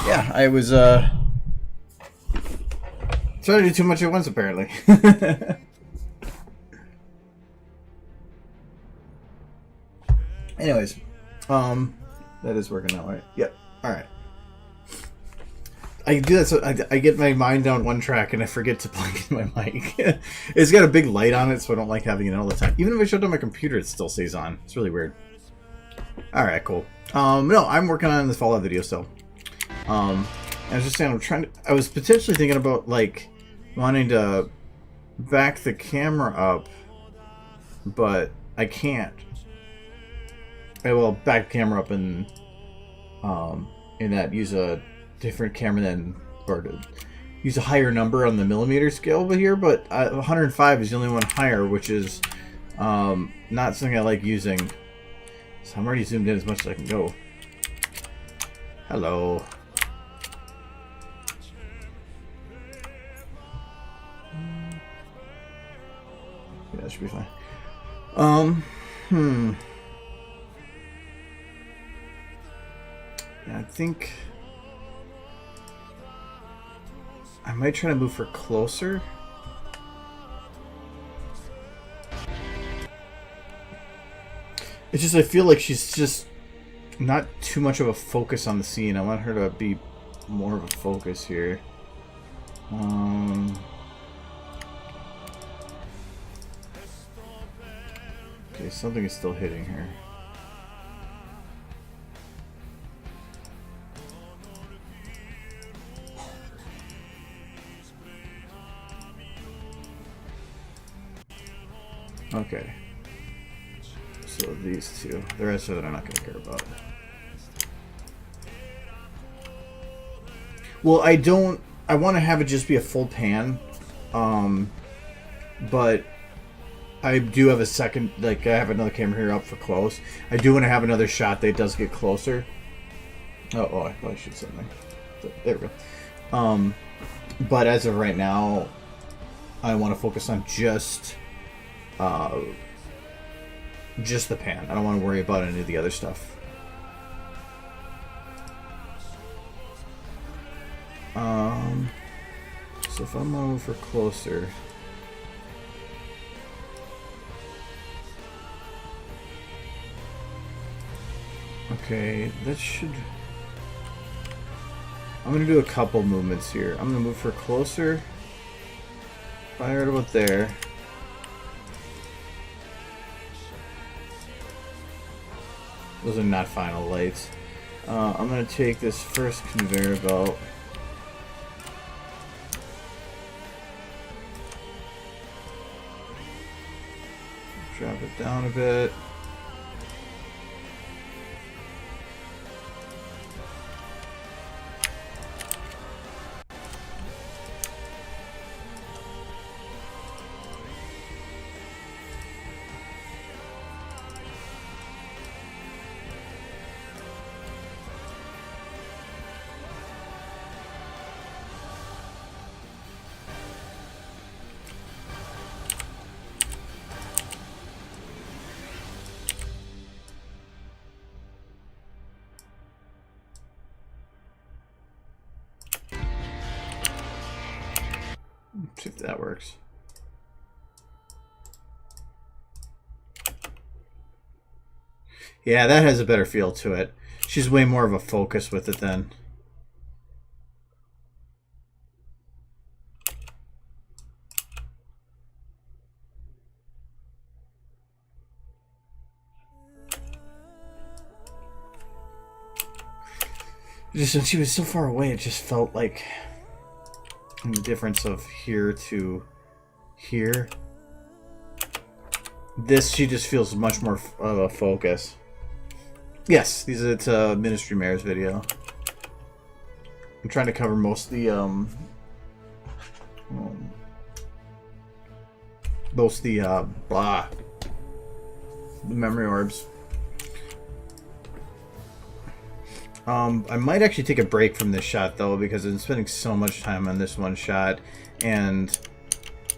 Yeah, I was trying to do too much at once apparently. Anyways, that is working that way. Yep. All right. I do that so I get my mind on one track and I forget to plug in my mic. It's got a big light on it, so I don't like having it all the time. Even if I shut down my computer, it still stays on. It's really weird. All right, cool. No, I'm working on this Fallout video still. I was just saying, I was potentially thinking about like wanting to back the camera up, but I can't. Well, back the camera up and in that use a different camera than, or to use a higher number on the millimeter scale over here, but 105 is the only one higher, which is not something I like using. So I'm already zoomed in as much as I can go. Hello. Yeah, that should be fine. Yeah, I think I might try to move her closer. It's just I feel like she's just not too much of a focus on the scene. I want her to be more of a focus here. Okay, something is still hitting her. Okay. So these two. The rest of it I'm not going to care about. Well, I want to have it just be a full pan. But I do have a second, like I have another camera here up for close. I do want to have another shot that does get closer. Oh, I probably should say something. There we go. But as of right now, I want to focus on just the pan. I don't want to worry about any of the other stuff. So if I'm moving for closer, okay, that should. I'm gonna do a couple movements here. I'm gonna move for closer. Fire it about there. Those are not final lights. I'm going to take this first conveyor belt. Drop it down a bit. See if that works. Yeah, that has a better feel to it. She's way more of a focus with it then. Just when she was so far away, it just felt like the difference of here to here. This, she just feels much more of a focus. Yes, it's a Ministry Mayor's video. I'm trying to cover most of the the memory orbs. I might actually take a break from this shot though, because I'm spending so much time on this one shot, and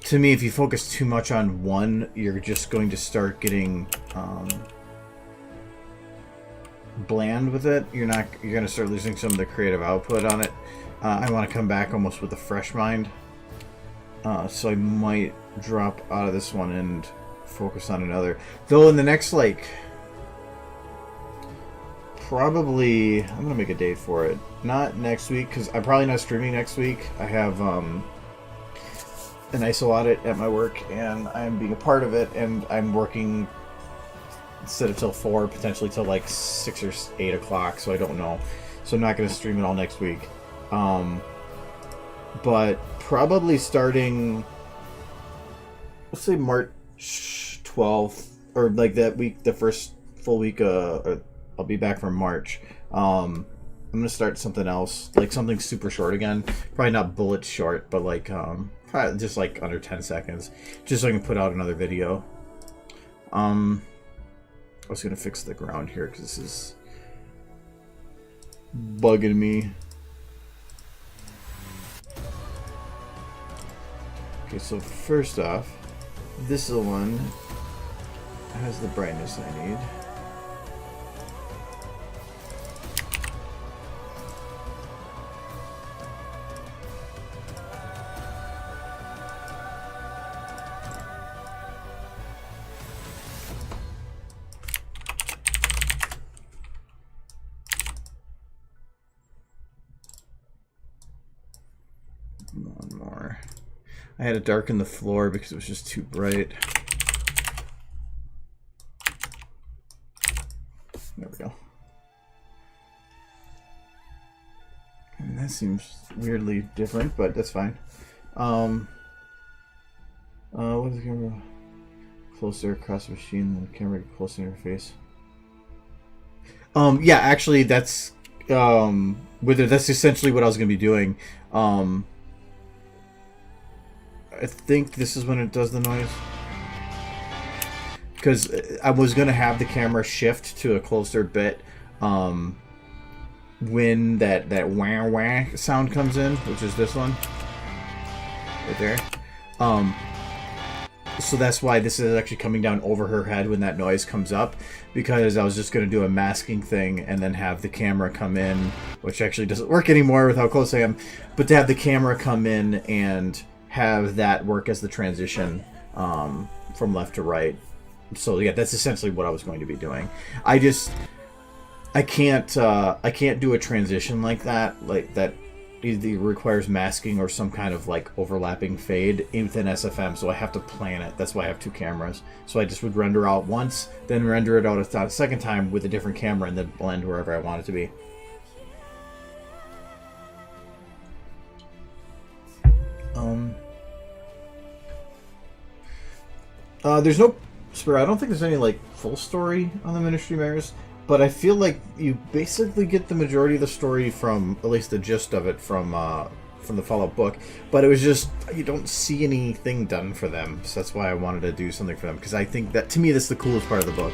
to me, if you focus too much on one, you're just going to start getting bland with it, you're gonna start losing some of the creative output on it. I want to come back almost with a fresh mind. So I might drop out of this one and focus on another. Though in the next, like, probably, I'm gonna make a date for it. Not next week, because I'm probably not streaming next week. I have an ISO audit at my work, and I'm being a part of it, and I'm working instead of till 4, potentially till like 6 or 8 o'clock, so I don't know. So I'm not going to stream it all next week. But probably starting, let's say March 12th, or like that week, the first full week, I'll be back from March. I'm going to start something else, like something super short again. Probably not bullet short, but like probably just like under 10 seconds, just so I can put out another video. I was going to fix the ground here because this is bugging me. Okay, so first off, this is the one that has the brightness I need. One more. I had to darken the floor because it was just too bright. There we go. And that seems weirdly different, but that's fine. What is the camera? Closer across the machine, the camera close to interface. Yeah, actually, that's that's essentially what I was gonna be doing. I think this is when it does the noise, because I was gonna have the camera shift to a closer bit when that wah wah sound comes in, which is this one right there. So that's why this is actually coming down over her head when that noise comes up, because I was just going to do a masking thing and then have the camera come in, which actually doesn't work anymore with how close I am, but to have the camera come in and have that work as the transition from left to right. So yeah, that's essentially what I was going to be doing. I can't do a transition like that either requires masking or some kind of like overlapping fade within SFM, so I have to plan it. That's why I have two cameras. So I just would render out once, then render it out a second time with a different camera, and then blend wherever I want it to be. There's no spare. I don't think there's any like full story on the Ministry Mares, but I feel like you basically get the majority of the story from, at least the gist of it, from the Fallout book. But it was just, you don't see anything done for them, so that's why I wanted to do something for them, because I think that, to me, that's the coolest part of the book.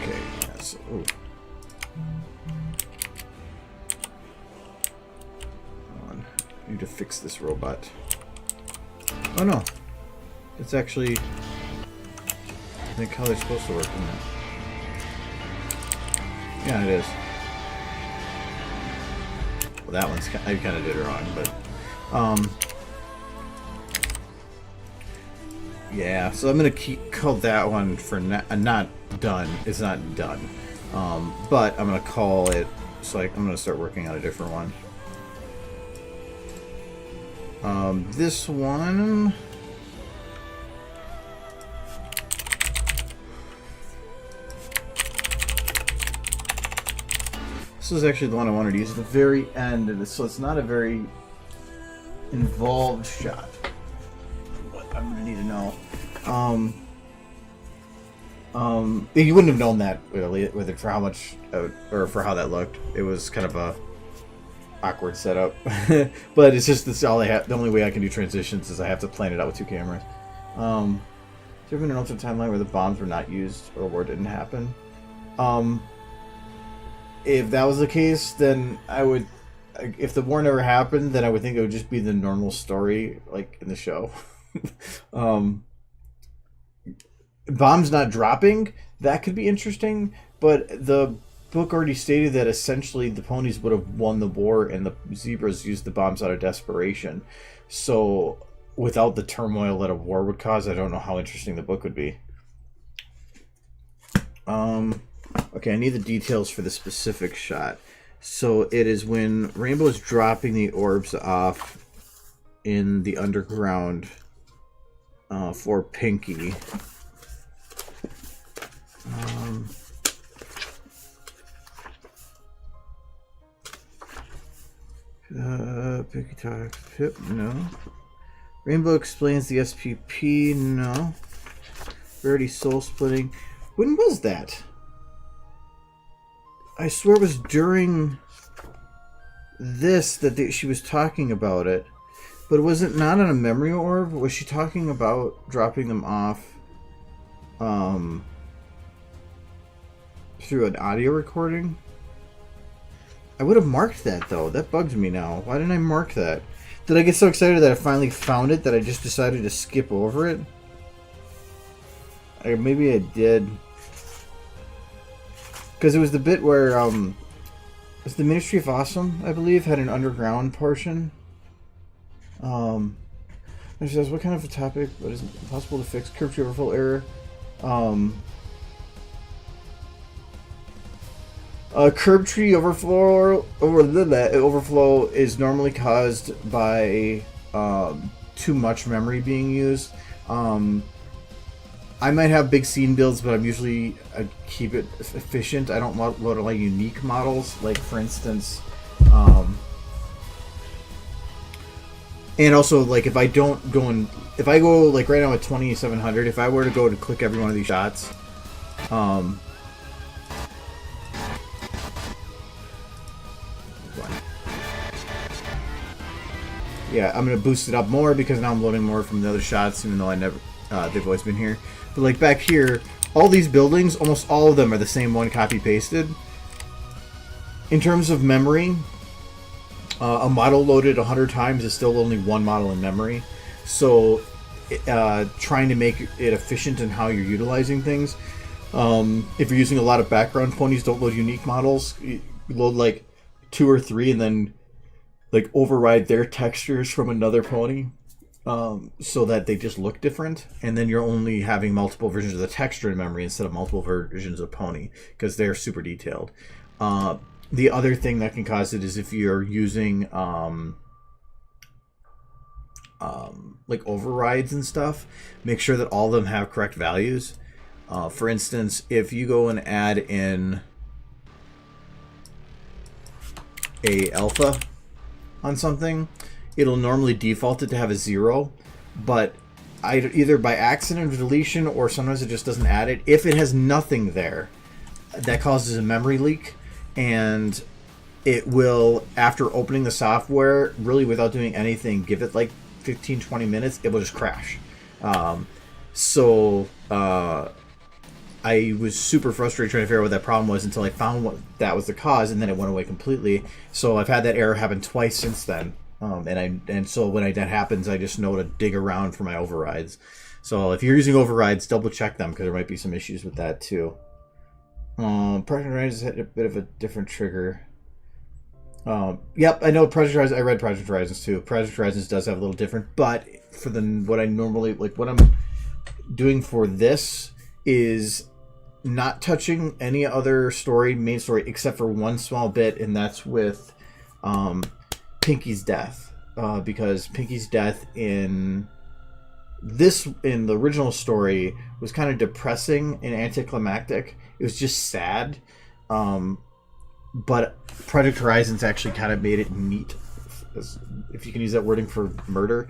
Okay, so, ooh. Hold on. I need to fix this robot. Oh no, it's actually, I think, how they're supposed to work, isn't it? Yeah, it is. Well, that one's, I kind of did it wrong, but yeah. So I'm gonna call that one for not done. It's not done, but I'm gonna call it. So I'm gonna start working on a different one. This one, this is actually the one I wanted to use at the very end of this, so it's not a very involved shot. But I'm gonna need to know. You wouldn't have known that with it for how much or for how that looked. It was kind of a awkward setup, but it's just, that's all I have. The only way I can do transitions is I have to plan it out with two cameras. Has there been an alternate timeline where the bombs were not used or war didn't happen? If that was the case, then I would, if the war never happened, then I would think it would just be the normal story, like in the show. um, bombs not dropping, that could be interesting, but the book already stated that essentially the ponies would have won the war and the zebras used the bombs out of desperation. So without the turmoil that a war would cause, I don't know how interesting the book would be. Okay, I need the details for the specific shot. So it is when Rainbow is dropping the orbs off in the underground for Pinky. Pinky talks. Pip, no. Rainbow explains the SPP, no. Rarity soul splitting. When was that? I swear it was during this that she was talking about it. But was it not on a memory orb? Was she talking about dropping them off through an audio recording? I would have marked that, though. That bugs me now. Why didn't I mark that? Did I get so excited that I finally found it that I just decided to skip over it? Maybe I did. Because it was the bit where, it was the Ministry of Awesome, I believe, had an underground portion. It says, what kind of a topic? What is it possible to fix? Curve tree overflow error. Curb tree overflow is normally caused by too much memory being used. I might have big scene builds, but I keep it efficient. I don't load a lot of unique models, like for instance, and also like if I go like right now at 2700, if I were to go to click every one of these shots, yeah, I'm gonna boost it up more because now I'm loading more from the other shots, even though they've always been here. But like back here, all these buildings, almost all of them are the same one copy pasted. In terms of memory, a model loaded 100 times is still only one model in memory. So trying to make it efficient in how you're utilizing things. If you're using a lot of background ponies, don't load unique models. You load like 2 or 3 and then like override their textures from another pony, so that they just look different, and then you're only having multiple versions of the texture in memory instead of multiple versions of pony, because they're super detailed. The other thing that can cause it is if you're using like overrides and stuff, make sure that all of them have correct values. For instance, if you go and add in a alpha on something, it'll normally default it to have a 0, but either by accident or deletion, or sometimes it just doesn't add it. If it has nothing there, that causes a memory leak, and it will, after opening the software, really without doing anything, give it like 15-20 minutes, it will just crash. I was super frustrated trying to figure out what that problem was until I found what that was the cause, and then it went away completely. So I've had that error happen twice since then, and so when that happens, I just know to dig around for my overrides. So if you're using overrides, double check them because there might be some issues with that too. Project Horizons had a bit of a different trigger. Yep, I know Project Horizons. I read Project Horizons too. Project Horizons does have a little different, but for what I normally like, what I'm doing for this is not touching any other main story, except for one small bit, and that's with Pinky's death. Because Pinky's death in the original story was kind of depressing and anticlimactic. It was just sad. But Project Horizons actually kind of made it neat, if you can use that wording for murder.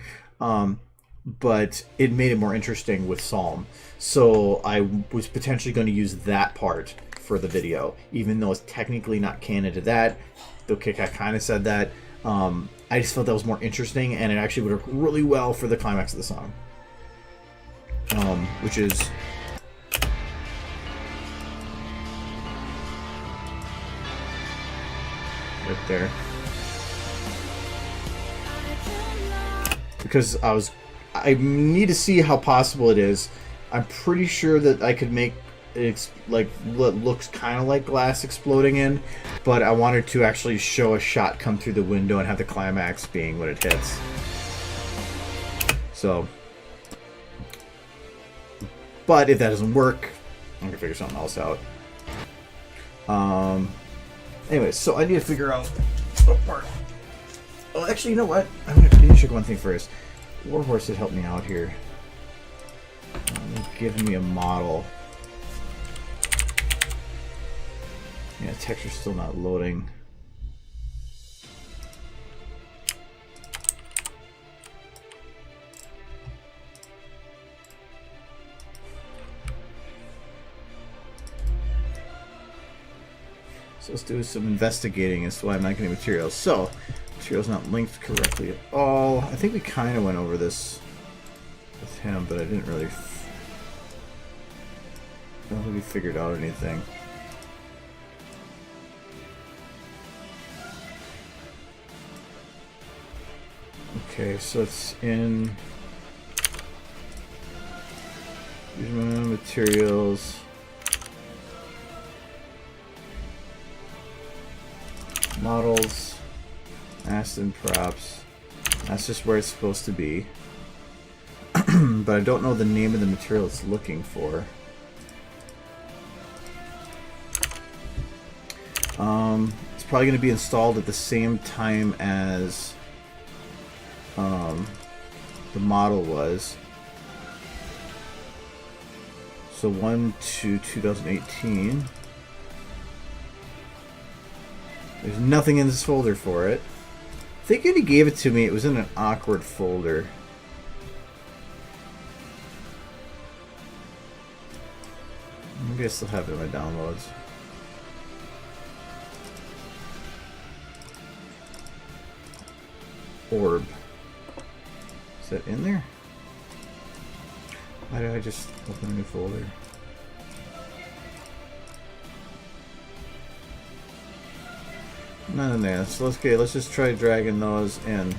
But it made it more interesting with Psalm. So I was potentially going to use that part for the video, even though it's technically not canon to that. The kick, I kind of said that. I just felt that was more interesting, and it actually would work really well for the climax of the song. Which is... right there. Because I need to see how possible it is. I'm pretty sure that I could make it like what looks kind of like glass exploding in, but I wanted to actually show a shot come through the window and have the climax being when it hits. So, but if that doesn't work, I'm gonna figure something else out. Anyway, so I need to figure out. Oh, actually, you know what? I need to check one thing first. Warhorse had helped me out here. Give me a model. Yeah, texture's still not loading. So let's do some investigating as to why I'm not getting materials. So, material's not linked correctly at all. I think we kind of went over this with him, but I didn't really... I don't think we figured out anything. Okay, so it's in... materials... models, acid props. That's just where it's supposed to be. But I don't know the name of the material it's looking for. It's probably going to be installed at the same time as the model was. So 1/2/2018. There's nothing in this folder for it. I think when he gave it to me, it was in an awkward folder. Maybe I still have it in my downloads. Orb. Is that in there? Why did I just open a new folder? None in there. So let's just try dragging those in.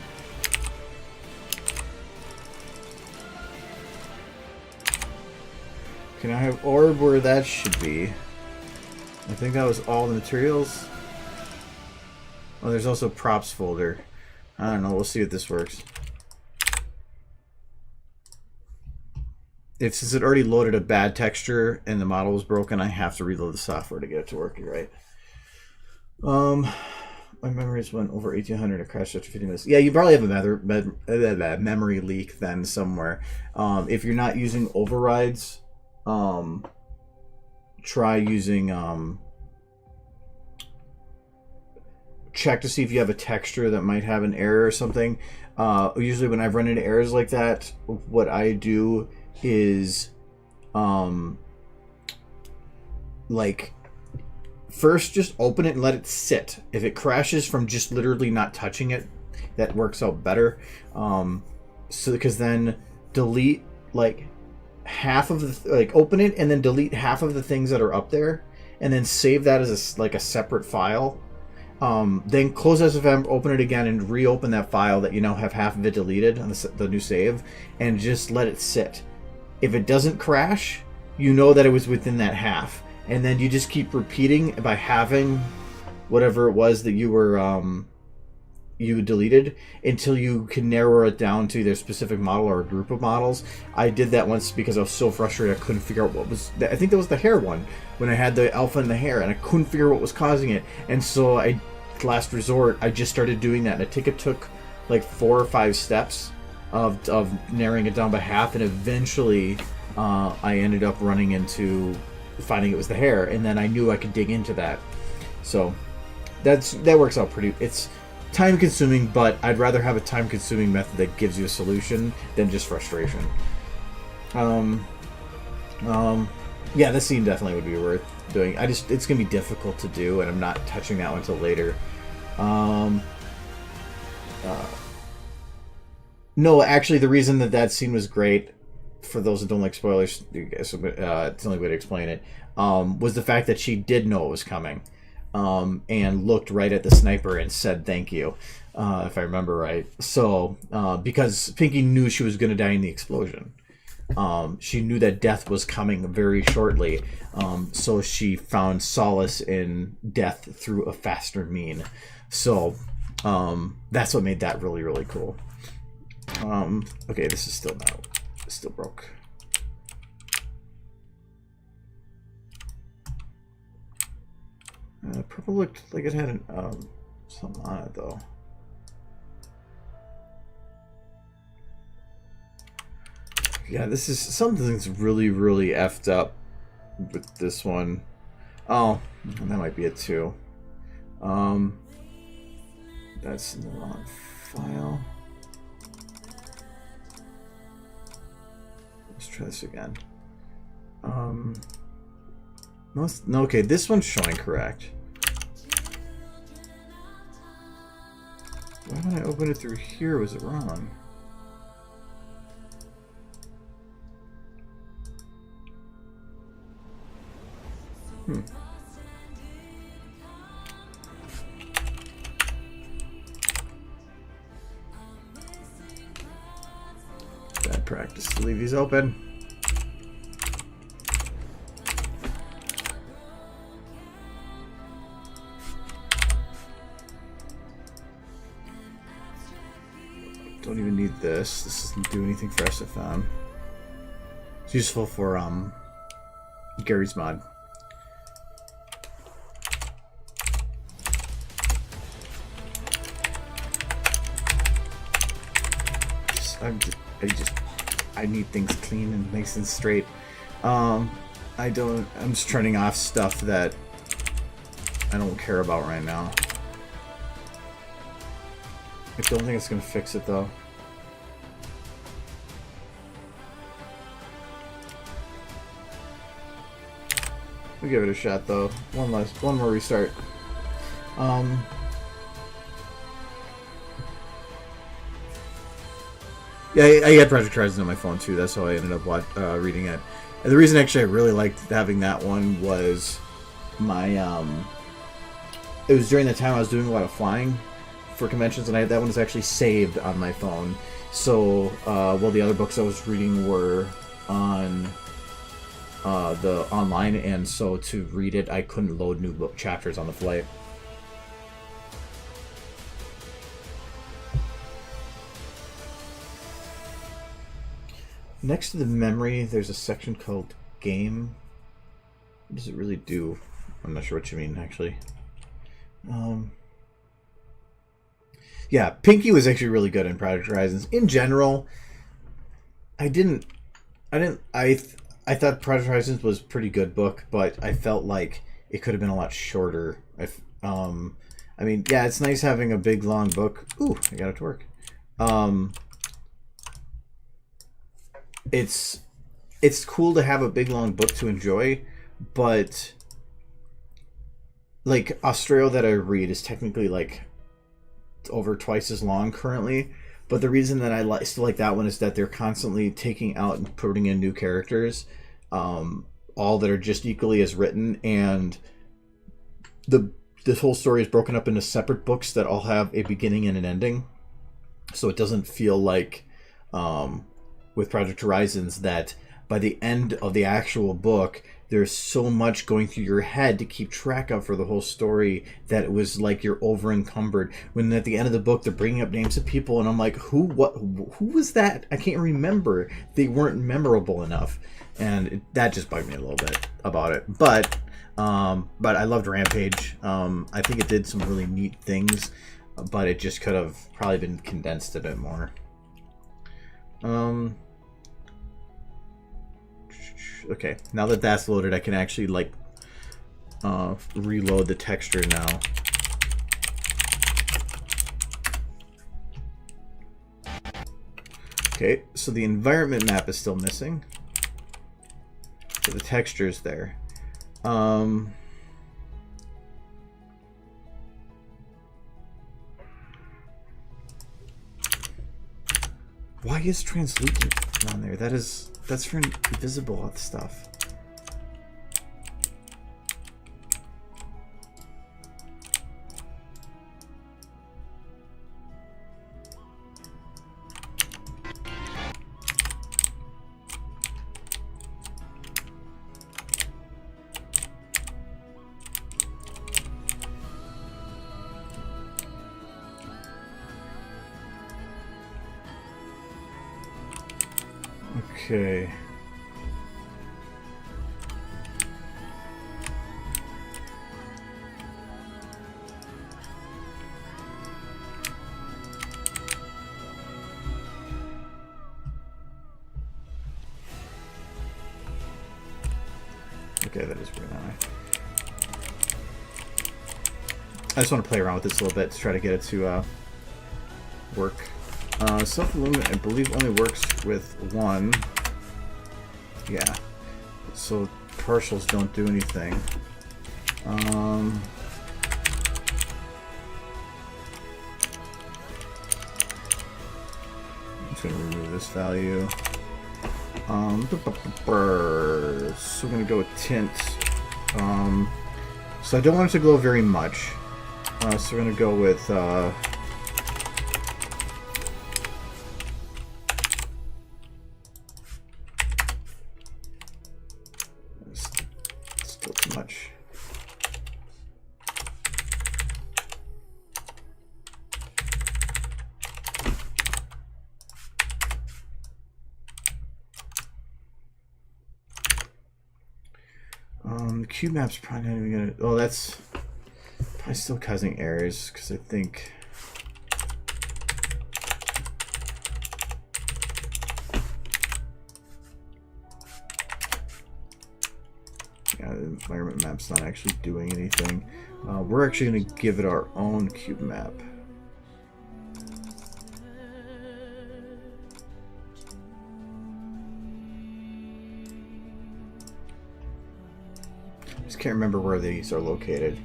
Can I have orb where that should be? I think that was all the materials. Oh, there's also props folder. I don't know. We'll see if this works. Since it already loaded a bad texture and the model was broken, I have to reload the software to get it to work. You're right. My memories went over 1800. It crashed after 50 minutes. Yeah, you probably have a memory leak then somewhere. If you're not using overrides, try using check to see if you have a texture that might have an error or something. Usually when I've run into errors like that, what I do is first, just open it and let it sit. If it crashes from just literally not touching it, that works out better. Because then delete half of the open it and then delete half of the things that are up there, and then save that as a separate file. Then close SFM, open it again, and reopen that file that you now have half of it deleted on the new save, and just let it sit. If it doesn't crash, you know that it was within that half. And then you just keep repeating by having whatever it was that you were you deleted until you can narrow it down to either a specific model or a group of models. I did that once because I was so frustrated I couldn't figure out what was... I think that was the hair one, when I had the alpha and the hair, and I couldn't figure out what was causing it. And so last resort, I just started doing that. And I think it took like 4 or 5 steps of narrowing it down by half, and eventually I ended up running into... finding it was the hair, and then I knew I could dig into that. So that works out pretty... It's time consuming, but I'd rather have a time consuming method that gives you a solution than just frustration. Yeah, this scene definitely would be worth doing. It's gonna be difficult to do, and I'm not touching that one until later. No, actually, the reason that scene was great, for those that don't like spoilers, it's the only way to explain it, was the fact that she did know it was coming. and looked right at the sniper and said thank you, if I remember right. So because Pinky knew she was going to die in the explosion. She knew that death was coming very shortly, so she found solace in death through a faster mean. So that's what made that really, really cool. Okay, this is still broke. Purple looked like it had something on it though. Yeah, this is something's really, really effed up with this one. Oh, that might be it too. That's in the wrong file. Let's try this again. No, okay, this one's showing correct. Why when I open it through here was it wrong? Bad practice to leave these open. Don't even need this. This doesn't do anything for SFM. It's useful for Gary's mod. I need things clean and nice and straight. I'm just turning off stuff that I don't care about right now. I don't think it's gonna fix it though. We'll give it a shot though. One more restart. Yeah, I had Project Horizon on my phone too. That's how I ended up reading it. And the reason actually I really liked having that one was my it was during the time I was doing a lot of flying for conventions, and that one was actually saved on my phone. So well, the other books I was reading were on the online, and so to read it I couldn't load new book chapters on the flight. Next to the memory, there's a section called Game. What does it really do? I'm not sure what you mean, actually. Yeah, Pinky was actually really good in Project Horizons. In general, I thought Project Horizons was a pretty good book, but I felt like it could have been a lot shorter. I mean, yeah, it's nice having a big, long book. Ooh, I got it to work. It's cool to have a big long book to enjoy, but like Australia that I read is technically like over twice as long currently, but the reason that I still like that one is that they're constantly taking out and putting in new characters, all that are just equally as written, and this whole story is broken up into separate books that all have a beginning and an ending, so it doesn't feel like with Project Horizons that by the end of the actual book there's so much going through your head to keep track of for the whole story that it was like you're over encumbered. When at the end of the book they're bringing up names of people and I'm like, who was that? I can't remember. They weren't memorable enough, and that just bugged me a little bit about it. But I loved Rampage. I think it did some really neat things, but it just could have probably been condensed a bit more. Okay, now that that's loaded, I can actually like reload the texture now. Okay, so the environment map is still missing, but the texture is there. Why is translucent on there? That's for invisible stuff. Okay. Okay, that is weird. I just want to play around with this a little bit to try to get it to work. Self-illuminate, I believe, only works with one. Yeah. So partials don't do anything. I'm just going to remove this value. So we're going to go with tint. So I don't want it to glow very much. So we're going to go with... still too much. The cube map's probably not even going to... Oh, that's... probably still causing errors, because I think... Yeah, the environment map's not actually doing anything. We're actually going to give it our own cube map. Just can't remember where these are located.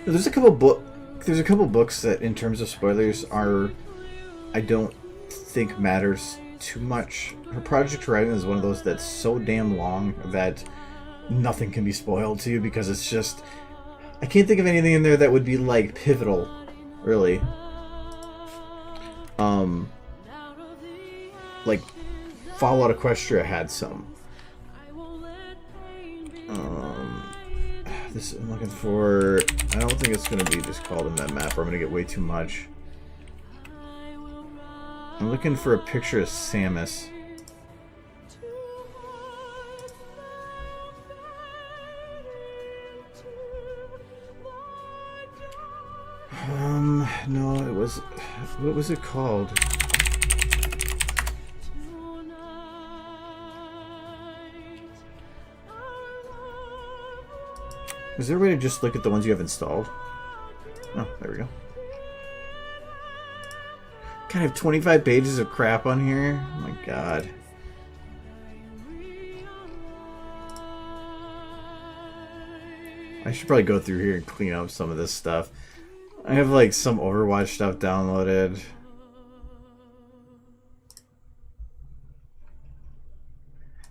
There's a couple books that, in terms of spoilers, I don't think matters too much. Her Project Horizon is one of those that's so damn long that nothing can be spoiled to you, because it's just... I can't think of anything in there that would be, like, pivotal, really. Like, Fallout Equestria had some. This I'm looking for... I don't think it's going to be just called in that map, or I'm going to get way too much. I'm looking for a picture of Samus. No, it was... What was it called? Is there a way to just look at the ones you have installed? Oh, there we go. God, I have 25 pages of crap on here. Oh my god. I should probably go through here and clean up some of this stuff. I have like some Overwatch stuff downloaded.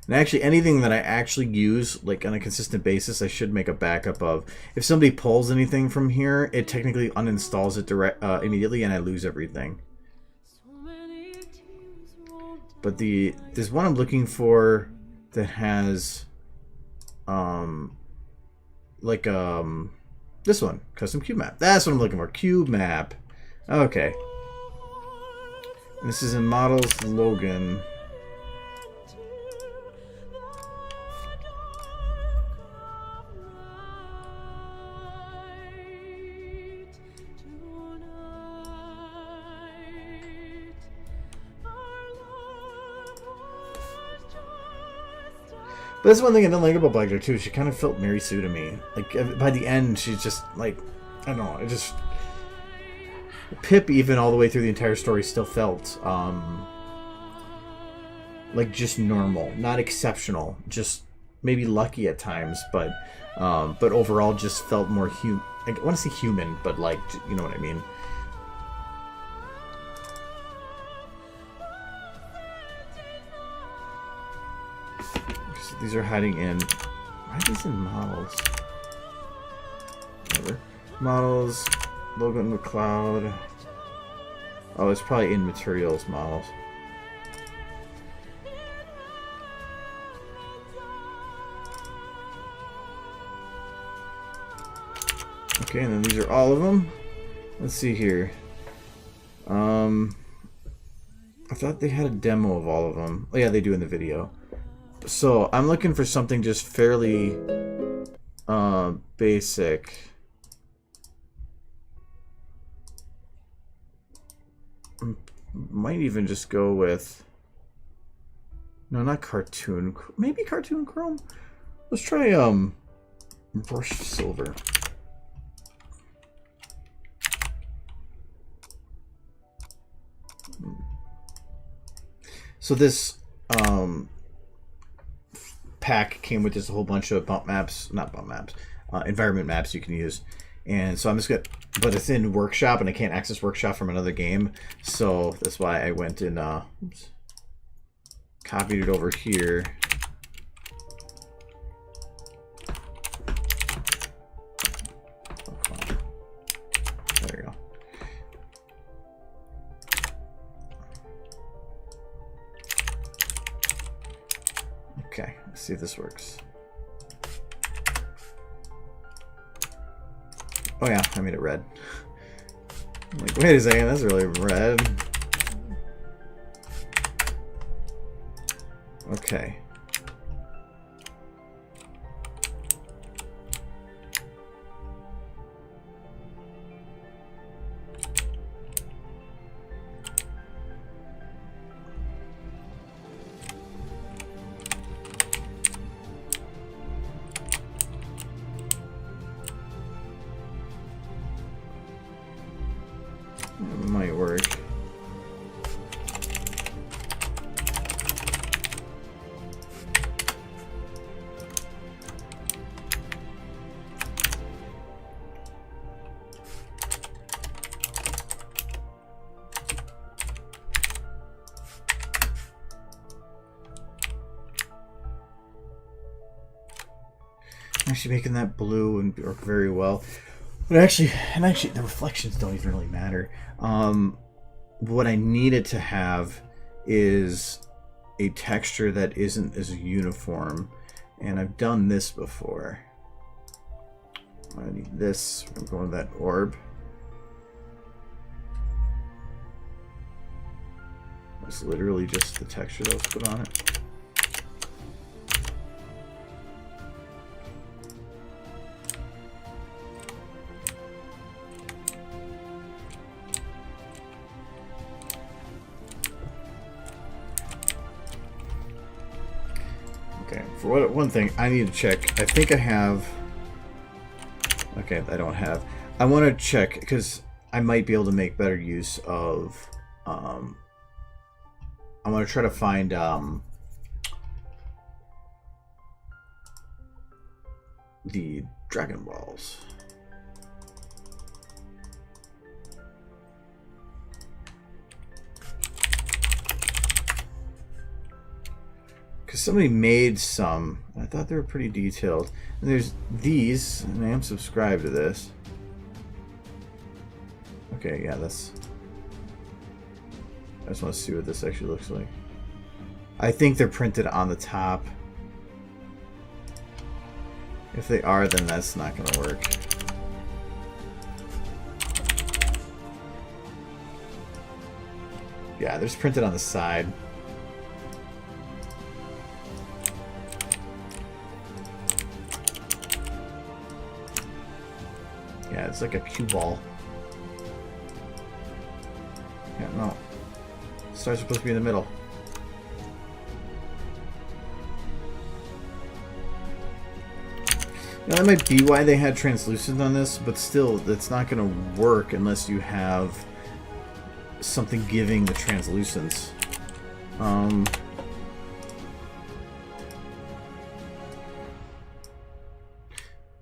And actually, anything that I actually use like on a consistent basis, I should make a backup of. If somebody pulls anything from here, it technically uninstalls it immediately, and I lose everything. But there's one I'm looking for that has this one, custom cube map. That's what I'm looking for. Cube map. Okay. This is in Models Logan. But that's one thing I didn't like about Black Jack too. She kind of felt Mary Sue to me. Like by the end, she's just like, I don't know. It just Pip, even all the way through the entire story, still felt like just normal, not exceptional. Just maybe lucky at times, but overall, just felt more human. I want to say human, but like, you know what I mean. These are hiding in... Why are these in models? Whatever. Models, Logan McCloud. Oh, it's probably in materials models. Okay, and then these are all of them. Let's see here. I thought they had a demo of all of them. Oh yeah, they do in the video. So I'm looking for something just fairly basic. Might even just go with... No, not cartoon. Maybe cartoon chrome? Let's try brushed silver. So this pack came with just a whole bunch of bump maps, not bump maps, environment maps you can use. And so I'm just gonna, but it's in Workshop and I can't access Workshop from another game. So that's why I went and oops, copied it over here. There we go. Okay, let's see if this works. Oh yeah, I made it red. I'm like, wait a second, that's really red. Okay. It might work. Actually making that blue and work very well. But actually, the reflections don't even really matter. What I needed to have is a texture that isn't as uniform, and I've done this before. I need this. I'm going with that orb. It's literally just the texture that was put on it. Okay, for one thing, I need to check. I think I have... Okay, I don't have. I want to check, because I might be able to make better use of... I want to try to find... the Dragon Balls. Because somebody made some. I thought they were pretty detailed. And there's these, and I am subscribed to this. Okay, yeah, that's... I just want to see what this actually looks like. I think they're printed on the top. If they are, then that's not going to work. Yeah, they're just printed on the side. Yeah, it's like a cue ball. Yeah, no. Stars are supposed to be in the middle. Now, that might be why they had translucent on this, but still, that's not going to work unless you have something giving the translucence.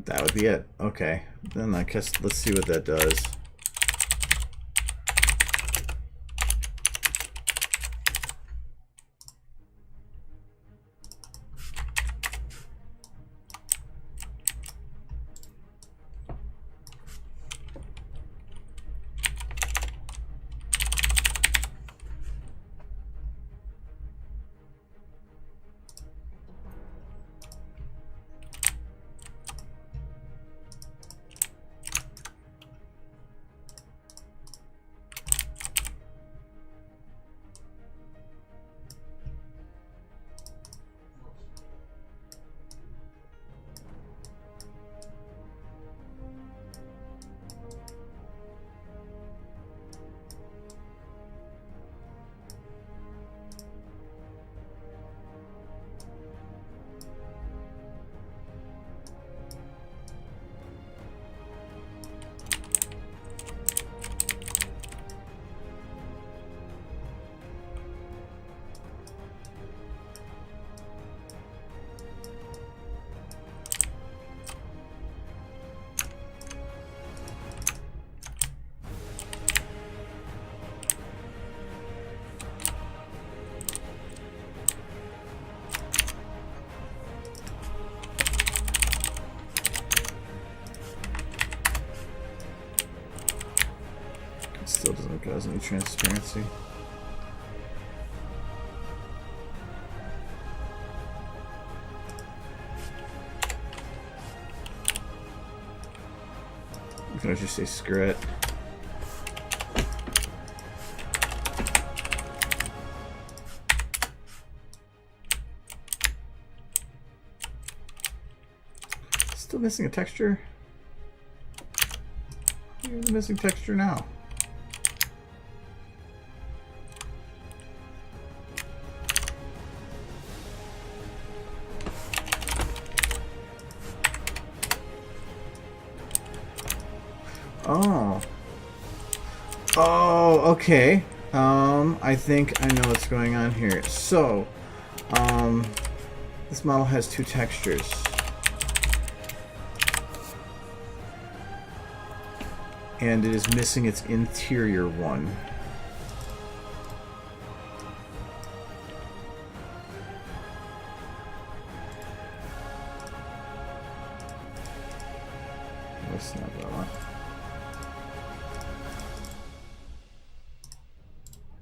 That would be it. Okay. Then I guess let's see what that does. doesn't need transparency. I'm gonna just say screw it. Still missing a texture? You're the missing texture now. Oh. Oh, okay. I think I know what's going on here. So, this model has two textures. And it is missing its interior one. That's not what I want.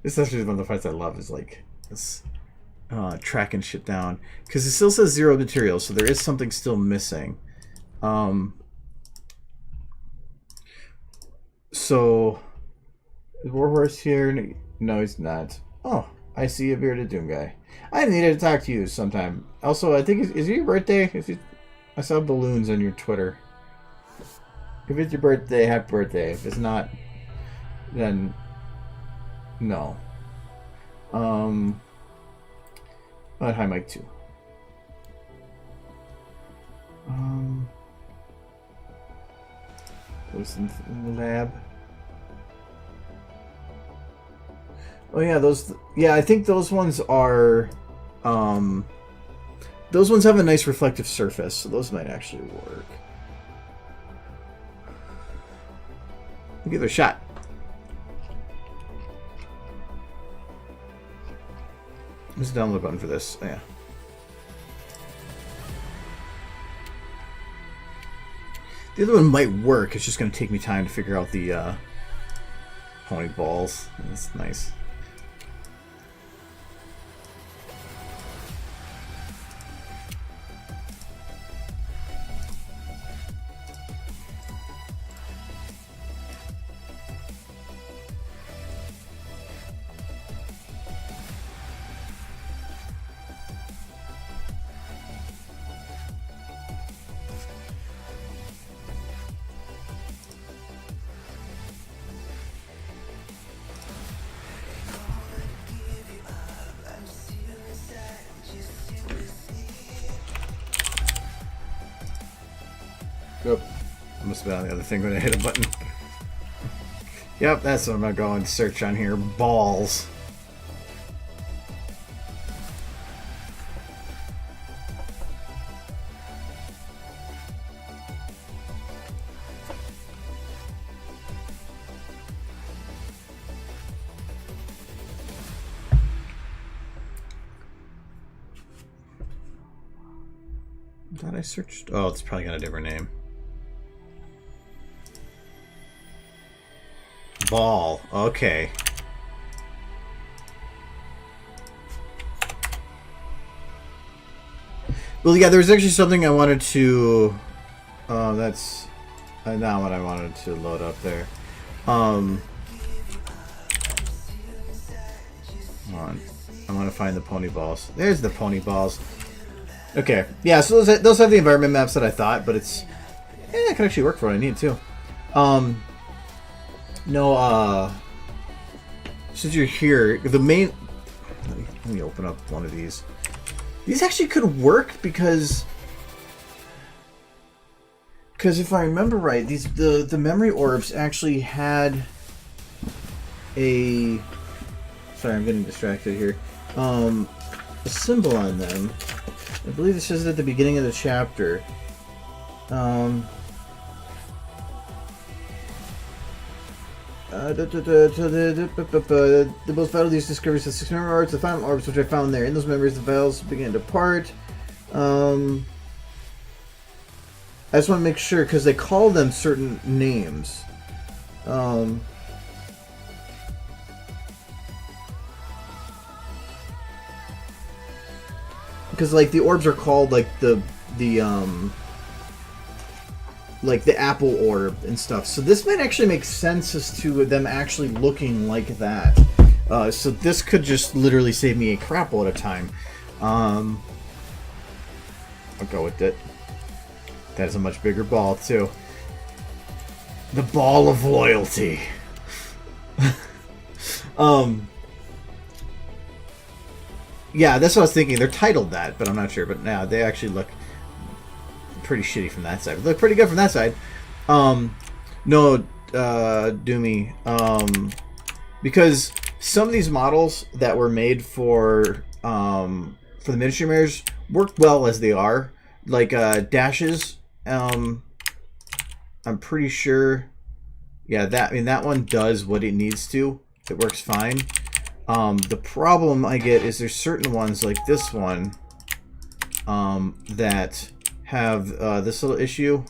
This is actually one of the parts I love, is like this tracking shit down, because it still says 0 material, so there is something still missing. So is Warhorse here? No, he's not. Oh, I see a bearded Doom guy. I needed to talk to you sometime. Also, I think is it your birthday? I saw balloons on your Twitter. If it's your birthday, happy birthday. If it's not, then no. But hi, Mike too. What's in the lab? Oh yeah, those. Yeah, I think those ones are. Those ones have a nice reflective surface, so those might actually work. We'll give it a shot. What's the download button for this? Oh, yeah. The other one might work. It's just going to take me time to figure out the pony balls. That's nice. Yep. I must have been on the other thing when I hit a button. Yep, that's what I'm going to go and search on here. Balls. Thought I searched. Oh, it's probably got a different name. Ball. Okay. Well, yeah, there was actually something I wanted to. That's not what I wanted to load up there. Hold on. I want to find the pony balls. There's the pony balls. Okay. Yeah, so those have the environment maps that I thought, but it's. Yeah, it can actually work for what I need too. No, since you're here, the main... Let me open up one of these. These actually could work because if I remember right, the memory orbs actually had a... Sorry, I'm getting distracted here. A symbol on them. I believe it says it at the beginning of the chapter. The most vital of these discoveries, the 6 memory orbs, the final orbs which I found there. In those memories, the vials began to part. I just want to make sure, because they call them certain names. because like the orbs are called like the apple orb and stuff. So this might actually make sense as to them actually looking like that. So this could just literally save me a crap load of time. I'll go with it. That is a much bigger ball too. The ball of loyalty. Yeah, that's what I was thinking. They're titled that, but I'm not sure. But now they actually look pretty shitty from that side. They look pretty good from that side. No, Doomy. Because some of these models that were made for the miniature mirrors work well as they are. Like dashes. I'm pretty sure. Yeah, that one does what it needs to. It works fine. The problem I get is there's certain ones like this one that have this little issue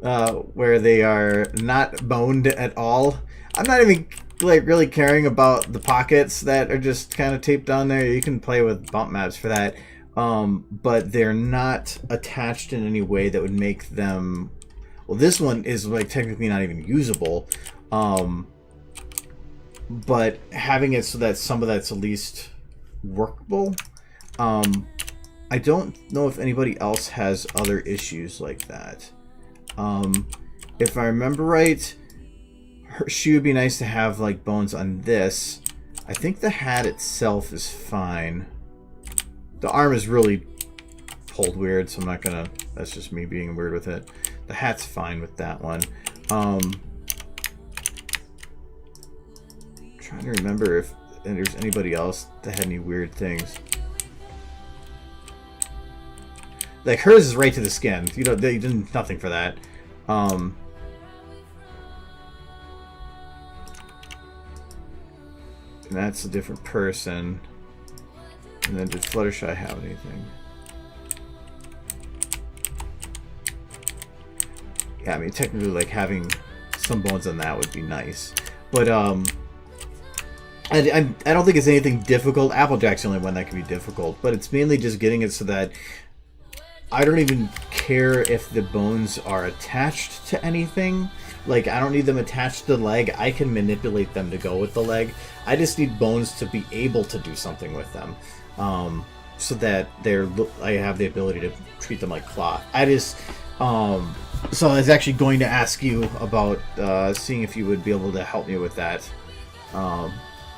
where they are not boned at all. I'm not even like really caring about the pockets that are just kind of taped on there. You can play with bump maps for that, but they're not attached in any way that would make them. Well, this one is like technically not even usable. But having it so that some of that's at least workable. I don't know if anybody else has other issues like that. If I remember right, she would be nice to have like bones on this. I think the hat itself is fine. The arm is really pulled weird, so I'm not gonna. That's just me being weird with it. The hat's fine with that one. Trying to remember if there's anybody else that had any weird things. Like hers is right to the skin. You know, they did nothing for that. And that's a different person. And then did Fluttershy have anything? Yeah, I mean technically like having some bones on that would be nice. But I don't think it's anything difficult. Applejack's the only one that can be difficult, but it's mainly just getting it so that I don't even care if the bones are attached to anything. Like, I don't need them attached to the leg. I can manipulate them to go with the leg. I just need bones to be able to do something with them, so that I have the ability to treat them like cloth. So I was actually going to ask you about seeing if you would be able to help me with that.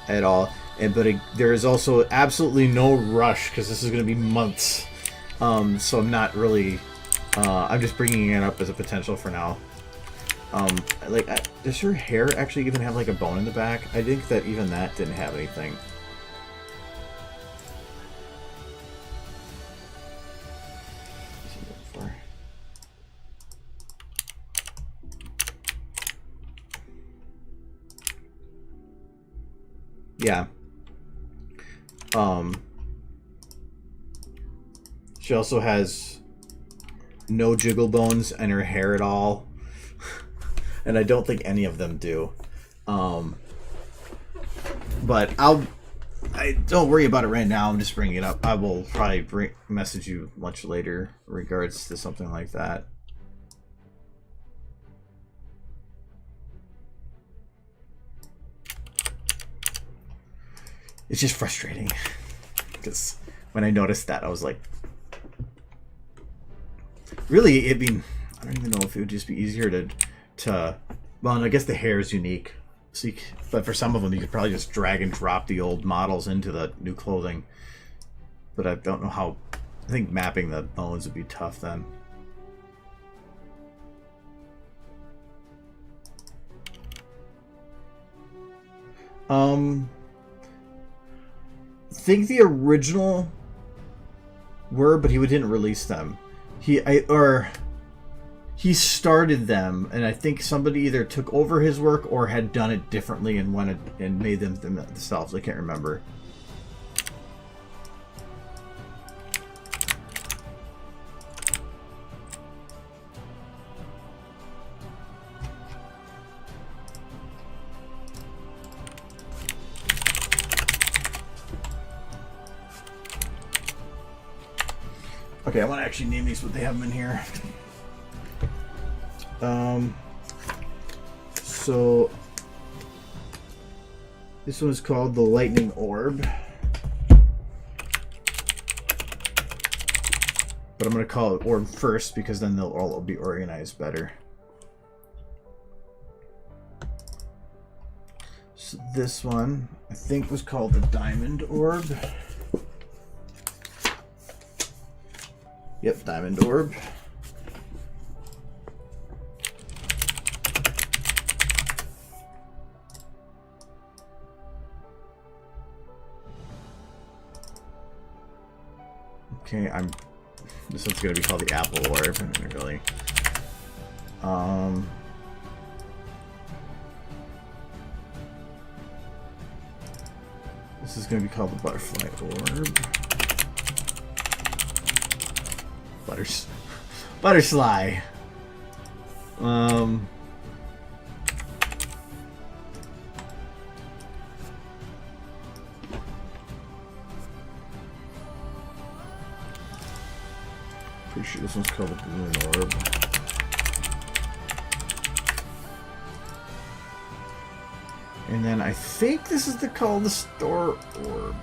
At all, but there is also absolutely no rush because this is going to be months, so I'm not really I'm just bringing it up as a potential for now. Does her hair actually even have like a bone in the back? I think that even that didn't have anything. Yeah. She also has no jiggle bones in her hair at all. And I don't think any of them do. But I don't worry about it right now. I'm just bringing it up. I will probably message you much later in regards to something like that. It's just frustrating because when I noticed that, I was like, really, I don't even know if it would just be easier to well, I guess the hair is unique. So but for some of them, you could probably just drag and drop the old models into the new clothing. But I don't know how. I think mapping the bones would be tough then. I think the original were, but he didn't release them. He started them, and I think somebody either took over his work or had done it differently and made them themselves. I can't remember. Okay, I want to actually name these what they have them in here. So this one is called the Lightning Orb. But I'm going to call it Orb first because then they'll all be organized better. So this one, I think, was called the Diamond Orb. Yep, Diamond Orb. Okay, this one's gonna be called the Apple Orb. I mean, really. This is gonna be called the Butterfly Orb. Butterfly. Pretty sure this one's called the Balloon Orb. And then I think this is called the Star Orb.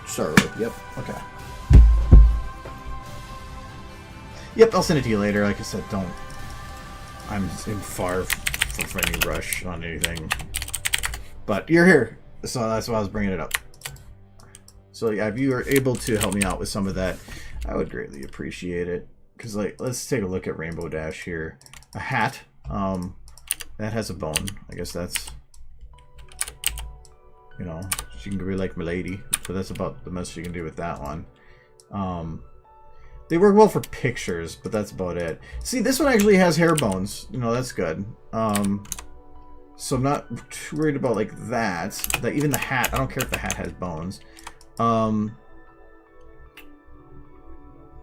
Star Orb, yep, okay. Yep, I'll send it to you later. Like I said, I'm in far from any rush on anything. But you're here, so that's why I was bringing it up. So yeah, if you are able to help me out with some of that, I would greatly appreciate it. Because, like, let's take a look at Rainbow Dash here. A hat, that has a bone. I guess that's, you know, she can be like Milady. So that's about the most you can do with that one. They work well for pictures, but that's about it. See, this one actually has hair bones. You know, that's good. So I'm not too worried about, like, that. Even the hat, I don't care if the hat has bones. And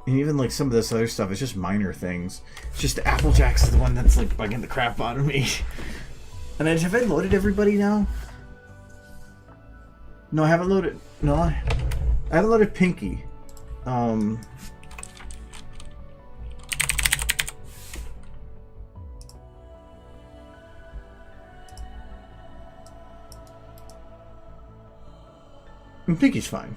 even, like, some of this other stuff, it's just minor things. It's just Applejack's is the one that's, like, bugging the crap out of me. And then, have I loaded everybody now? No, I haven't loaded. No, I haven't loaded Pinky. And Pinky's fine.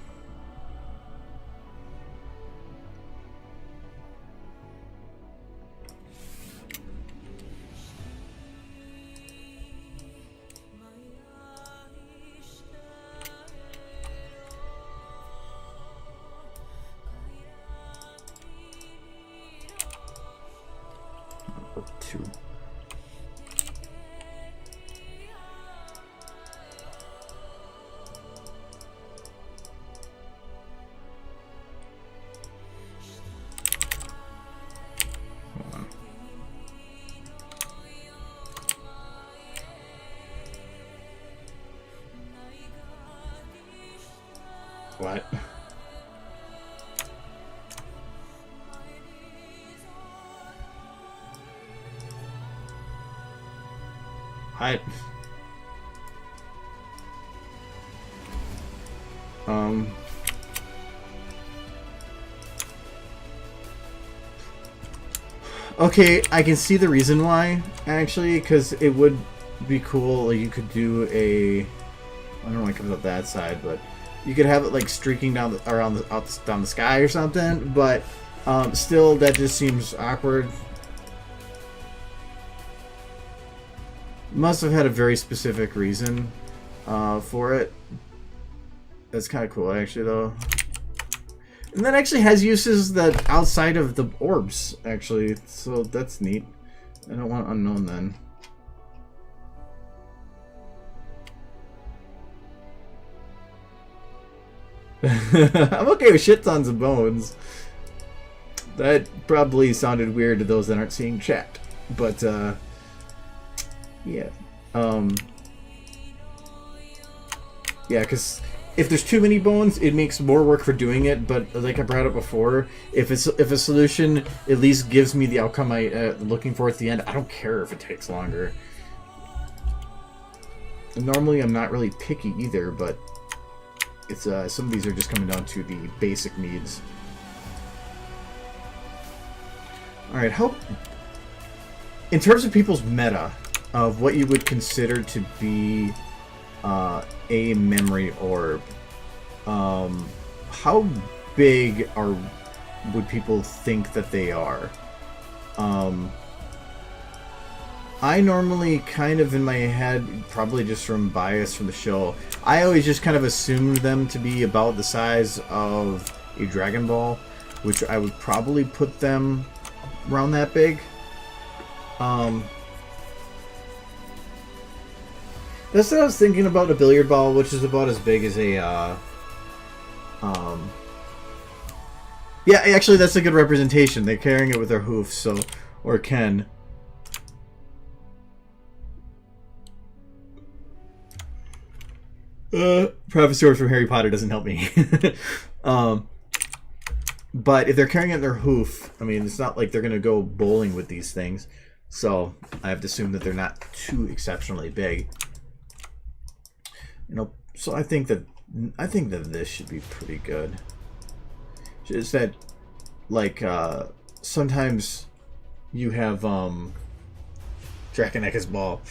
Two. What? I okay, I can see the reason why, actually, because it would be cool. Like, you could do I don't know why it comes up that side, but you could have it like streaking down down the sky or something. But still, that just seems awkward. Must have had a very specific reason for it. That's kind of cool, actually, though. And that actually has uses that outside of the orbs, actually. So that's neat. I don't want unknown then. I'm okay with shit tons of bones. That probably sounded weird to those that aren't seeing chat. But, yeah. Yeah, because if there's too many bones, it makes more work for doing it. But like I brought up before, if a solution at least gives me the outcome I'm looking for at the end, I don't care if it takes longer. Normally, I'm not really picky either, but it's some of these are just coming down to the basic needs. All right, how in terms of people's meta of what you would consider to be a memory orb, how big would people think that they are? I normally kind of in my head, probably just from bias from the show, I always just kind of assumed them to be about the size of a Dragon Ball, which I would probably put them around that big. That's what I was thinking about a billiard ball, which is about as big as a, yeah, actually that's a good representation. They're carrying it with their hoofs, so, or Ken. Professor from Harry Potter doesn't help me. But if they're carrying it in their hoof, I mean, it's not like they're going to go bowling with these things. So I have to assume that they're not too exceptionally big. You know, so I think that this should be pretty good. Just that, like, sometimes you have Draconecka's ball.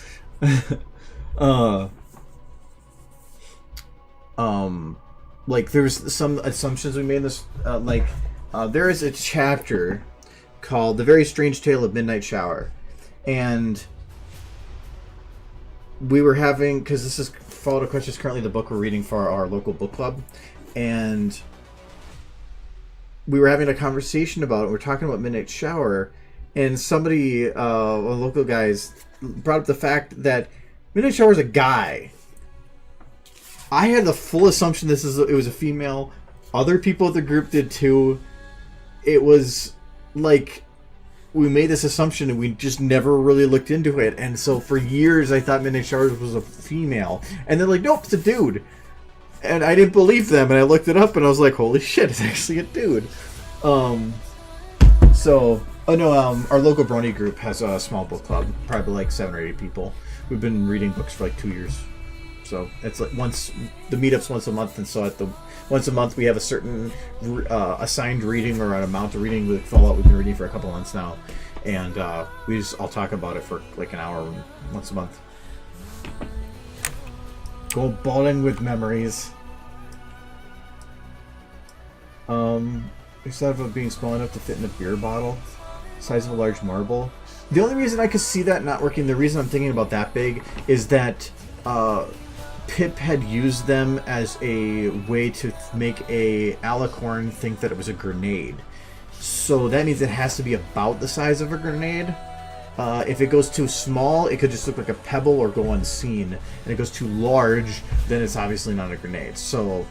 Like there's some assumptions we made in this, there is a chapter called The Very Strange Tale of Midnight Shower, and we were having, because this is Fall to Quench is currently the book we're reading for our local book club, and we were having a conversation about it. We're talking about Midnight Shower, and somebody, one of the local guys, brought up the fact that Midnight Shower is a guy. I had the full assumption it was a female. Other people at the group did too. It was like we made this assumption and we just never really looked into it. And so for years I thought Midnight Shower was a female. And they're like, nope, it's a dude. And I didn't believe them, and I looked it up and I was like, holy shit, it's actually a dude. Our local Brony group has a small book club, probably like 7 or 8 people. We've been reading books for like 2 years. So it's like the meetup's once a month, and so once a month we have a certain assigned reading or an amount of reading with Fallout. We've been reading for a couple months now, and we just all talk about it for like an hour once a month. Go bowling with memories. Instead of being small enough to fit in a beer bottle, size of a large marble. The only reason I could see that not working, the reason I'm thinking about that big, is that Pip had used them as a way to make a alicorn think that it was a grenade. So that means it has to be about the size of a grenade. If it goes too small, it could just look like a pebble or go unseen. And it goes too large, then it's obviously not a grenade. So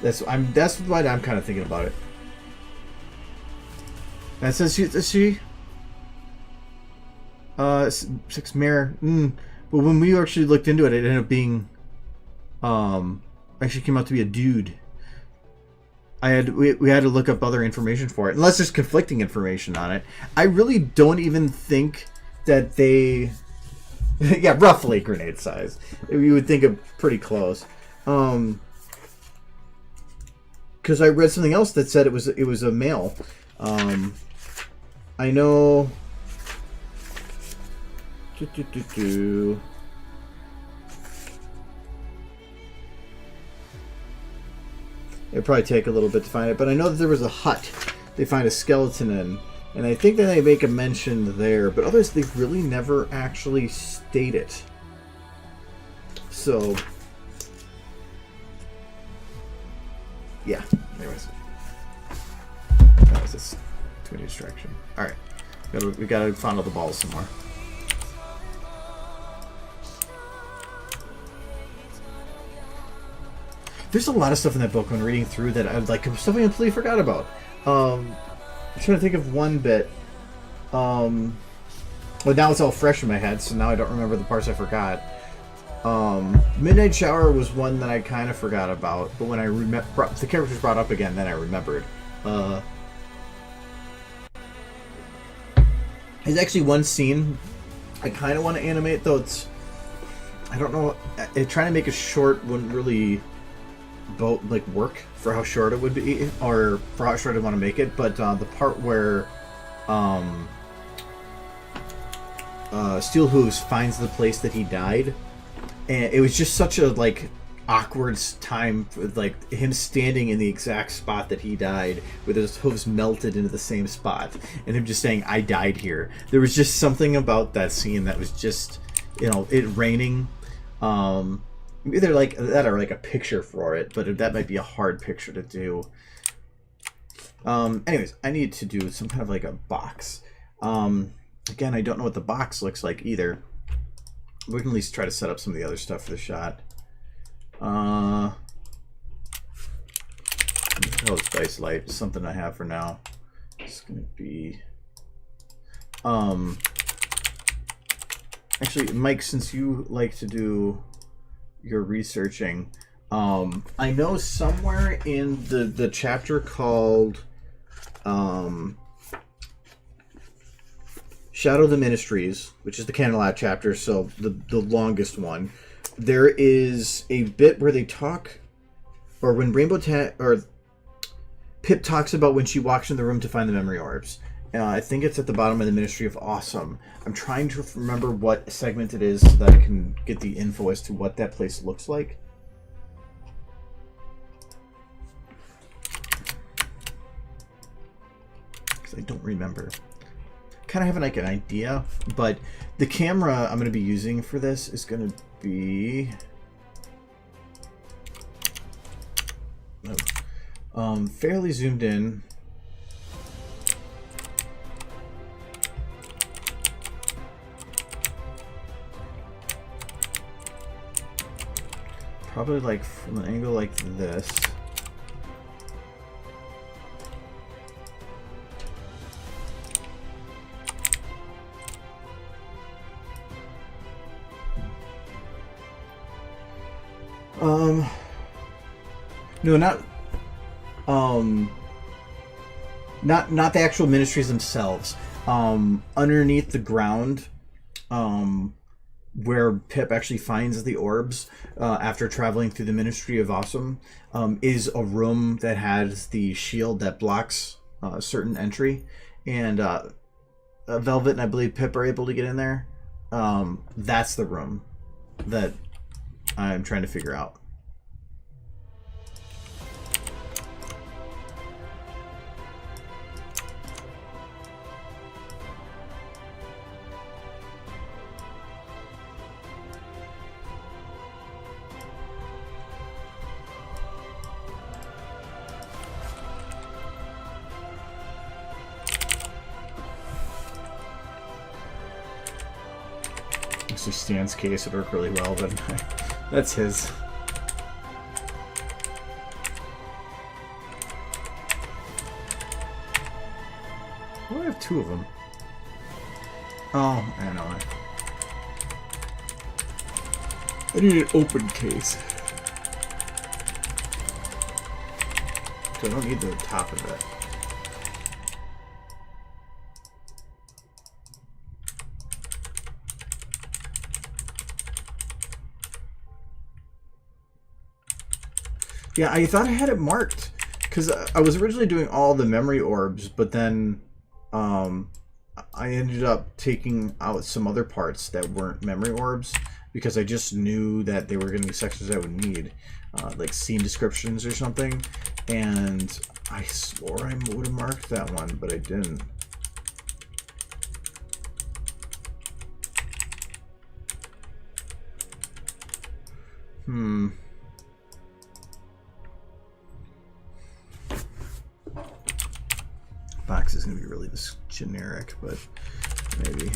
that's why I'm kind of thinking about it. That says she 6 mare. But when we actually looked into it, it ended up being, actually came out to be a dude. We had to look up other information for it, unless there's conflicting information on it. I really don't even think that they, yeah, roughly grenade size. You would think of pretty close. Because I read something else that said it was a male. I know. It'd probably take a little bit to find it, but I know that there was a hut they find a skeleton in, and I think that they make a mention there, but others they really never actually state it. So, yeah. Anyways, that was just too many distraction. All right, we gotta fondle the balls some more. There's a lot of stuff in that book when reading through that I like stuff I completely forgot about. I'm trying to think of one bit. Well, now it's all fresh in my head, so now I don't remember the parts I forgot. Midnight Shower was one that I kind of forgot about, but when the character was brought up again, then I remembered. There's actually one scene I kind of want to animate, though it's I don't know. Trying to make a short wouldn't really work for how short it would be, or for how short I want to make it. But the part where Steel Hooves finds the place that he died, and it was just such a awkward time, like him standing in the exact spot that he died with his hooves melted into the same spot, and him just saying, "I died here." There was just something about that scene that was just, it raining. Either like that or like a picture for it, but that might be a hard picture to do. Anyways, I need to do some kind of like a box. Again, I don't know what the box looks like either. We can at least try to set up some of the other stuff for the shot. Oh, it's dice light. It's something I have for now. It's gonna be actually, Mike, since you like to do your researching, I know somewhere in the chapter called Shadow of the Ministries, which is the Candlelight chapter, so the longest one, there is a bit where they talk, or when Pip talks about when she walks in the room to find the memory orbs. I think it's at the bottom of the Ministry of Awesome. I'm trying to remember what segment it is so that I can get the info as to what that place looks like. Because I don't remember. Kind of have like an idea, but the camera I'm going to be using for this is going to be fairly zoomed in. Probably like from an angle like this. No, not the actual ministries themselves. Underneath the ground, where Pip actually finds the orbs after traveling through the Ministry of Awesome, is a room that has the shield that blocks a certain entry, and Velvet and I believe Pip are able to get in there. That's the room that I'm trying to figure out. Stan's case would work really well, but that's his. Oh, I have two of them. Oh, I know. I need an open case. So I don't need the top of it. Yeah, I thought I had it marked because I was originally doing all the memory orbs, but then I ended up taking out some other parts that weren't memory orbs because I just knew that they were going to be sections I would need, like scene descriptions or something, and I swore I would have marked that one, but I didn't. Box is going to be really just generic, but maybe.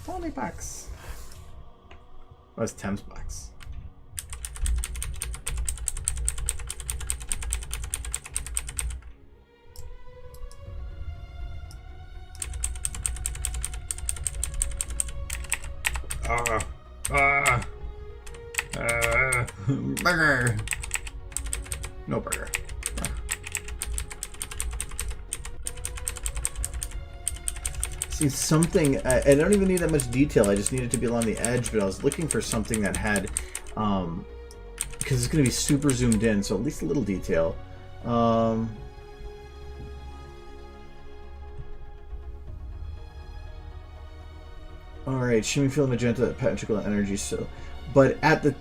Only box. Oh, it's Thames box. Burger. No burger. See, something... I don't even need that much detail. I just need it to be along the edge, but I was looking for something that had... because it's going to be super zoomed in, so at least a little detail. Alright, shimmy field magenta, particle energy, so... But at the...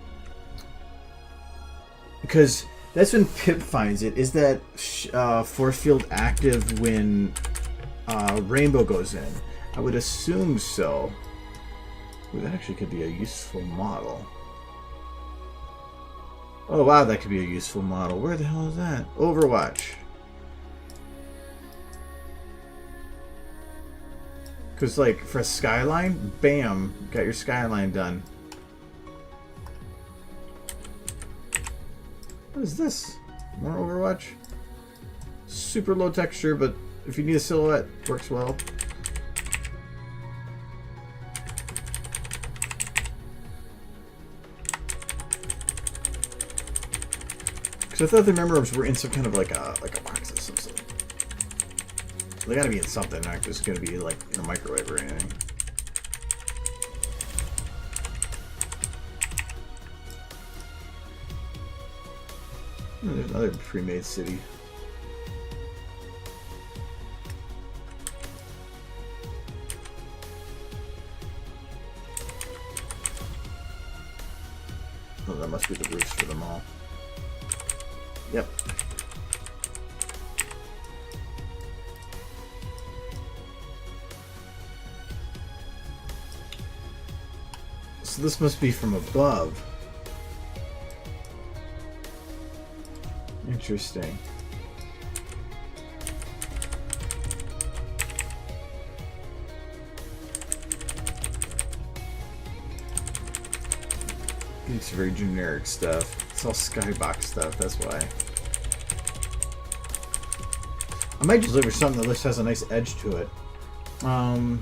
Because that's when Pip finds it. Is that force field active when Rainbow goes in? I would assume so. Ooh, that actually could be a useful model. Oh wow, that could be a useful model. Where the hell is that? Overwatch. Because, like, for a skyline, bam, got your skyline done. What is this? More Overwatch? Super low texture, but if you need a silhouette, works well. Because I thought the memory orbs were in some kind of like a box of some sort. They gotta be in something, not just gonna be like in a microwave or anything. Oh, there's another pre-made city. Oh, that must be the roofs for them all. Yep. So this must be from above. Interesting. It's very generic stuff. It's all skybox stuff, that's why. I might just look for something that has a nice edge to it. Oh,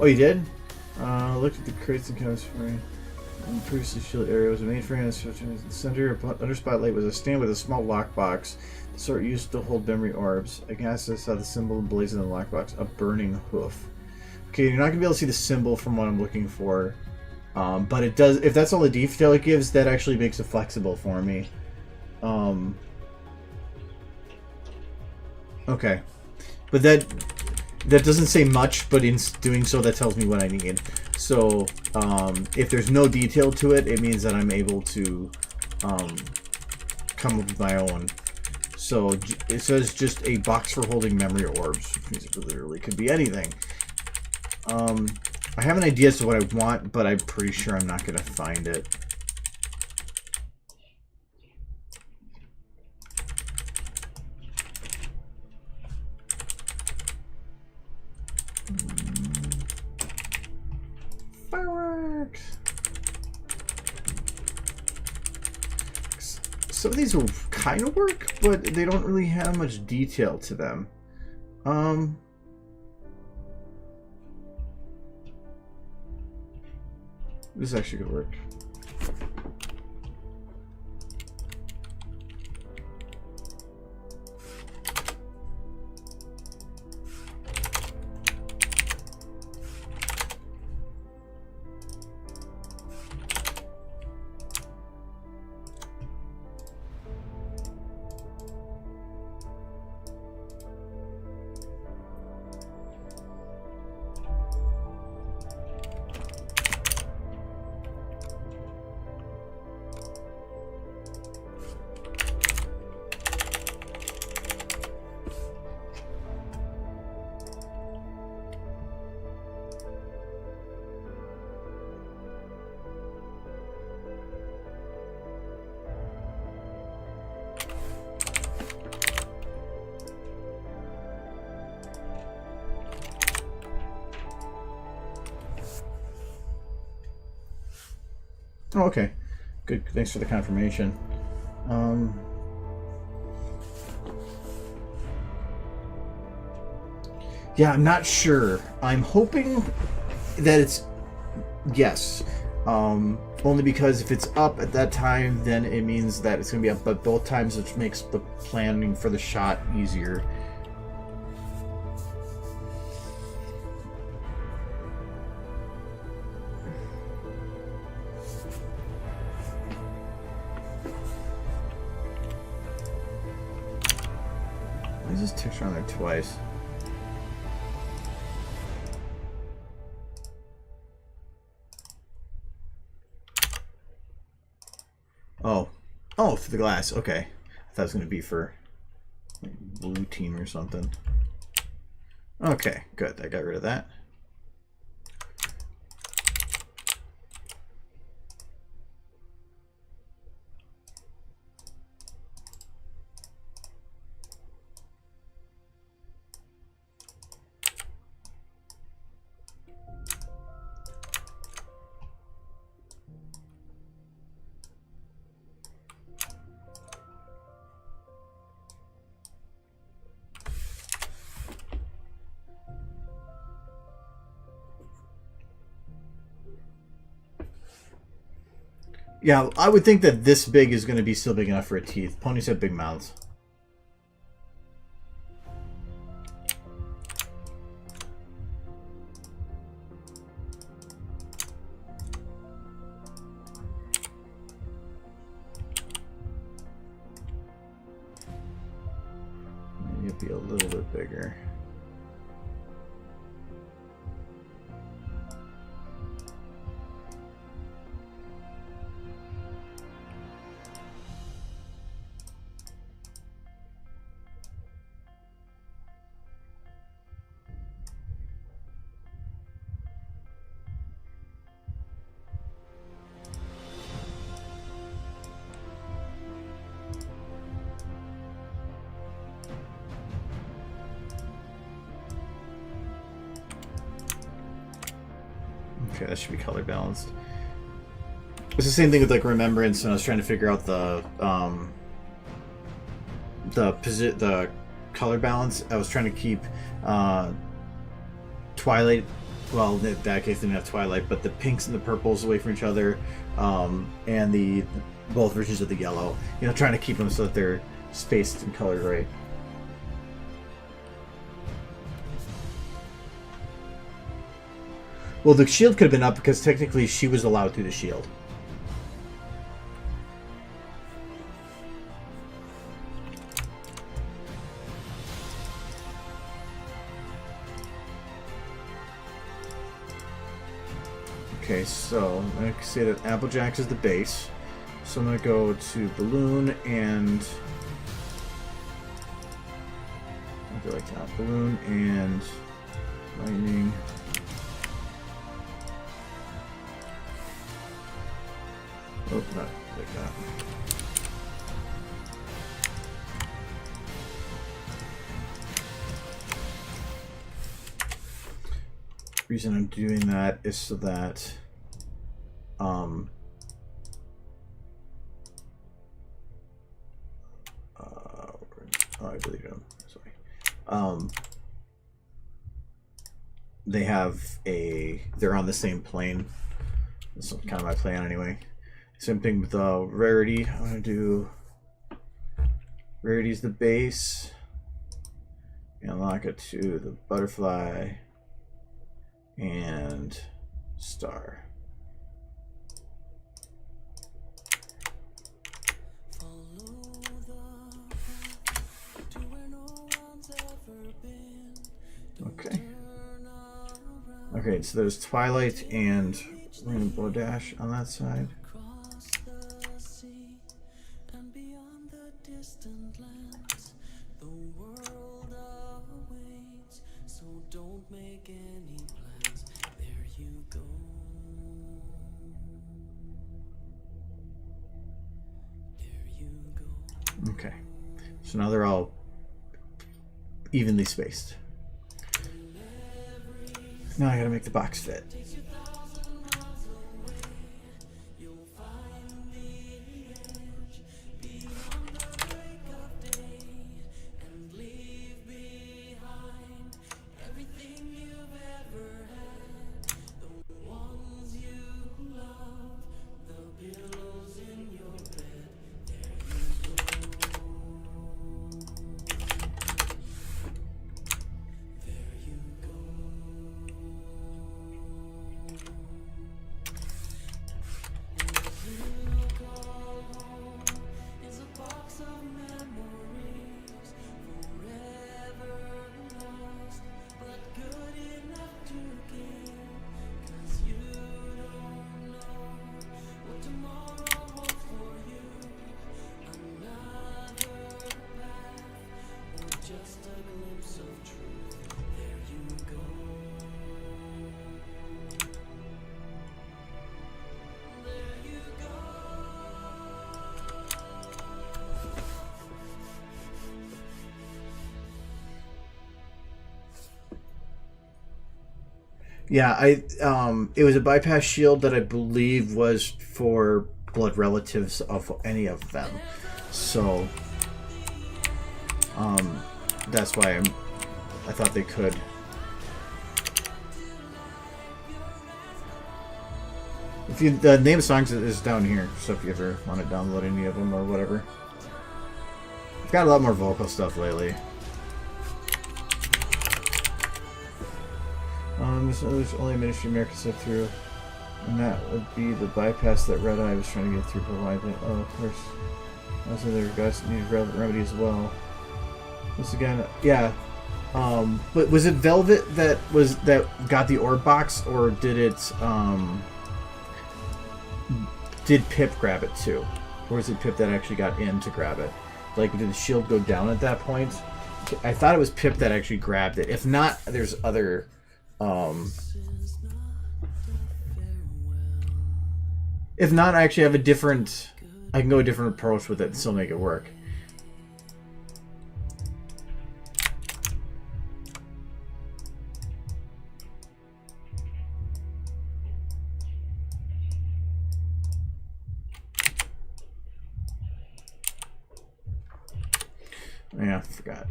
you did? Look at the crates and counts for me. Previously shield area was a mainframe. The center under spotlight was a stand with a small lockbox, the sort used to hold memory orbs. I guess I saw the symbol emblazoned in the lockbox, a burning hoof. Okay, you're not gonna be able to see the symbol from what I'm looking for, but it does. If that's all the detail it gives, that actually makes it flexible for me. Okay, but that doesn't say much, but in doing so, that tells me what I need. So, if there's no detail to it, it means that I'm able to come up with my own. So, it says just a box for holding memory orbs, which means it literally could be anything. I have an idea as to what I want, but I'm pretty sure I'm not going to find it. Fireworks! Some of these will kind of work, but they don't really have much detail to them. This actually could work. Oh, okay. Good. Thanks for the confirmation. Yeah, I'm not sure. I'm hoping that it's yes. Only because if it's up at that time, then it means that it's going to be up at both times, which makes the planning for the shot easier. Why is this texture on there twice? Oh. Oh, for the glass. Okay. I thought it was going to be for like, blue team or something. Okay, good. I got rid of that. Yeah, I would think that this big is going to be still big enough for a teeth. Ponies have big mouths. Maybe it'd be a little bit bigger. Okay, that should be color balanced. It's the same thing with like Remembrance, and I was trying to figure out the color balance. I was trying to keep Twilight. Well, in that case, they didn't have Twilight, but the pinks and the purples away from each other, and the both versions of the yellow. You know, trying to keep them so that they're spaced and colored right. Well, the shield could have been up because technically she was allowed through the shield. Okay, so I can say that Applejack's is the base. So I'm going to go to Balloon and... I feel like that. Balloon and Lightning. Oh, not like that. The reason I'm doing that is so that oh, I believe him. Sorry. They have they're on the same plane. This is kind of my plan anyway. Same thing with Rarity. I'm going to do Rarity's the base. And lock it to the Butterfly and Star. Okay. Okay, so there's Twilight and Rainbow Dash on that side. Okay, so now they're all evenly spaced. Now I gotta make the box fit. Yeah, it was a bypass shield that I believe was for blood relatives of any of them. So, that's why I thought they could. If you the name of songs is down here, so if you ever want to download any of them or whatever. I've got a lot more vocal stuff lately. There's only a Ministry America step through, and that would be the bypass that Red Eye was trying to get through. But why? Oh, of course. Also, there were guys that needed relevant remedy as well. This again, yeah. But was it Velvet that got the orb box, or did it? Did Pip grab it too, or was it Pip that actually got in to grab it? Like, did the shield go down at that point? I thought it was Pip that actually grabbed it. If not, there's other. If not, I actually have a different. I can go a different approach with it and still make it work. Yeah, I forgot.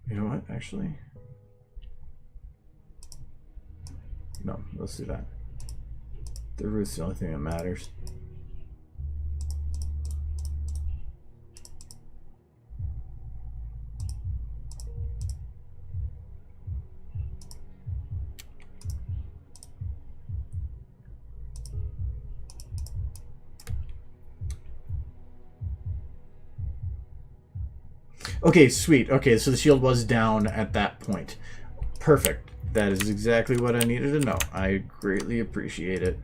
You know what, actually? No, let's do that. The root's the only thing that matters. Okay, sweet. Okay, so the shield was down at that point. Perfect. That is exactly what I needed to know. I greatly appreciate it.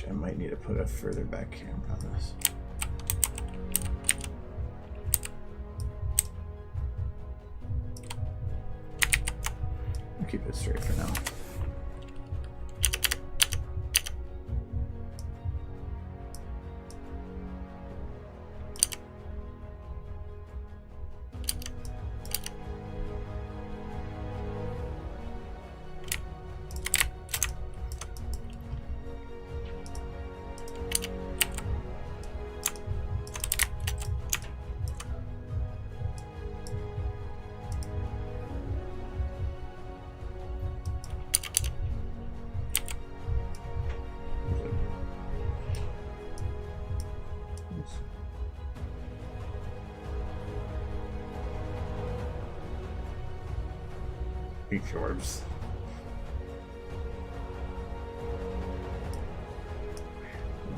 I might need to put a further back camera on this. I'll keep it straight for now. Beach orbs.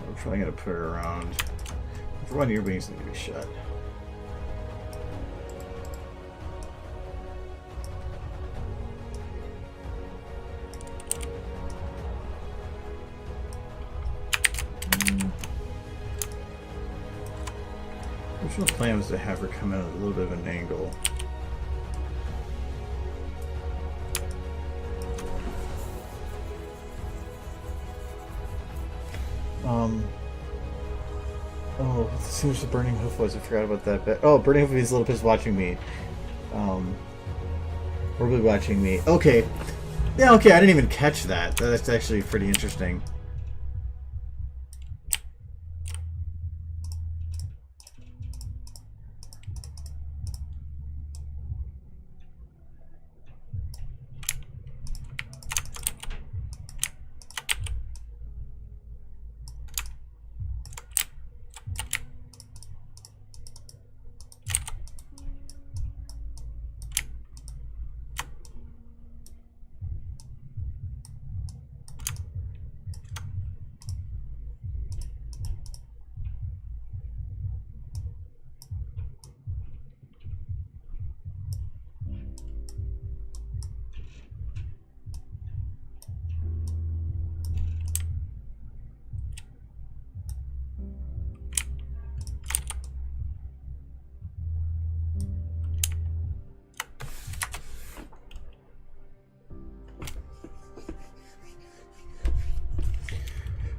We're probably going to put her around. For one, your wings need to be shut. The original plan was to have her come in at a little bit of an angle. Oh, asking which the burning hoof was. I forgot about that bit. Oh, burning hoof means little piss watching me. Probably watching me. Okay. Yeah, okay, I didn't even catch that. That's actually pretty interesting.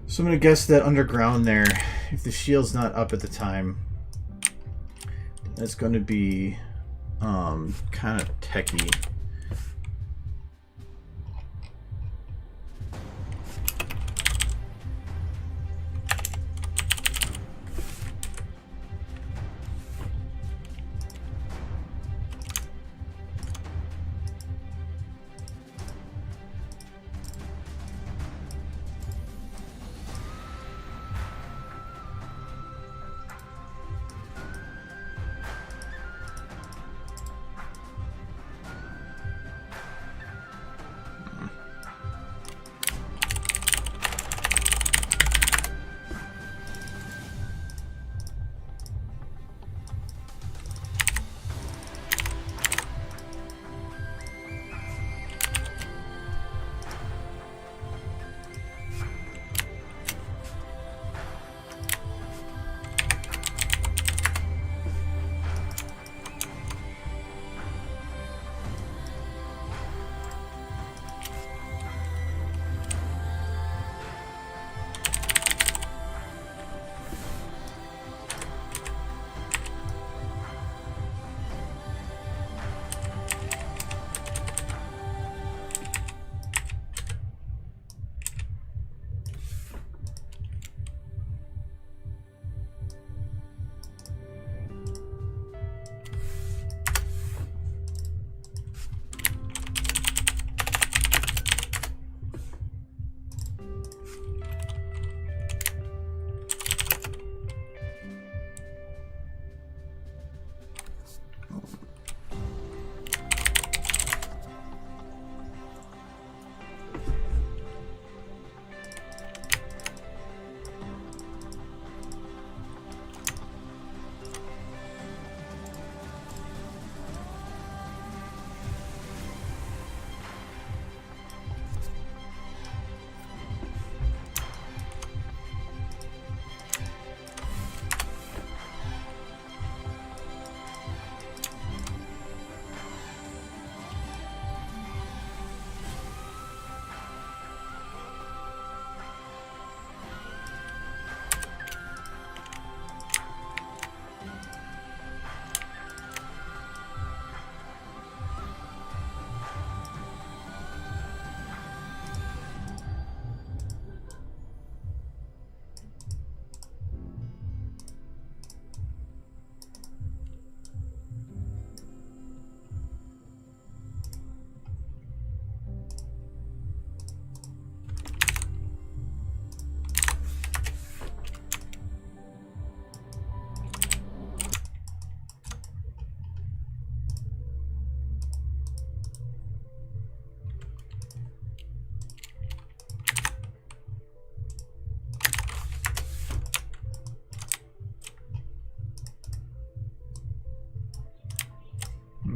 So I'm going to guess that underground there, if the shield's not up at the time, that's going to be kind of techy.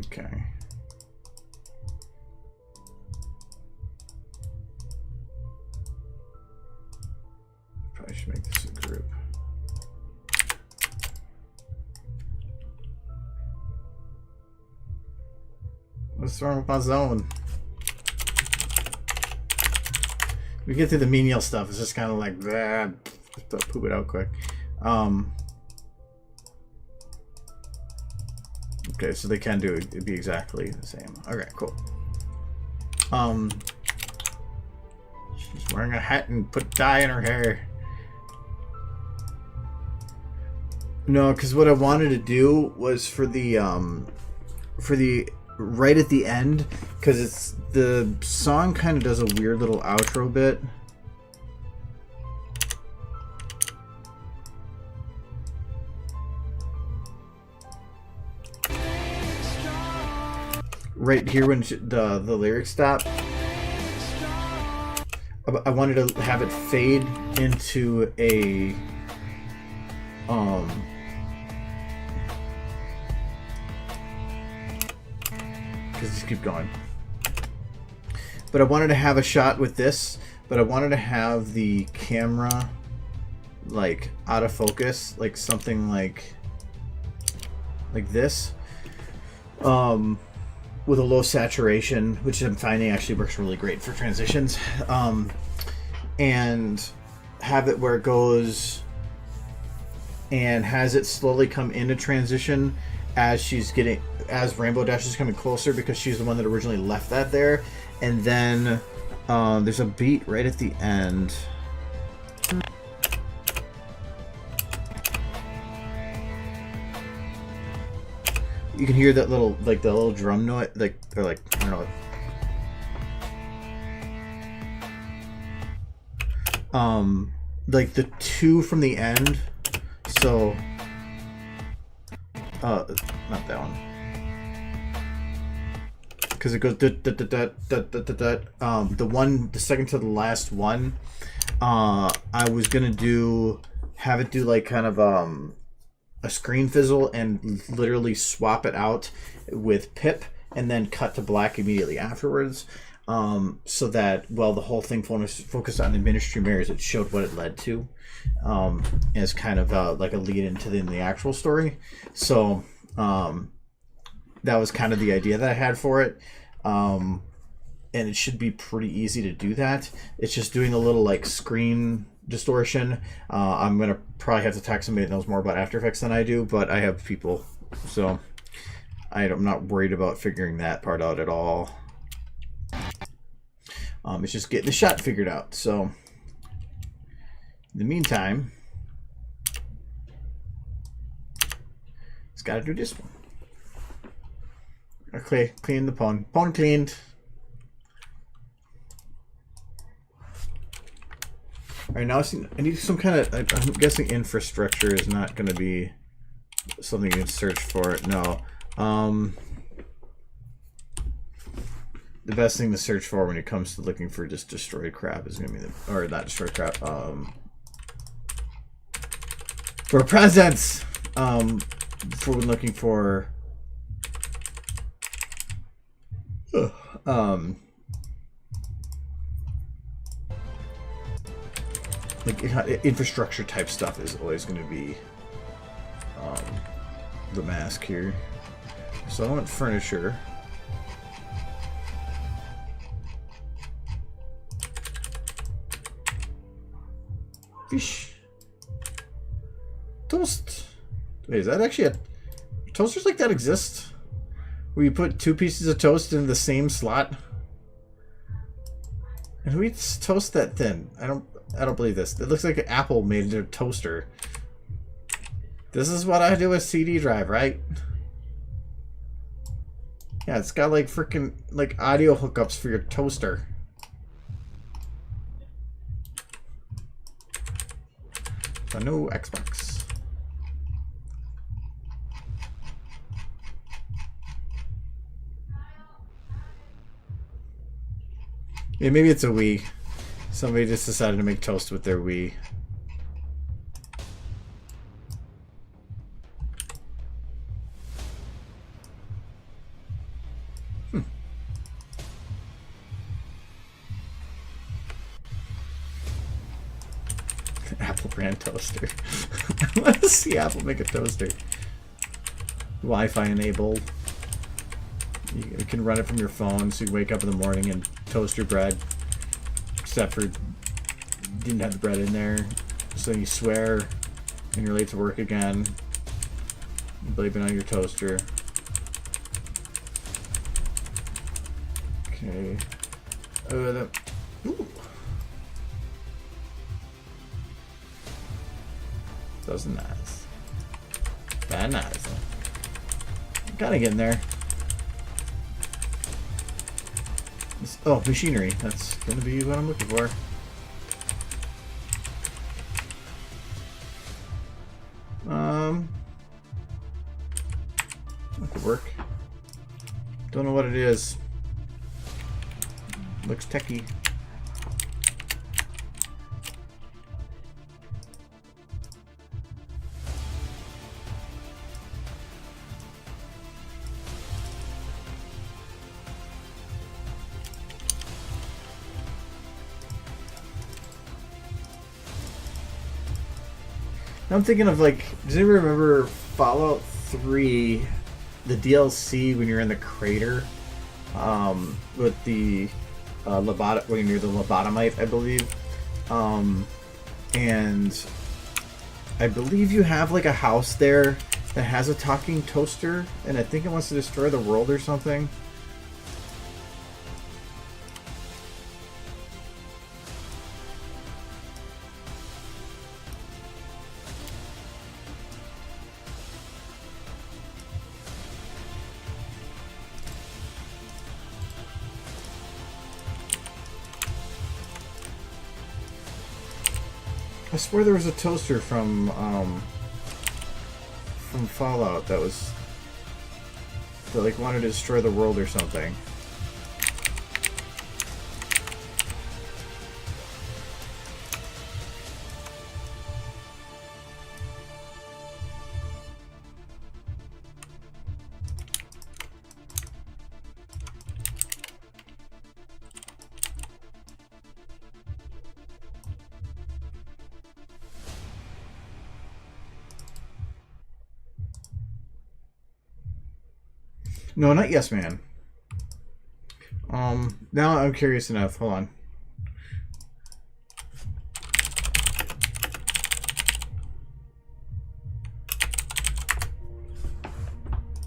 Okay. Probably should make this a group. What's wrong with my zone? We get through the menial stuff. It's just kind of like, poop it out quick. Okay, so they can do it be exactly the same. Okay, cool. She's wearing a hat and put dye in her hair. No, because what I wanted to do was for the right at the end, because it's the song kind of does a weird little outro bit. Right here when the lyrics stop, I wanted to have it fade into a just keep going. But I wanted to have a shot with this, but I wanted to have the camera like out of focus, like something like this. With a low saturation, which I'm finding actually works really great for transitions, and have it where it goes and has it slowly come into transition as Rainbow Dash is coming closer, because she's the one that originally left that there. And then there's a beat right at the end. You can hear that little, like the little drum noise, like, or like, I don't know. Like the 2 from the end. So, not that one. Because it goes the second to the last one. I was gonna have it do like kind of a screen fizzle and literally swap it out with Pip and then cut to black immediately afterwards, so that the whole thing focused on the Ministry Mirrors, it showed what it led to, as kind of like a lead into the actual story. So that was kind of the idea that I had for it, and it should be pretty easy to do that. It's just doing a little like screen distortion. I'm gonna probably have to talk to somebody that knows more about After Effects than I do, but I have people, so I'm not worried about figuring that part out at all. It's just getting the shot figured out. So in the meantime, it's got to do this one. Okay, clean the pawn. Pawn cleaned. Alright, now I need some kind of, I'm guessing infrastructure is not going to be something you can search for. No. The best thing to search for when it comes to looking for just destroyed crap is going to be or not destroyed crap, for presents, for looking for, like infrastructure type stuff is always going to be the mask here. So I want furniture. Fish. Toast. Wait, is that actually a toasters like that exist? Where you put 2 pieces of toast in the same slot? And who eats toast that thin? I don't believe this. It looks like an apple made into a toaster. This is what I do with CD drive, right? Yeah, it's got like freaking like audio hookups for your toaster. So no Xbox. Yeah, maybe it's a Wii. Somebody just decided to make toast with their Wii. Apple brand toaster. I want to see Apple make a toaster. Wi-Fi enabled. You can run it from your phone, so you wake up in the morning and toast your bread. Except for you didn't have the bread in there, so you swear and you're late to work again. You blame it on your toaster. Okay. Ooh. That was nice. Very nice. Gotta get in there. Oh, machinery. That's gonna be what I'm looking for. That could work. Don't know what it is. Looks techy. I'm thinking of, like, does anybody remember Fallout 3, the DLC when you're in the crater, with the when you're the lobotomite, I believe, and I believe you have like a house there that has a talking toaster, and I think it wants to destroy the world or something. I swear there was a toaster from Fallout that like wanted to destroy the world or something. No, not Yes Man. Now I'm curious enough. Hold on.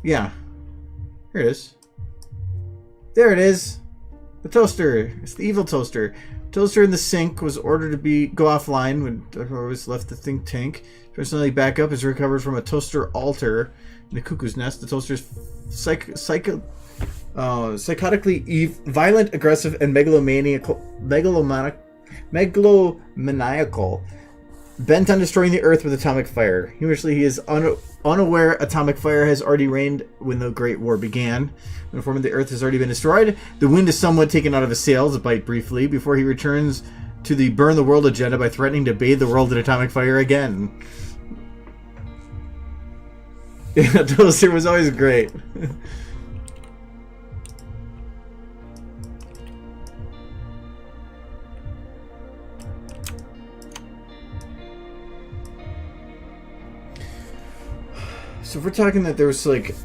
Yeah. Here it is. There it is. The toaster. It's the evil toaster. Toaster in the sink was ordered to go offline when Darko was left the think tank. Personally, backup is recovered from a toaster altar in the cuckoo's nest. The toaster's psychotically violent, aggressive, and megalomaniacal, bent on destroying the Earth with atomic fire. Humorously, he is unaware atomic fire has already reigned when the Great War began. When informed the Earth has already been destroyed, the wind is somewhat taken out of his sails, a bite briefly, before he returns to the burn the world agenda by threatening to bathe the world in atomic fire again. Yeah, Toaster was always great. So if we're talking that there was like, I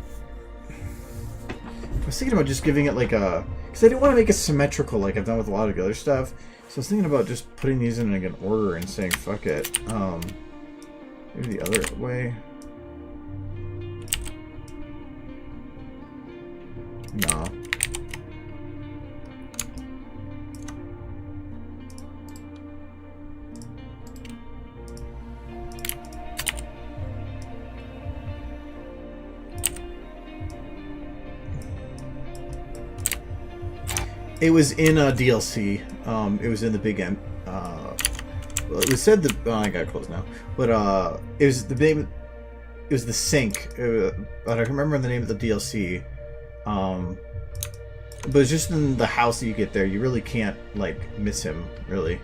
was thinking about just giving it like a, because I didn't want to make it symmetrical like I've done with a lot of the other stuff. So I was thinking about just putting these in like an order and saying fuck it. Maybe the other way. No. It was in a DLC. It was in the big end. Well, it was said that. Oh, I got close now. But it was the name. It was the sink. But I don't remember the name of the DLC. But it's just in the house that you get there. You really can't like miss him, really.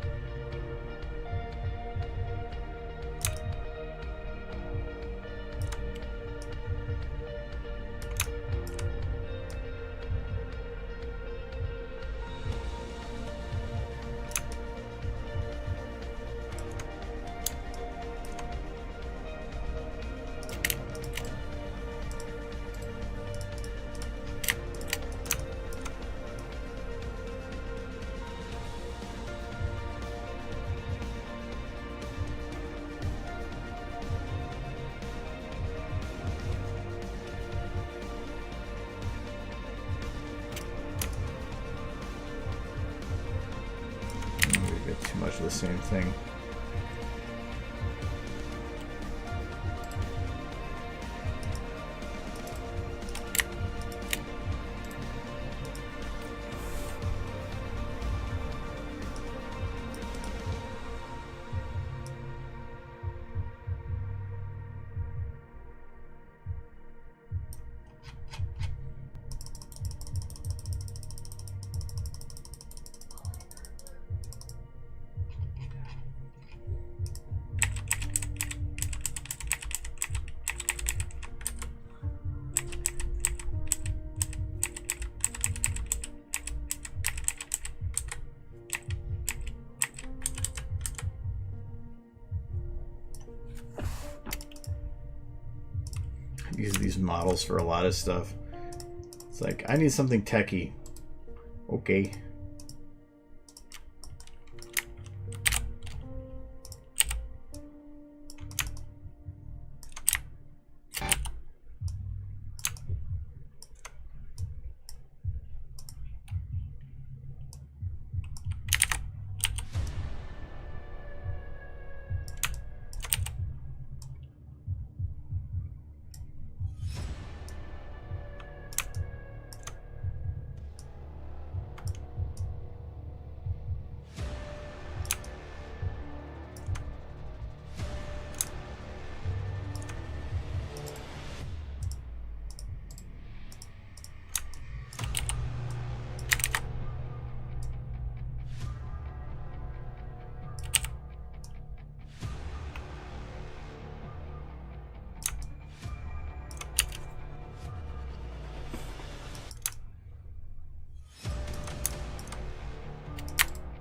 same thing. Use these models for a lot of stuff. It's like, I need something techie. Okay.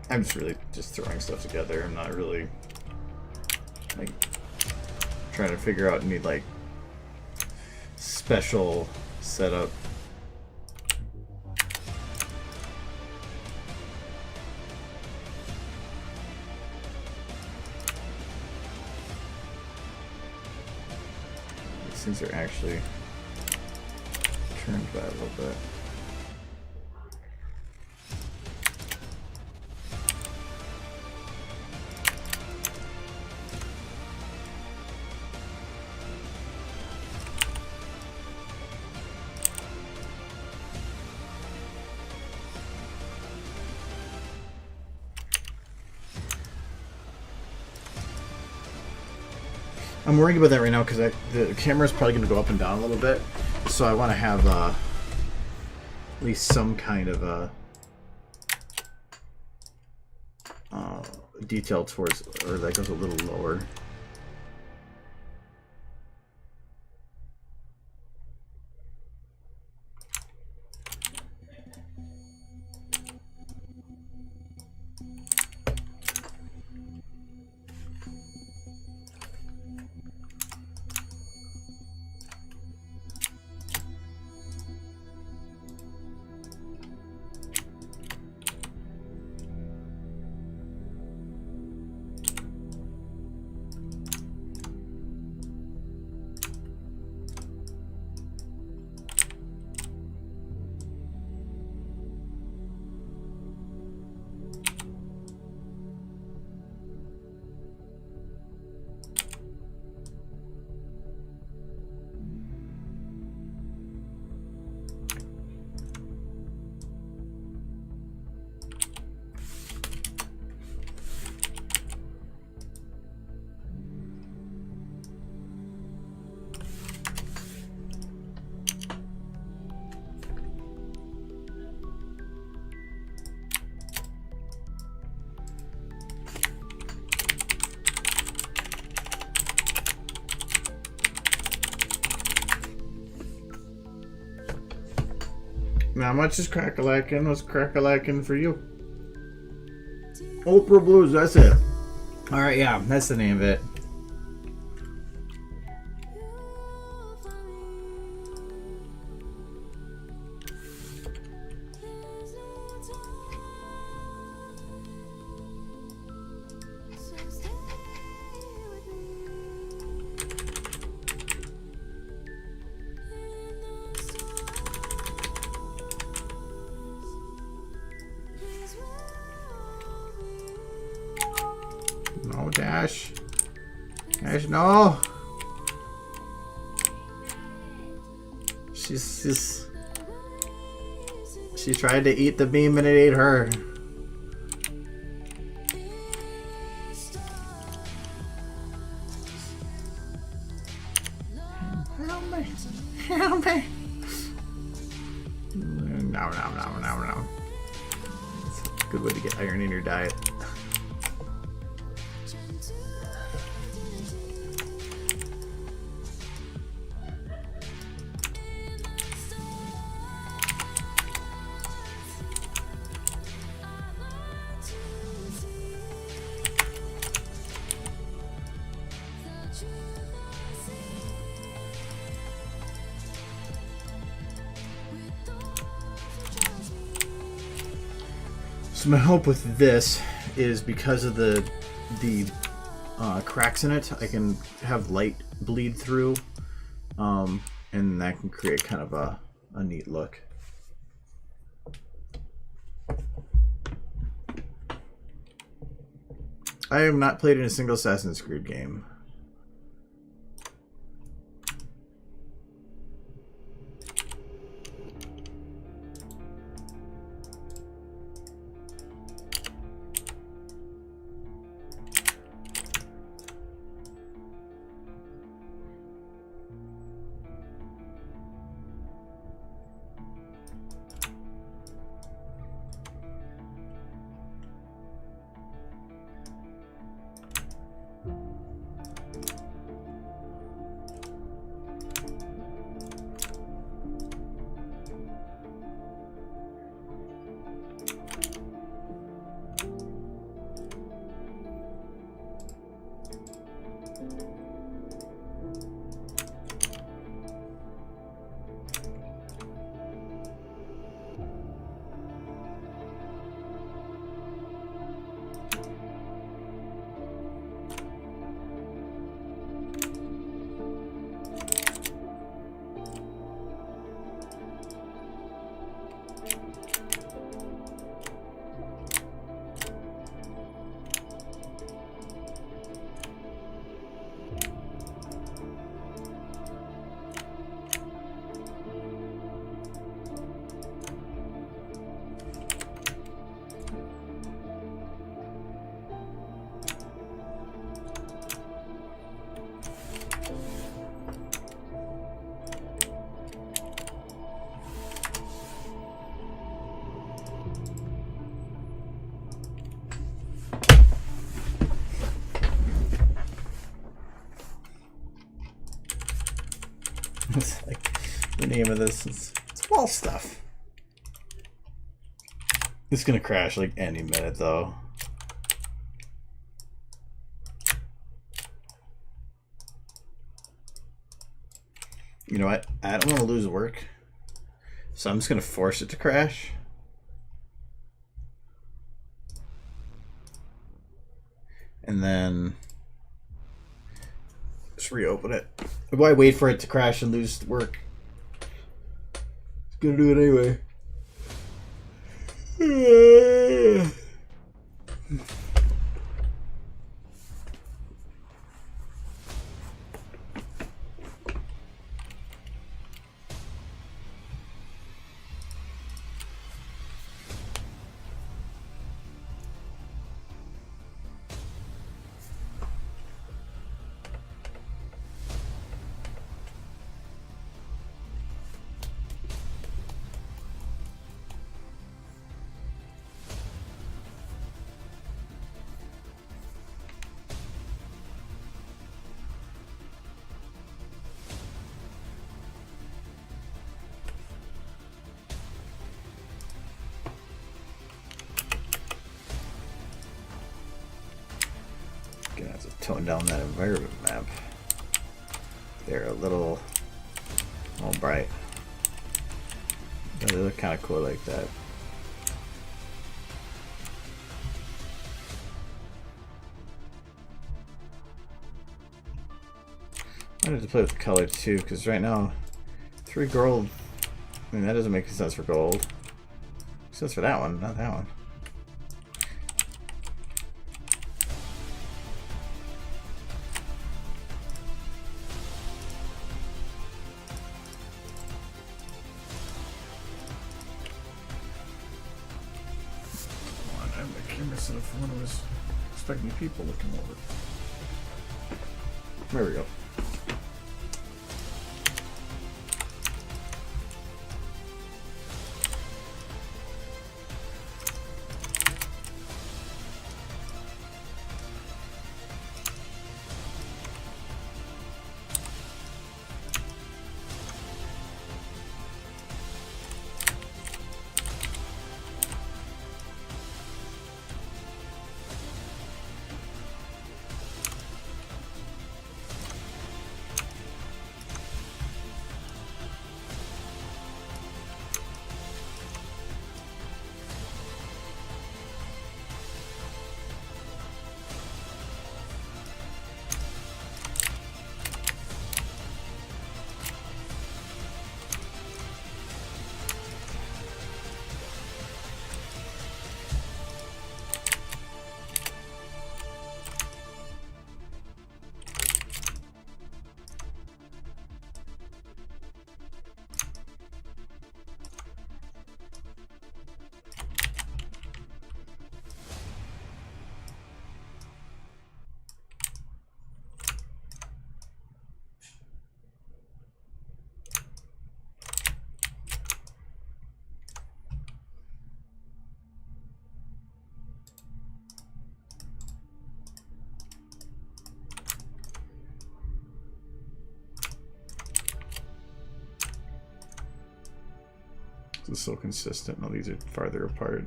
I'm just really just throwing stuff together. I'm not really like trying to figure out any like special setup. These things are actually turned by a little bit. I'm worried about that right now because the camera's probably going to go up and down a little bit, so I want to have at least some kind of detail towards, or that goes a little lower. Not much is crack-a-lackin'. What's crack-a-lackin' for you? Oprah Blues, that's it. Alright, yeah, that's the name of it. Crash. Crash, no! She tried to eat the beam and it ate her. Help me. Help me. No. It's a good way to get iron in your diet. So my hope with this is because of the cracks in it, I can have light bleed through, and that can create kind of a neat look. I have not played in a single Assassin's Creed game. It's like the name of this is small stuff. It's gonna crash like any minute though. You know what? I don't want to lose work, so I'm just gonna force it to crash. And then just reopen it. Why wait for it to crash and lose work? It's gonna do it anyway. Gonna have to tone down that environment map. They're a little bright. They look kind of cool like that. I wanted to play with the color too, because right now 3 gold. I mean, that doesn't make sense for gold. Makes sense for that one, not that one. instead of when I was expecting people to come over. There we go. This is so consistent. No, these are farther apart.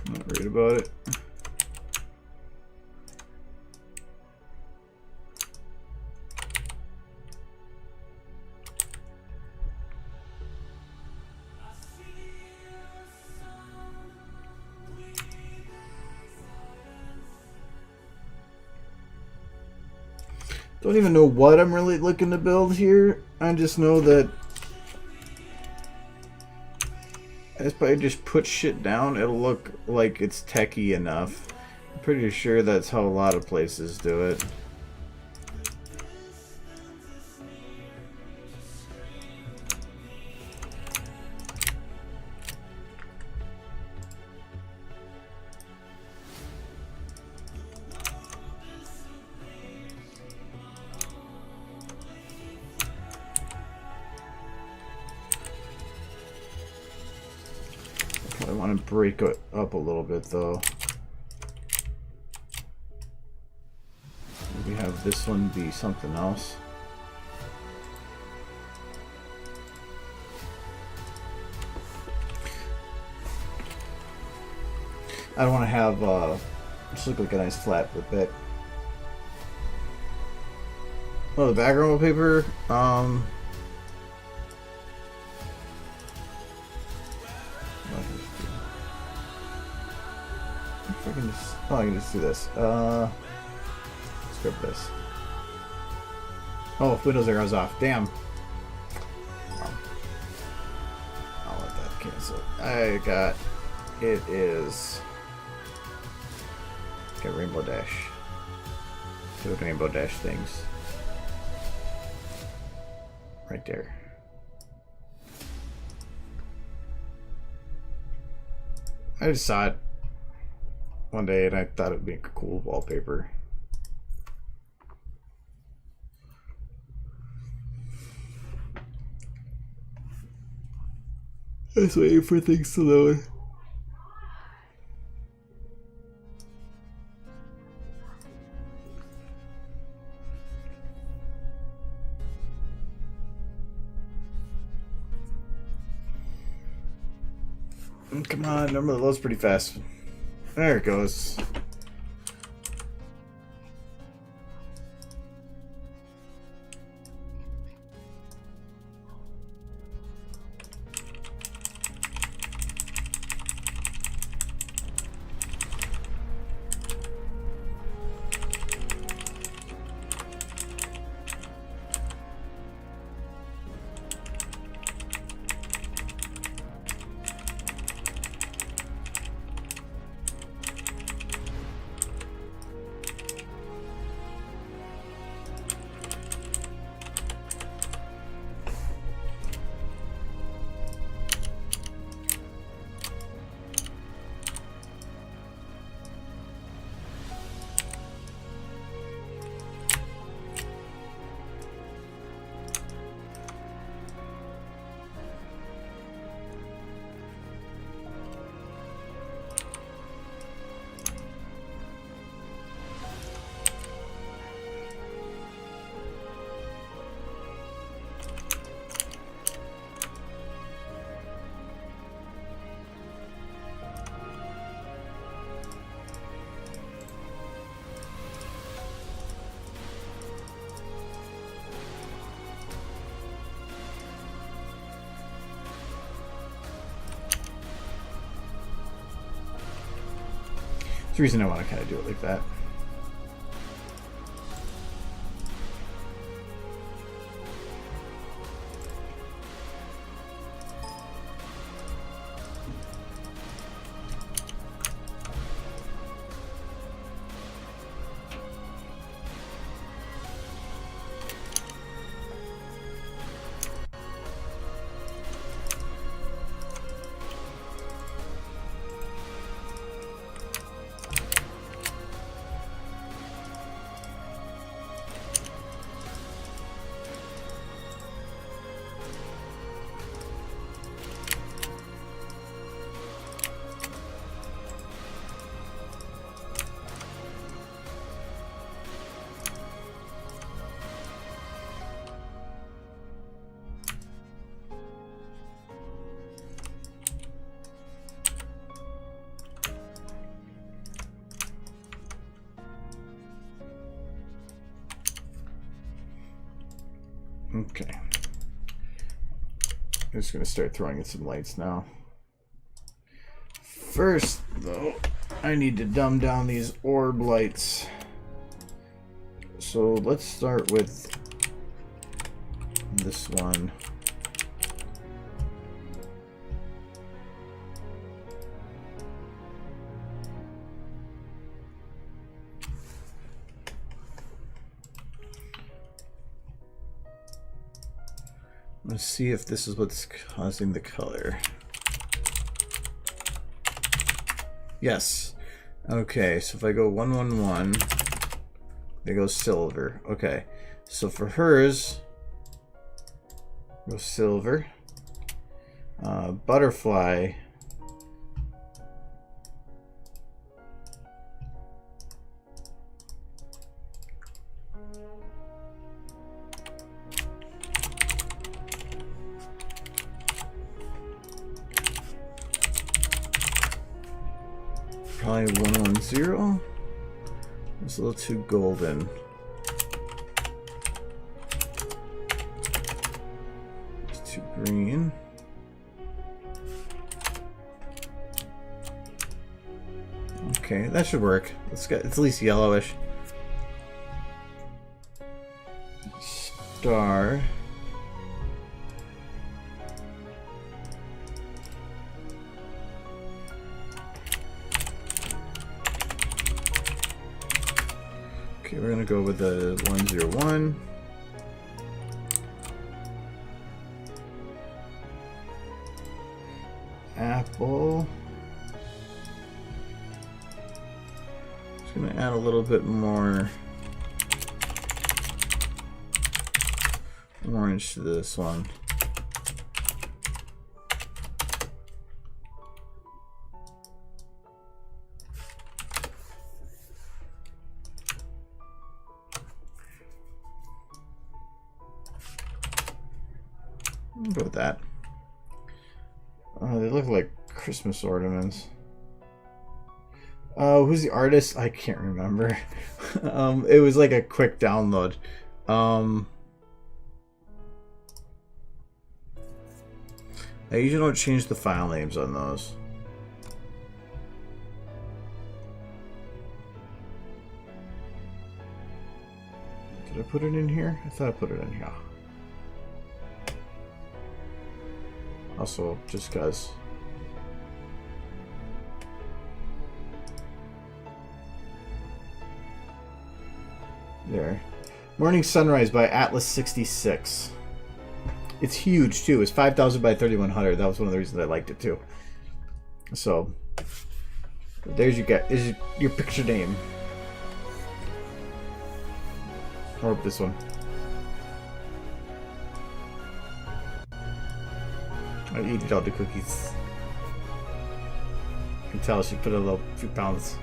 Not worried about it. Don't even know what I'm really looking to build here. I just know that if I just put shit down, it'll look like it's techy enough. I'm pretty sure that's how a lot of places do it. I want to break it up a little bit though. Maybe have this one be something else. I don't want to have just look like a nice flat bit. Oh, the background paper. I can just do this. Let's grab this. Oh, Windows arrows off. Damn. I'll let that cancel. I got. It is. Got Rainbow Dash. Two Rainbow Dash things. Right there. I just saw it one day and I thought it would be a cool wallpaper. I was waiting for things to load. Come on, number the loads pretty fast. There it goes. the reason I want to kind of do it like that. Okay. I'm just going to start throwing in some lights now. First, though, I need to dumb down these orb lights. So let's start with this one. Let's see if this is what's causing the color. Yes. Okay, so if I go 111, they go silver. Okay, so for hers, go silver. Butterfly. Probably 110. It's a little too golden. It's too green. Okay, that should work. It's at least yellowish. Star. Okay, we're gonna go with the 101. Apple. Just gonna add a little bit more orange to this one. I'll go with that. They look like Christmas ornaments. Who's the artist? I can't remember. It was like a quick download. I usually don't change the file names on those. Did I put it in here? I thought I put it in here. Also, just cause. There. Morning Sunrise by Atlas 66. It's huge too. It's 5,000 by 3,100. That was one of the reasons I liked it too. So, there's your picture name. Or this one. I eat all the cookies. You can tell she put a few pounds.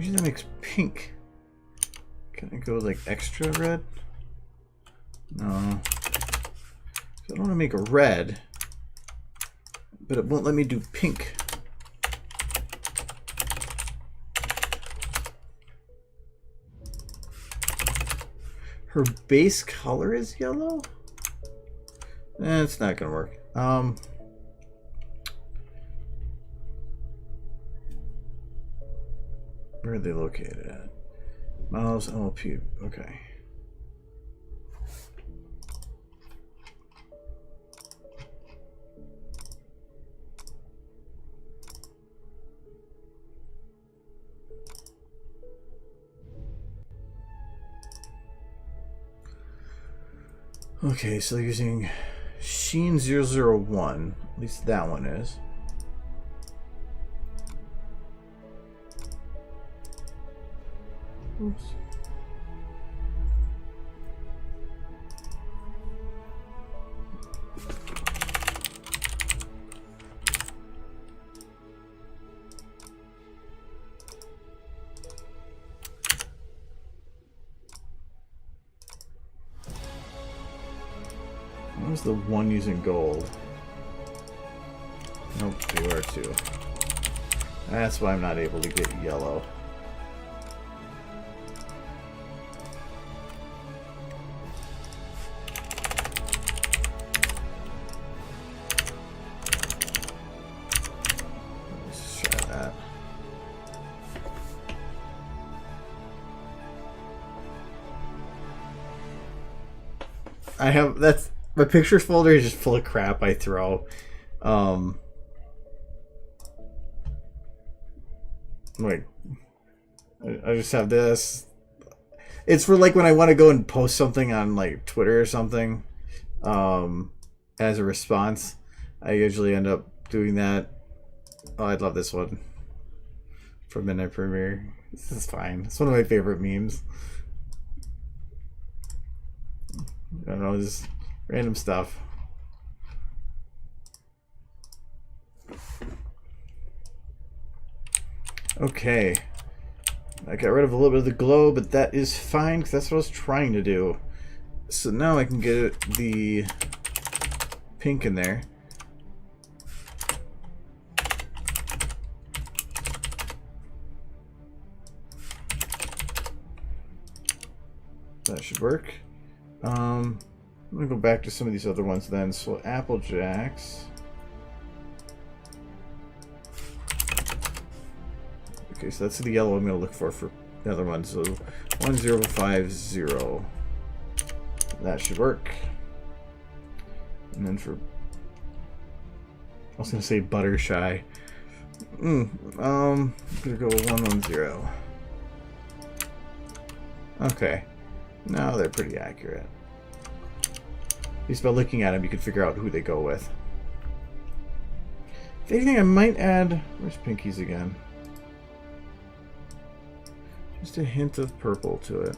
Usually that makes pink. Can I go like extra red? No. I don't want to make a red, but it won't let me do pink. Her base color is yellow? It's not gonna work. Where are they located at? Miles LP. Okay. Okay, so using Sheen 001, at least that one is. Oops. What was the one using gold? Nope, they were two. That's why I'm not able to get yellow. Let's try that. I have, that's, my pictures folder is just full of crap I throw. Like, I just have this. It's for like when I want to go and post something on like Twitter or something, as a response. I usually end up doing that. Oh, I love this one from Midnight Premiere. This is fine. It's one of my favorite memes. I don't know, just random stuff. Okay. I got rid of a little bit of the glow, but that is fine because that's what I was trying to do. So now I can get the pink in there. That should work. I'm gonna go back to some of these other ones then. So Apple Jacks. Okay, so that's the yellow I'm gonna look for the other one. So 1050. That should work. And then for, I was gonna say Buttershy. I'm gonna go 110. Okay. No, they're pretty accurate. At least by looking at them, you can figure out who they go with. If anything, I might add... Where's Pinkies again? Just a hint of purple to it.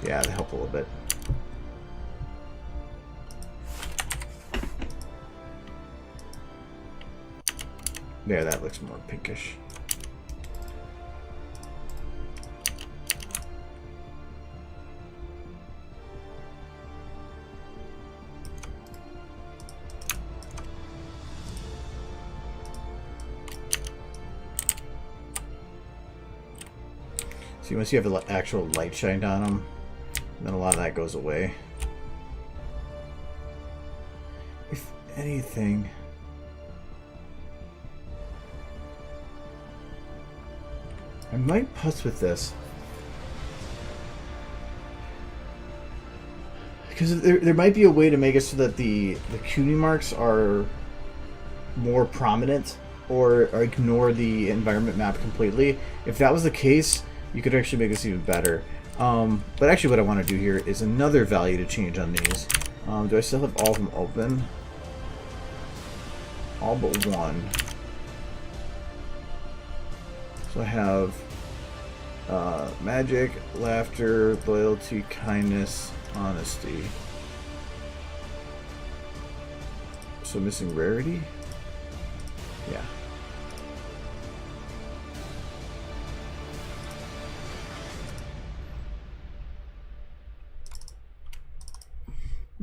Yeah, that helped a little bit. There, that looks more pinkish. See, once you have the actual light shined on them, then a lot of that goes away. If anything, I might putz with this. Because there might be a way to make it so that the cutie marks are more prominent or ignore the environment map completely. If that was the case, you could actually make this even better. But actually what I want to do here is another value to change on these. Do I still have all of them open? All but one. So I have magic, laughter, loyalty, kindness, honesty. So missing rarity? Yeah.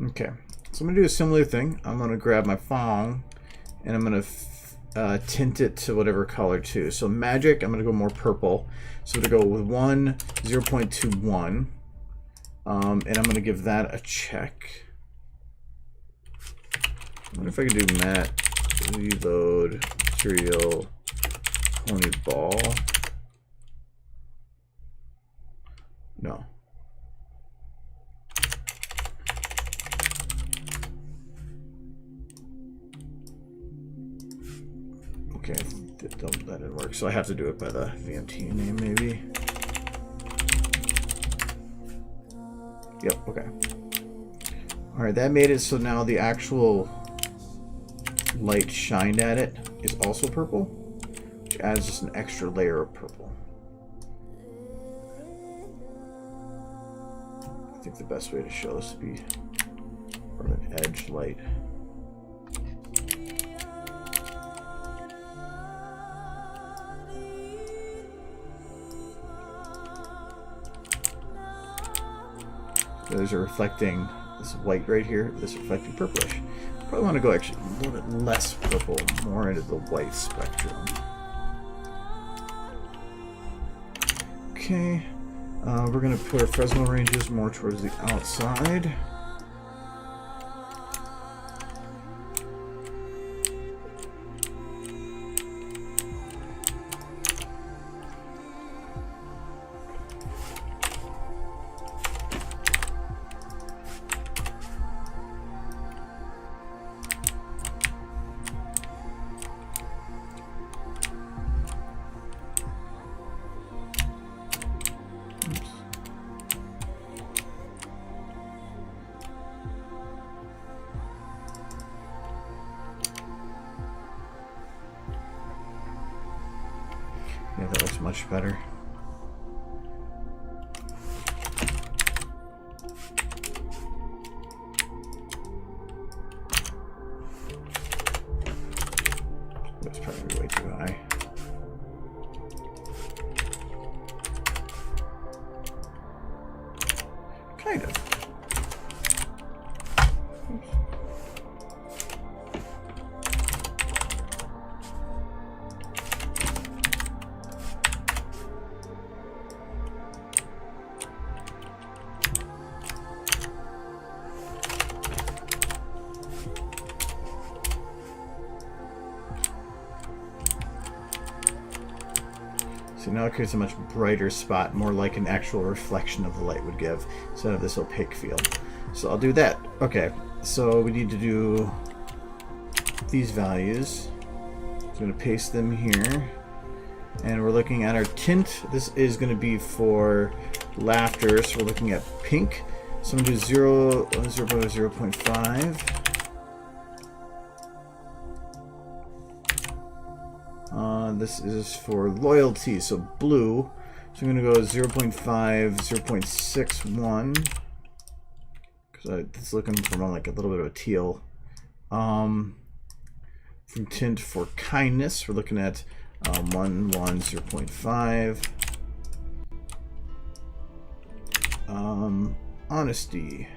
Okay, so I'm going to do a similar thing. I'm going to grab my phone and I'm going to tint it to whatever color too. So magic, I'm going to go more purple. So I'm going to go with 1, 0.21. And I'm going to give that a check. I wonder if I can do matte, reload, material, pony ball. No. Okay, that didn't work. So I have to do it by the VMT name, maybe. Yep, okay. Alright, that made it so now the actual light shined at it is also purple, which adds just an extra layer of purple. I think the best way to show this would be from an edge light. Those are reflecting this white right here, this reflecting purplish. Probably want to go actually a little bit less purple, more into the white spectrum. Okay, we're going to put our Fresnel ranges more towards the outside. Yeah, that looks much better. That's probably way too high. Kind of. Oops. So now it creates a much brighter spot, more like an actual reflection of the light would give, instead of this opaque feel. So I'll do that. Okay, so we need to do these values. So I'm going to paste them here. And we're looking at our tint. This is going to be for laughter, so we're looking at pink. So I'm going to do 0.5. This is for loyalty, so blue. So I'm going to go 0.5, 0.61. Because it's looking for more like a little bit of a teal. From tint for kindness, we're looking at 1, 0.5. Honesty,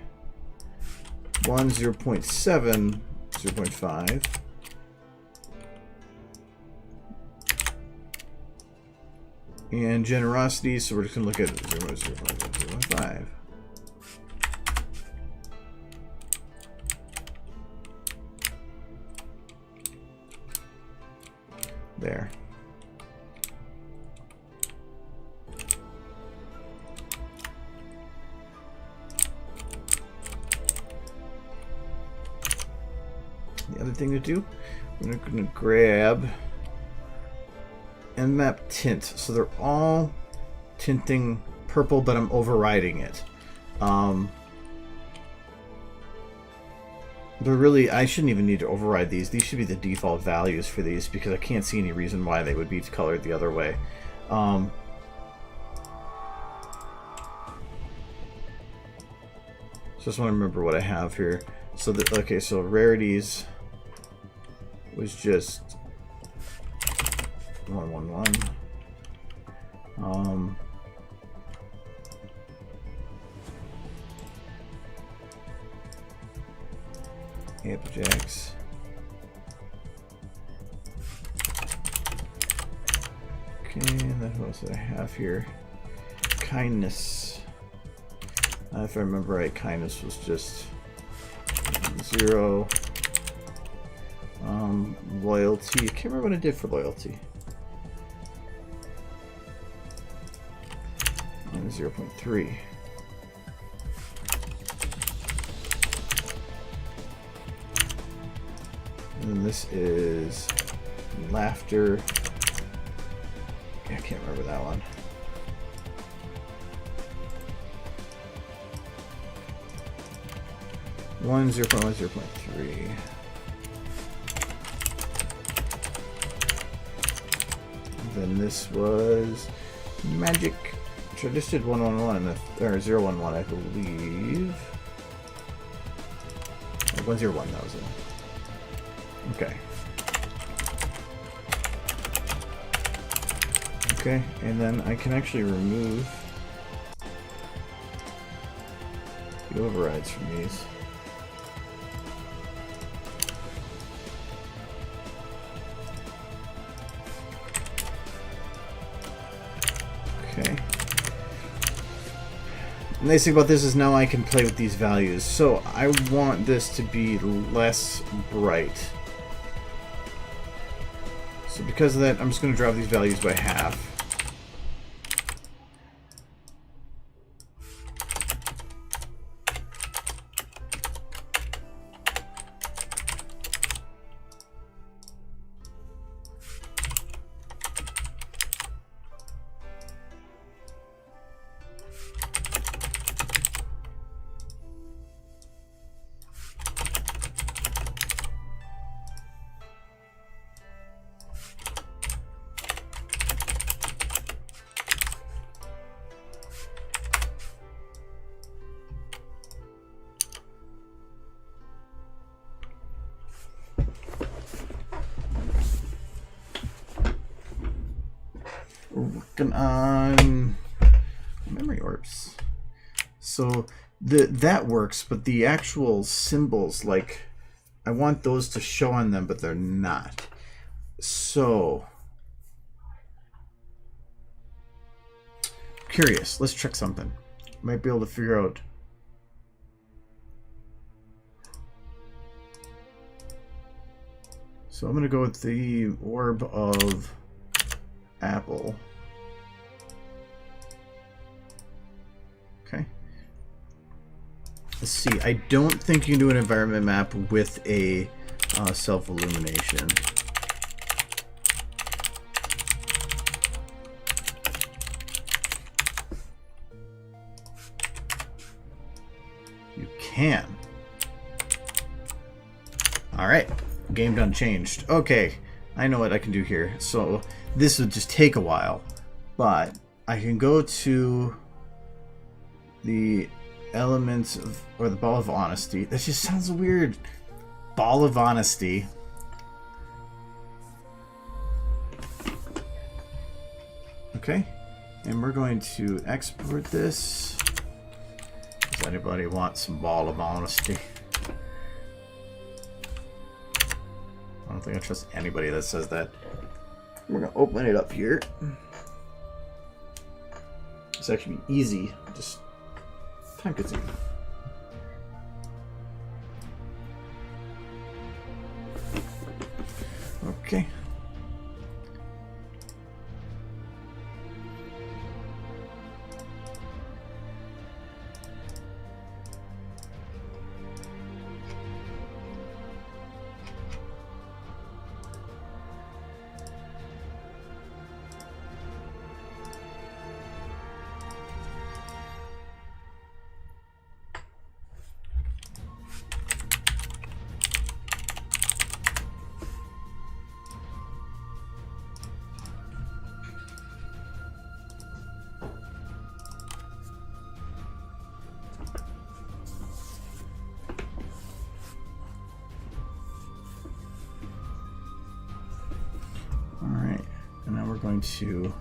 1, 0.7, 0.5. And generosity, so we're just going to look at 0.5. There. The other thing to do, we're going to grab and map tint. So they're all tinting purple, but I'm overriding it. But really, I shouldn't even need to override these. These should be the default values for these because I can't see any reason why they would be colored the other way. So just want to remember what I have here. So okay, so rarities was just 111. Amp-Jacks. Okay, and then what else do I have here? Kindness. If I remember right, kindness was just 0. Loyalty. I can't remember what I did for loyalty. 0.3. And then this is laughter. I can't remember that one. One 0.1, 0.3. Then this was magic, which I just did 111 or 011, I believe. 101, that was it. Okay. Okay, and then I can actually remove the overrides from these. Okay. The nice thing about this is now I can play with these values. So I want this to be less bright. So because of that, I'm just going to drop these values by half. Working on memory orbs. So that works, but the actual symbols, like, I want those to show on them, but they're not. So curious. Let's check something. Might be able to figure out. So I'm gonna go with the orb of apple. Okay. Let's see. I don't think you can do an environment map with a self-illumination. You can. All right. Game done changed. Okay. I know what I can do here. So this would just take a while, but I can go to the elements of, or the ball of honesty. That just sounds weird. Ball of honesty. Okay, and we're going to export this. Does anybody want some ball of honesty? I don't think I trust anybody that says that. We're gonna open it up here. It's actually easy. Just time consuming. Okay. going to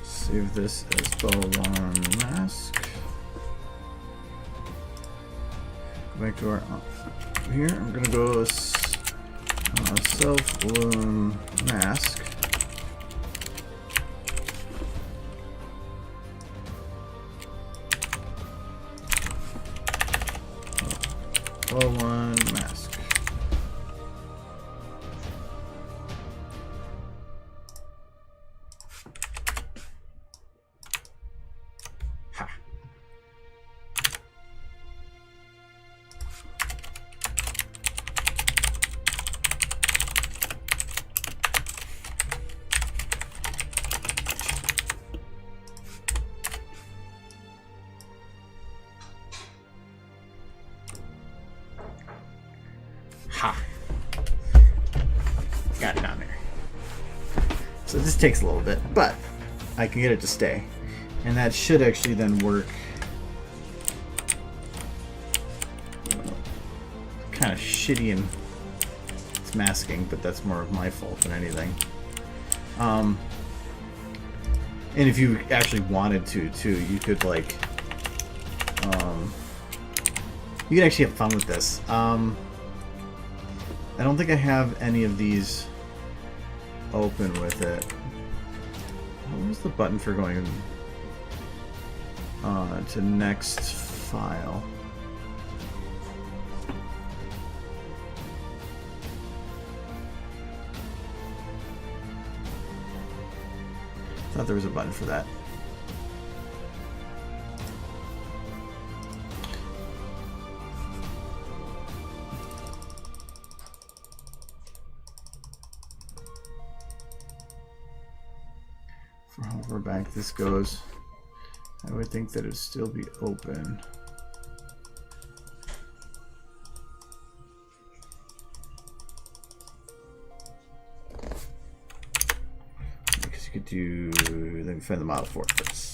save this as ball-alarm mask. Go back to our here. I'm gonna go self-bloom mask. Ball-one mask. Ha. Ha. Got it on there. So this takes a little bit, but I can get it to stay. And that should actually then work. Kind of shitty in its masking, but that's more of my fault than anything. And if you actually wanted to, too, you could like, you could actually have fun with this. I don't think I have any of these open with it. What was the button for going to next file? I thought there was a button for that. For however back this goes, I would think that it would still be open. Because you could do, let me find the model for it first.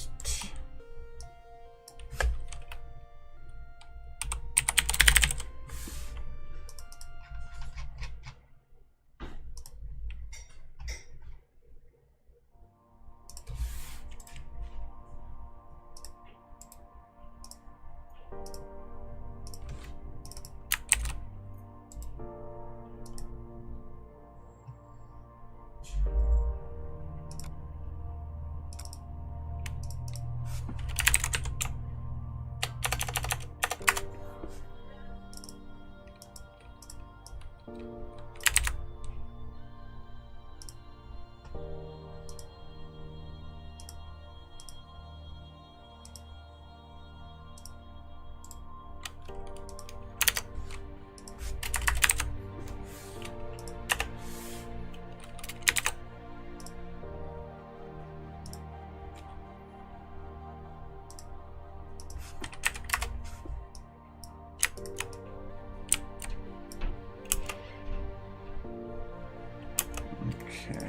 Okay.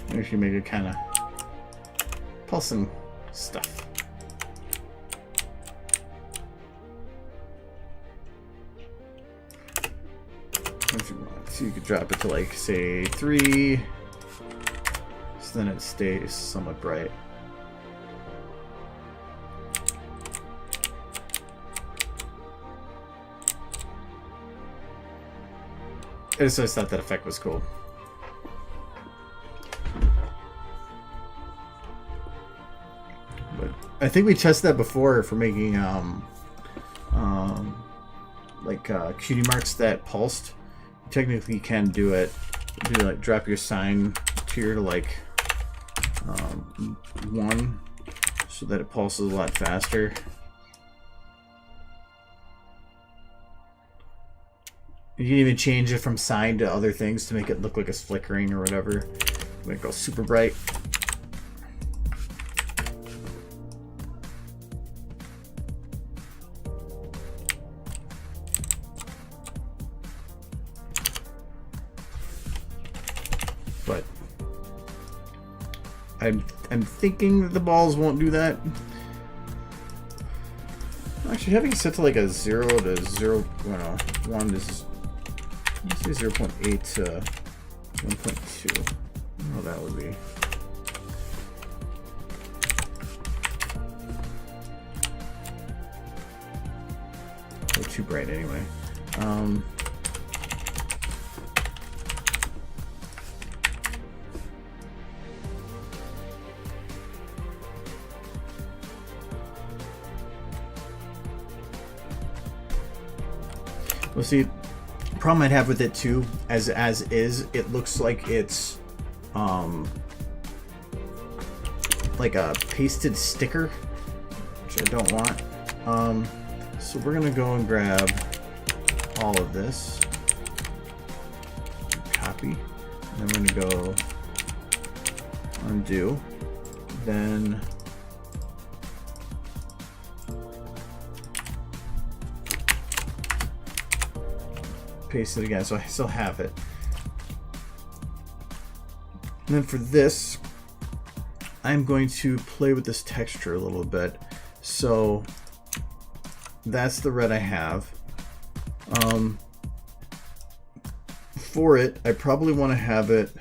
Maybe she make it kind of pulsing stuff. If you want, so you could drop it to like say 3. So then it stays somewhat bright. I just always thought that effect was cool. But I think we tested that before for making cutie marks that pulsed. You technically can do it. Do like drop your sign tier to like 1 so that it pulses a lot faster. You can even change it from sign to other things to make it look like it's flickering or whatever. Make it go super bright. I'm thinking that the balls won't do that. Actually, having it set to like a 0 to 0, well, no, 1 is, let's say 0.8 to 1.2. Oh, that would be. Oh, too bright anyway. Well, see, the problem I'd have with it too, as is, it looks like it's like a pasted sticker, which I don't want. So we're gonna go and grab all of this, copy, and then we're gonna go undo, then paste it again, so I still have it. And then for this, I'm going to play with this texture a little bit. So that's the red I have. For it, I probably want to have it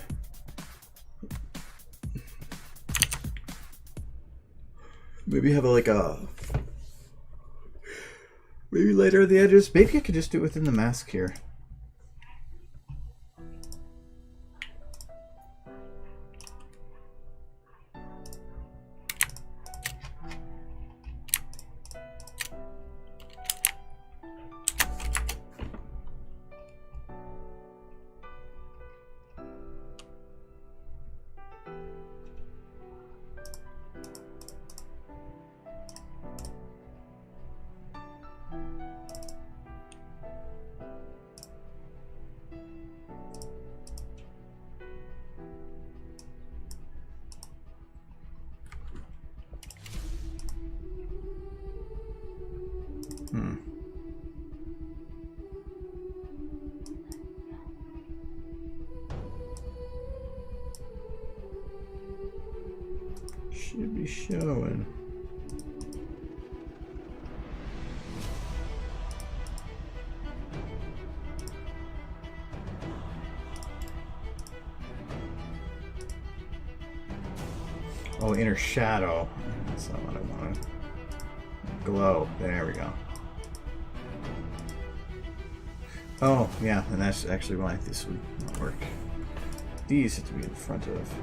maybe have like a maybe lighter at the edges. Maybe I could just do it within the mask here. Should be showing. Oh, inner shadow. That's not what I wanted. Glow. There we go. Oh, yeah, and that's actually why this would not work. These have to be in front of.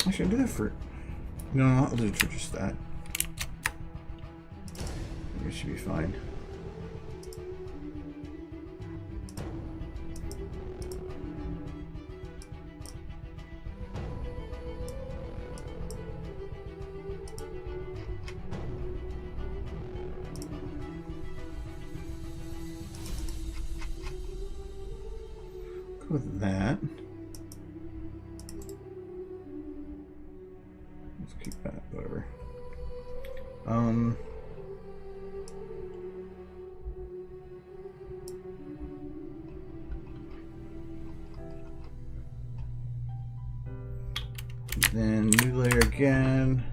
Actually, I'll do that for... No, I'll do it for just that. It should be fine. Go with that. Keep that, whatever. Then new layer again.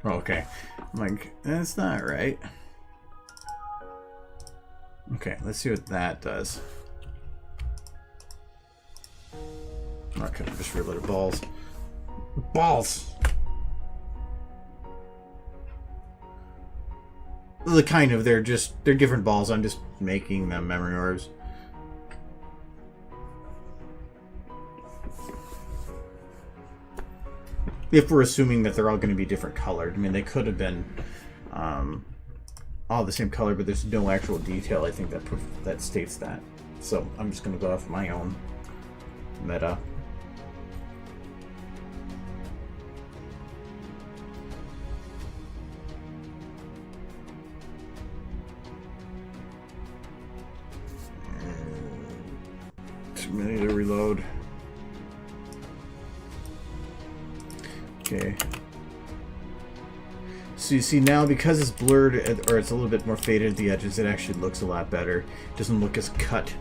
Okay. I'm like, that's not right. Okay, let's see what that does. Okay, just rid of balls. Balls! The kind of, they're different balls. I'm just making them memory orbs. If we're assuming that they're all going to be different colored. I mean, they could have been all the same color, but there's no actual detail, I think, that states that. So I'm just going to go off my own meta. Too many to reload. Okay. So you see now, because it's blurred, or it's a little bit more faded at the edges, it actually looks a lot better. It doesn't look as cut.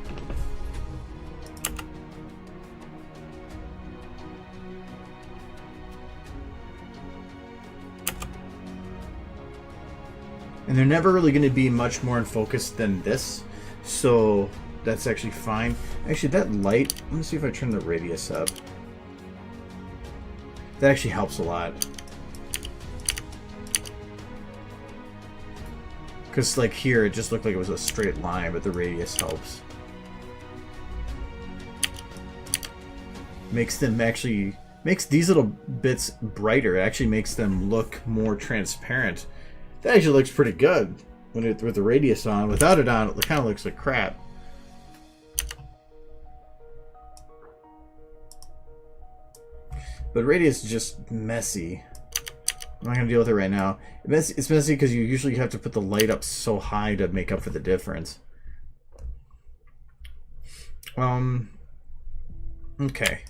And they're never really going to be much more in focus than this, so that's actually fine. Actually, that light, let me see if I turn the radius up. That actually helps a lot. Because, like, here, it just looked like it was a straight line, but the radius helps. Makes them actually... Makes these little bits brighter. It actually makes them look more transparent. That actually looks pretty good when with the radius on. Without it on, it kind of looks like crap. But radius is just messy. I'm not going to deal with it right now. It's messy because you usually have to put the light up so high to make up for the difference. Okay.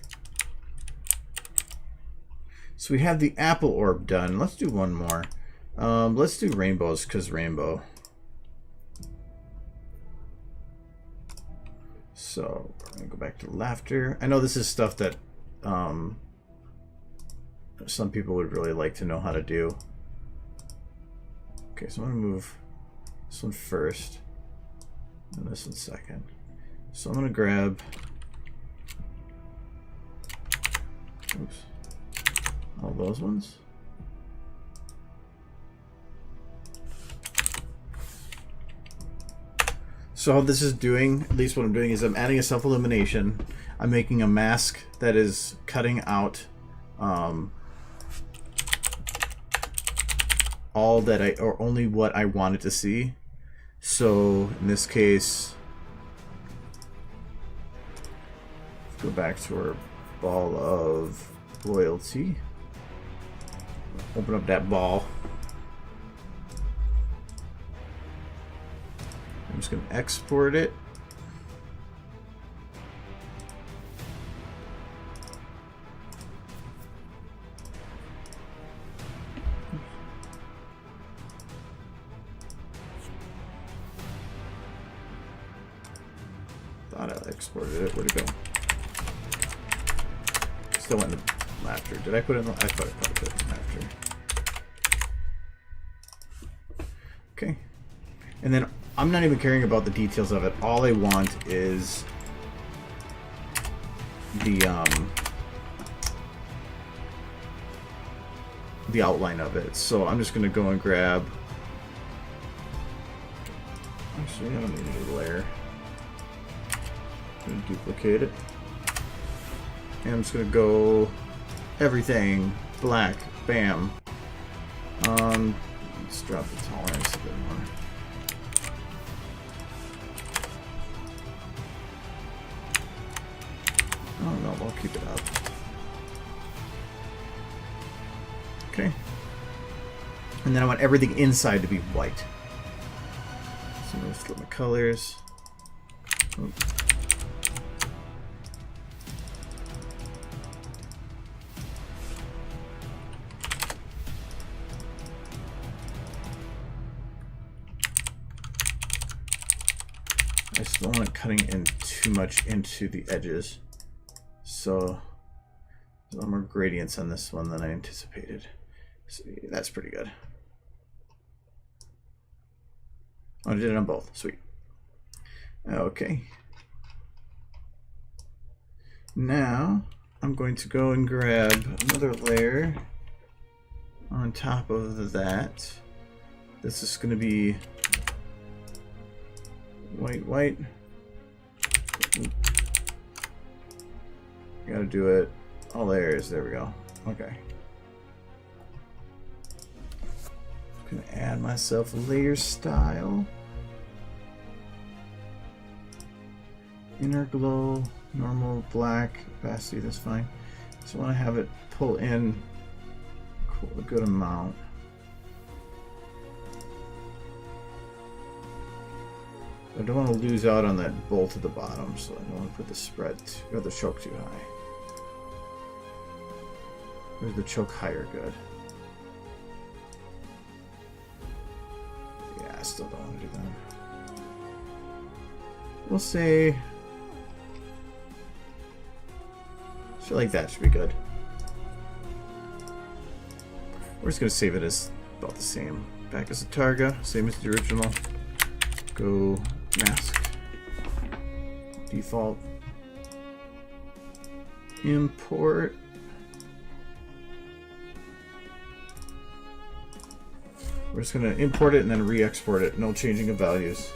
So we have the apple orb done. Let's do one more. Let's do rainbows, because rainbow. So, I'm going to go back to laughter. I know this is stuff that some people would really like to know how to do. Okay, so I'm going to move this one first, and this one second. So I'm going to grab... Oops. All those ones. So how this is doing, at least what I'm doing, is I'm adding a self-illumination. I'm making a mask that is cutting out all that or only what I wanted to see. So in this case, let's go back to our ball of loyalty. Open up that ball. I'm just going to export it. Thought I exported it. Where'd it go? Still went in the laughter. Did I put it in the... I thought I put it in laughter. Okay. And then I'm not even caring about the details of it. All I want is the outline of it. So I'm just going to go and grab... Actually, I don't need a new layer. I'm going to duplicate it. And I'm just going to go everything black. Bam. Let's drop the tolerance a bit more. Oh no, I'll keep it up. Okay. And then I want everything inside to be white. So let's flip my colors. Oh. I just don't want it cutting in too much into the edges. So a lot more gradients on this one than I anticipated. So that's pretty good. Oh, I did it on both. Sweet. Okay. Now I'm going to go and grab another layer on top of that. This is going to be white. Gotta do it. All layers. There we go. Okay. I'm gonna add myself a layer style. Inner glow, normal, black, opacity, that's fine. So I want to have it pull in a good amount. I don't want to lose out on that bolt at the bottom, so I don't want to put the spread or the choke too high. Or the choke higher good? Yeah, I still don't want to do that. We'll say, I feel like that should be good. We're just going to save it as about the same. Back as the Targa, same as the original. Go mask. Default. Import. We're just going to import it and then re-export it. No changing of values.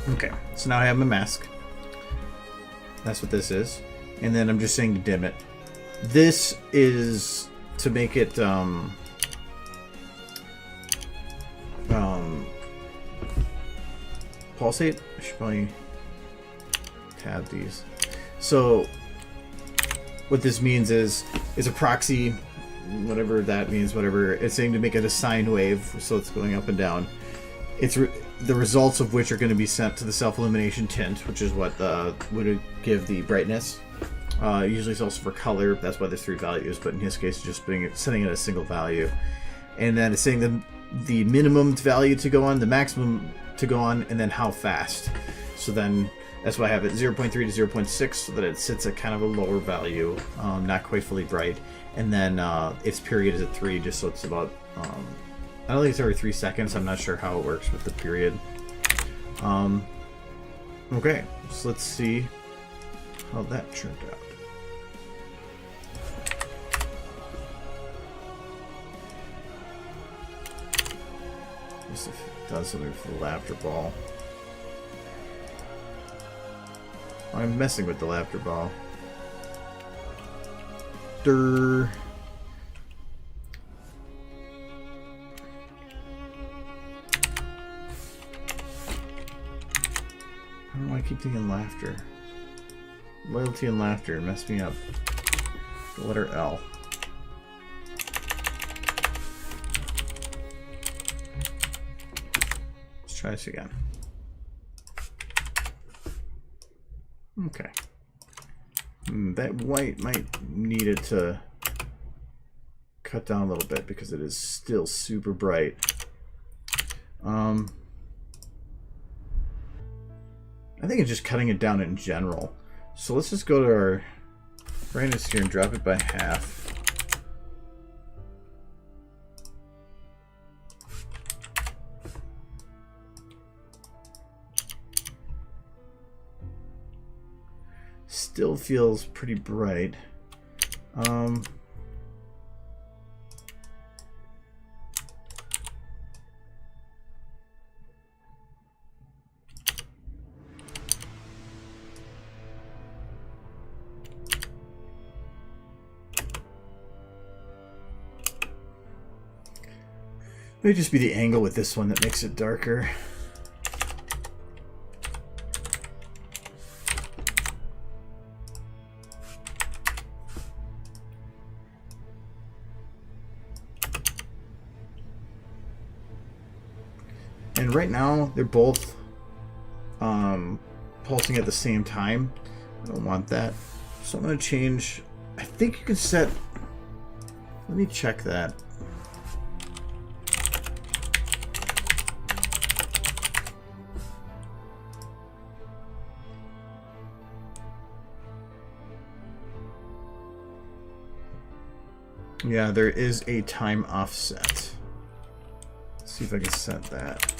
Okay, so now I have my mask. That's what this is. And then I'm just saying to dim it. This is to make it pulsate. I should probably tab these. So what this means is a proxy, whatever that means, whatever. It's saying to make it a sine wave, so it's going up and down. It's the results of which are going to be sent to the self-illumination tint, which is what would give the brightness. Usually it's also for color. That's why there's 3 values, but in his case, it's just setting it at a single value. And then it's saying the minimum value to go on, the maximum to go on, and then how fast. So then that's why I have it 0.3 to 0.6, so that it sits at kind of a lower value, not quite fully bright. And then its period is at 3, just so it's about... I don't think it's every 3 seconds. I'm not sure how it works with the period. Okay, so let's see how that turned out. Let's see if it does something for the laughter ball. I'm messing with the laughter ball. Durr. I don't know why I keep thinking laughter. Loyalty and laughter messed me up. The letter L. Let's try this again. Okay. That white might need it to cut down a little bit because it is still super bright. I think it's just cutting it down in general. So let's just go to our brightness here and drop it by half. Still feels pretty bright. May just be the angle with this one that makes it darker. And right now they're both pulsing at the same time. I don't want that. So I'm going to change. I think you can set. Let me check that. Yeah, there is a time offset. Let's see if I can set that.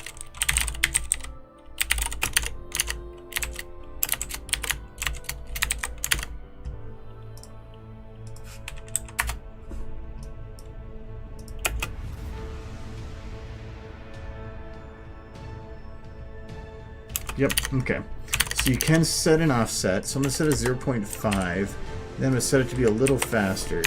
Yep, okay. So you can set an offset. So I'm going to set a 0.5. Then I'm going to set it to be a little faster.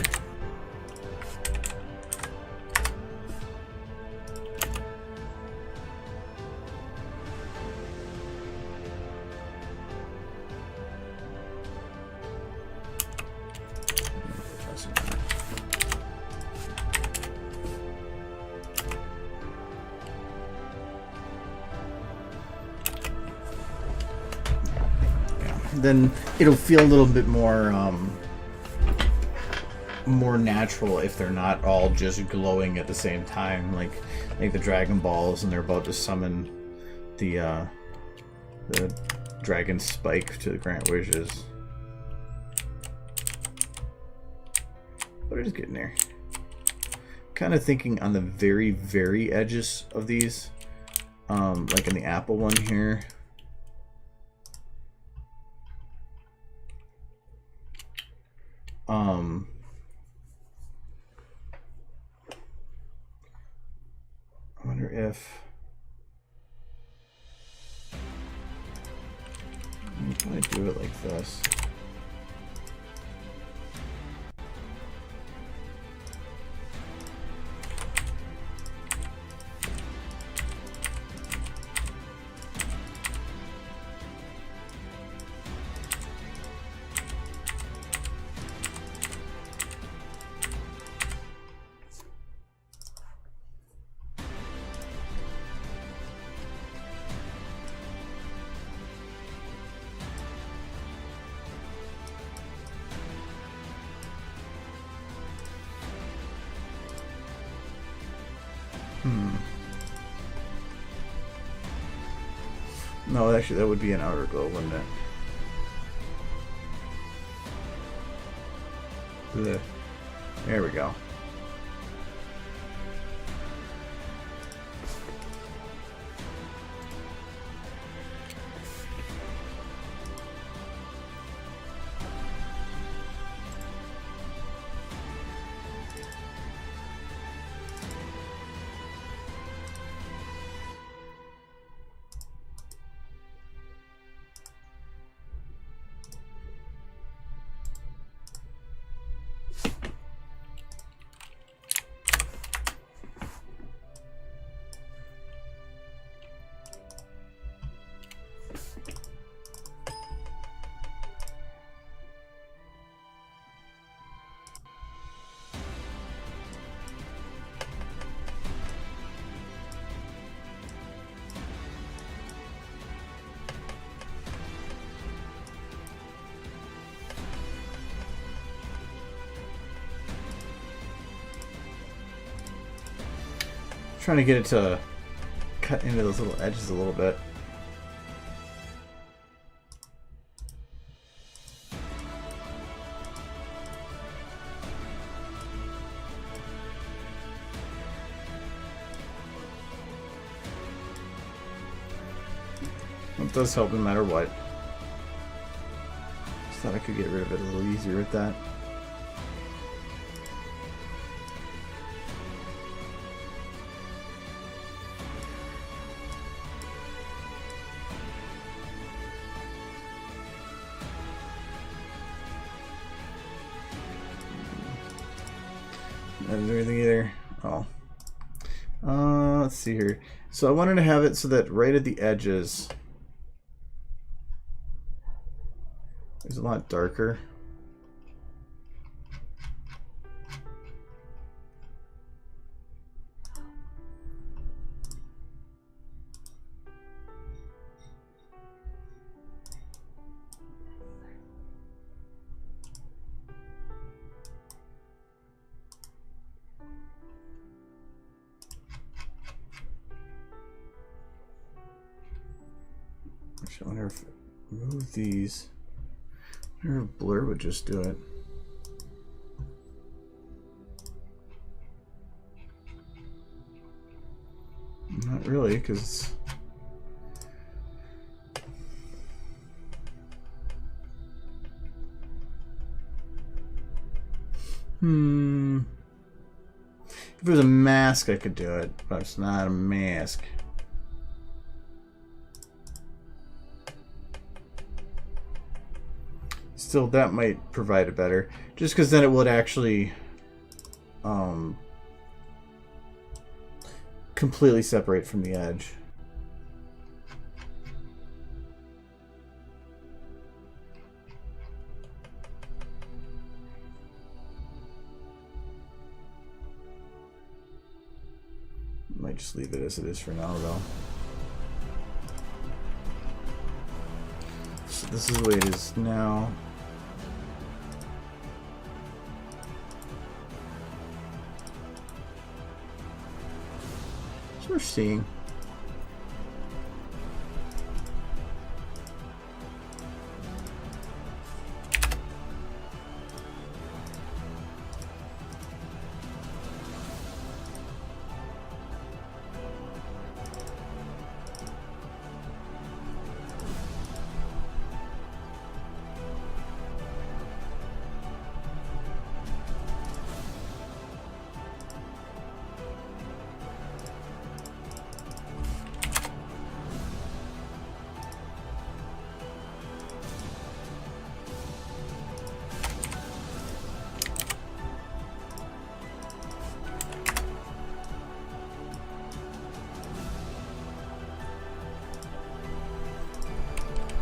Then it'll feel a little bit more more natural if they're not all just glowing at the same time, like the Dragon Balls, and they're about to summon the Dragon Spike to grant wishes. But it is getting there. Kind of thinking on the very, very edges of these, like in the Apple one here. I wonder if I do it like this. No, actually, that would be an outer glow, wouldn't it? Ugh. There we go. Trying to get it to cut into those little edges a little bit. It does help no matter what. Just thought I could get rid of it a little easier with that. I didn't do anything either. Oh. Let's see here. So I wanted to have it so that right at the edges is a lot darker. I wonder if remove these. I wonder if blur would just do it. Not really, because... If it was a mask, I could do it, but it's not a mask. Still, that might provide it better. Just because then it would actually completely separate from the edge. Might just leave it as it is for now, though. So this is the way it is now. So we're seeing.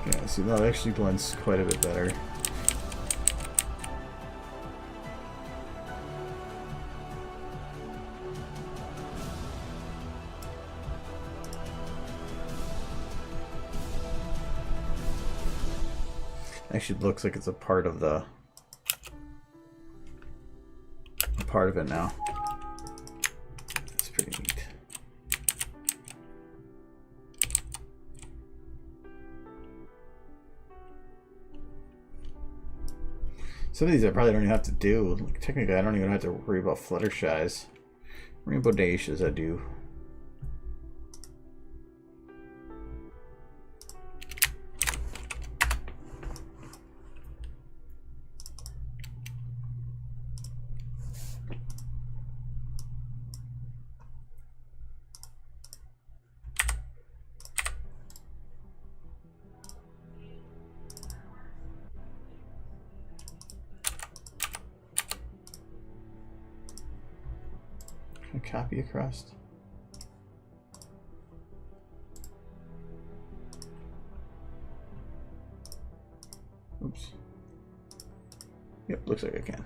Yeah, see, that actually blends quite a bit better. Actually looks like it's a part of the it now. It's pretty neat. Some of these I probably don't even have to do. Like, technically, I don't even have to worry about Fluttershy's. Rainbow Dacias I do. Copy across. Oops. Yep, looks like I can.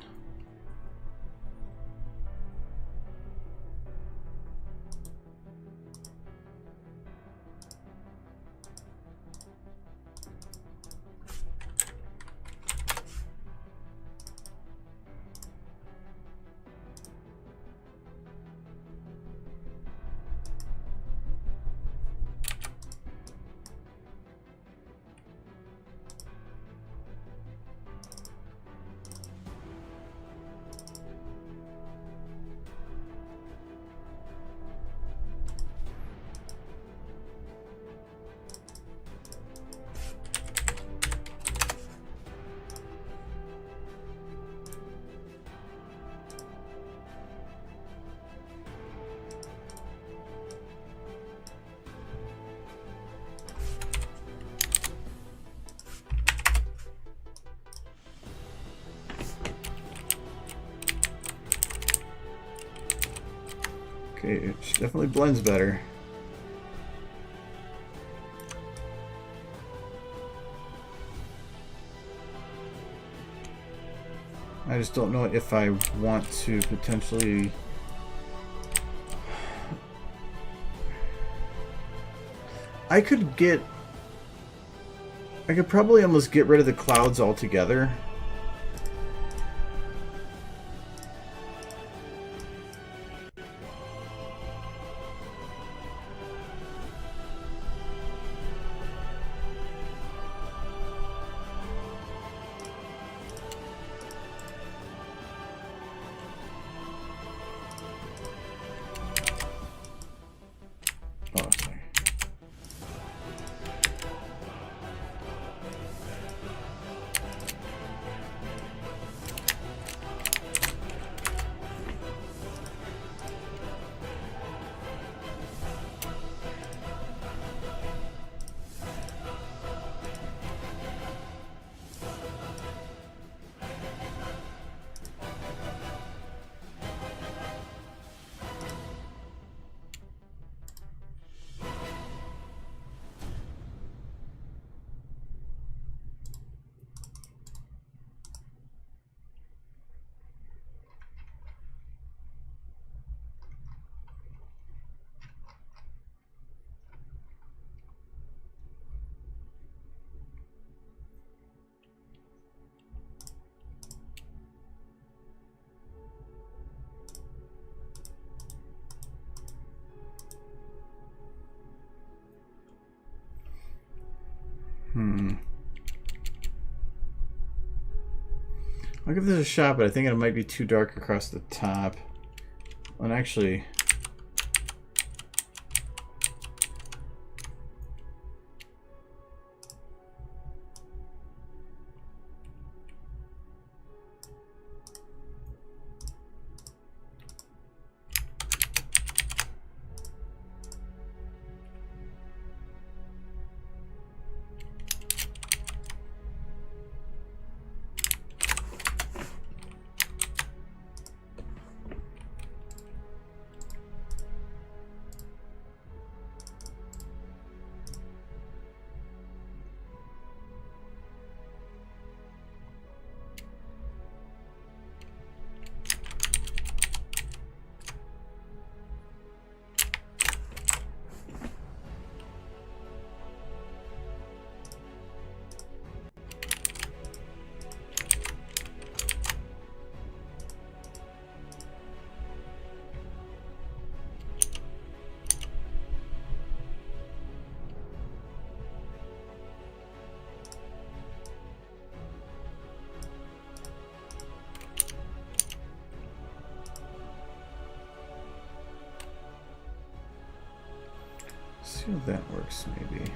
Okay, it definitely blends better. I just don't know if I want to potentially... I could probably almost get rid of the clouds altogether. I'll give this a shot, but I think it might be too dark across the top. And actually... see if that works, maybe.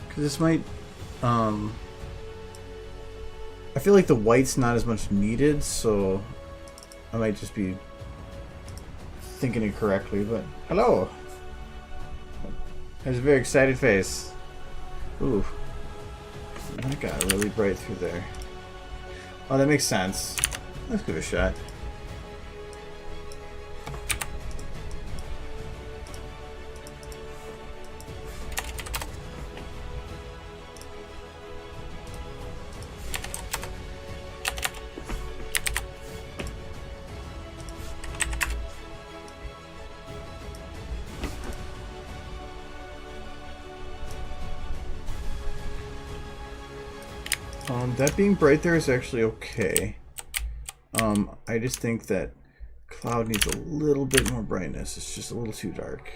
Because this might, I feel like the white's not as much needed, so I might just be thinking it correctly, but hello! There's a very excited face. Ooh. That got really bright through there. Oh, that makes sense. Let's give it a shot. That being bright there is actually okay. I just think that cloud needs a little bit more brightness. It's just a little too dark.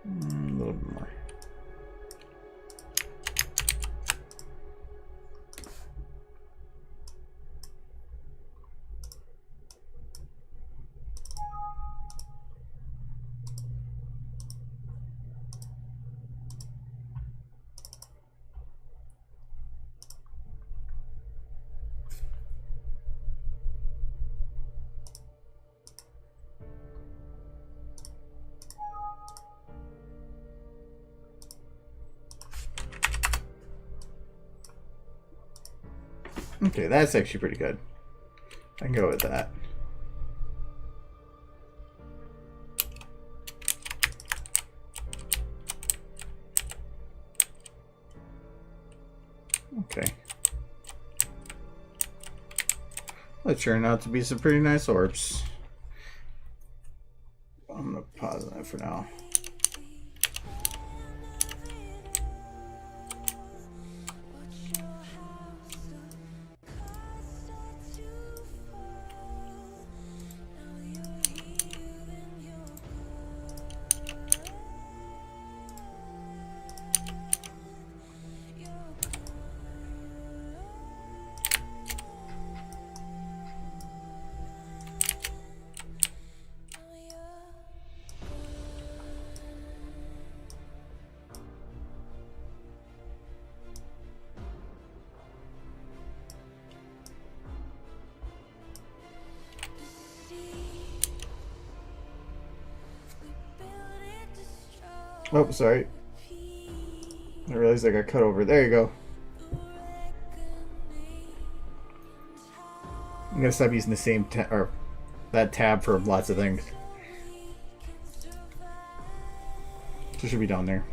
A little bit more. Okay, that's actually pretty good. I can go with that. Okay. That turned out to be some pretty nice orbs. I'm gonna pause that for now. Oh, sorry. I realized I got cut over. There you go. I'm gonna stop using the same or that tab for lots of things. So it should be down there.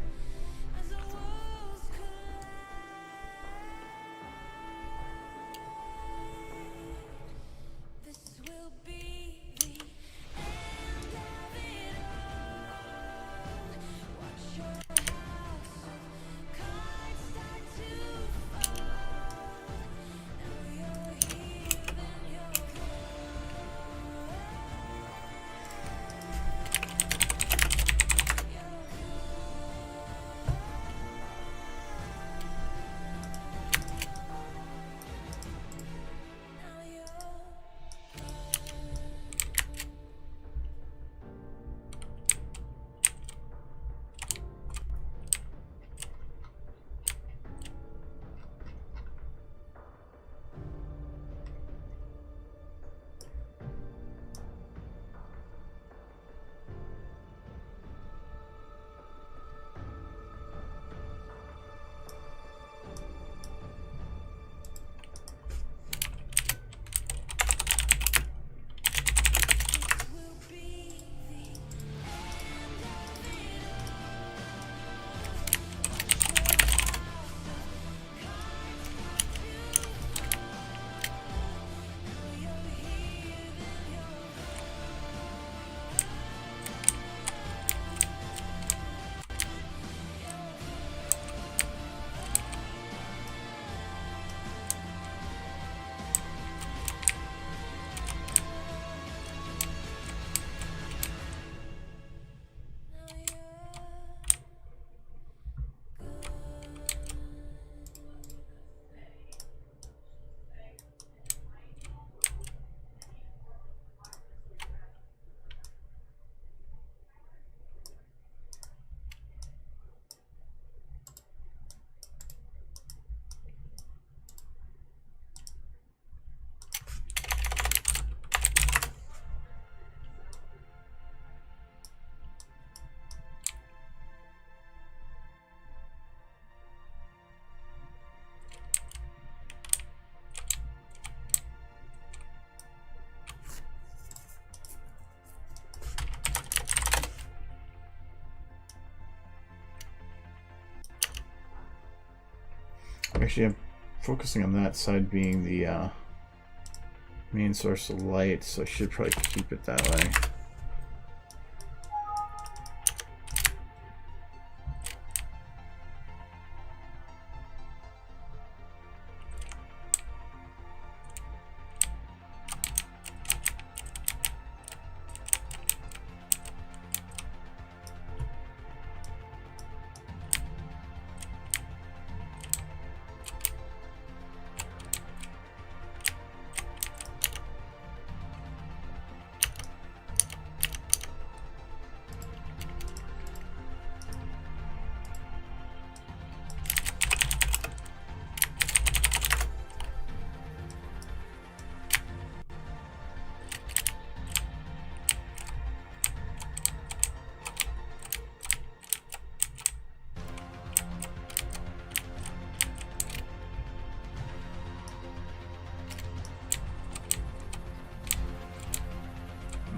Actually, I'm focusing on that side being the main source of light, so I should probably keep it that way.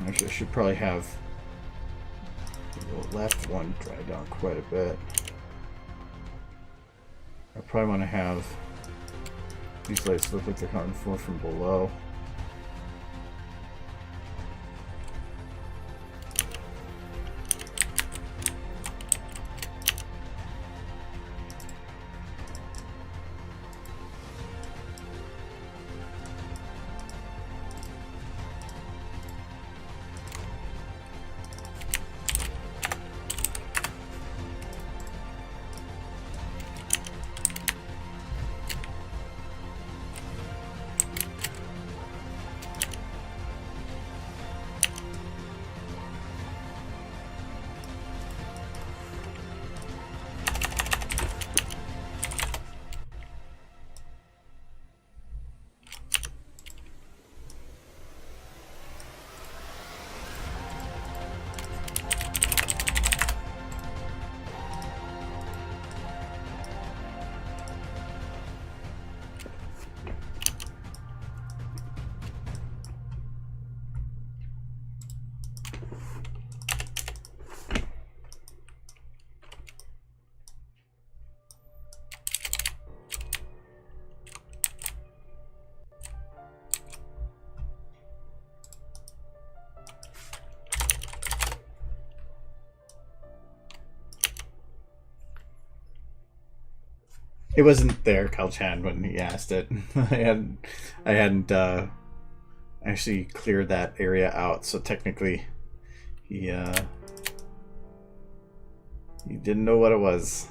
Actually, I should probably have the left one dry down quite a bit. I probably want to have these lights look like they're coming from below. It wasn't there, Kalchan, when he asked it. I hadn't actually cleared that area out, so technically he didn't know what it was.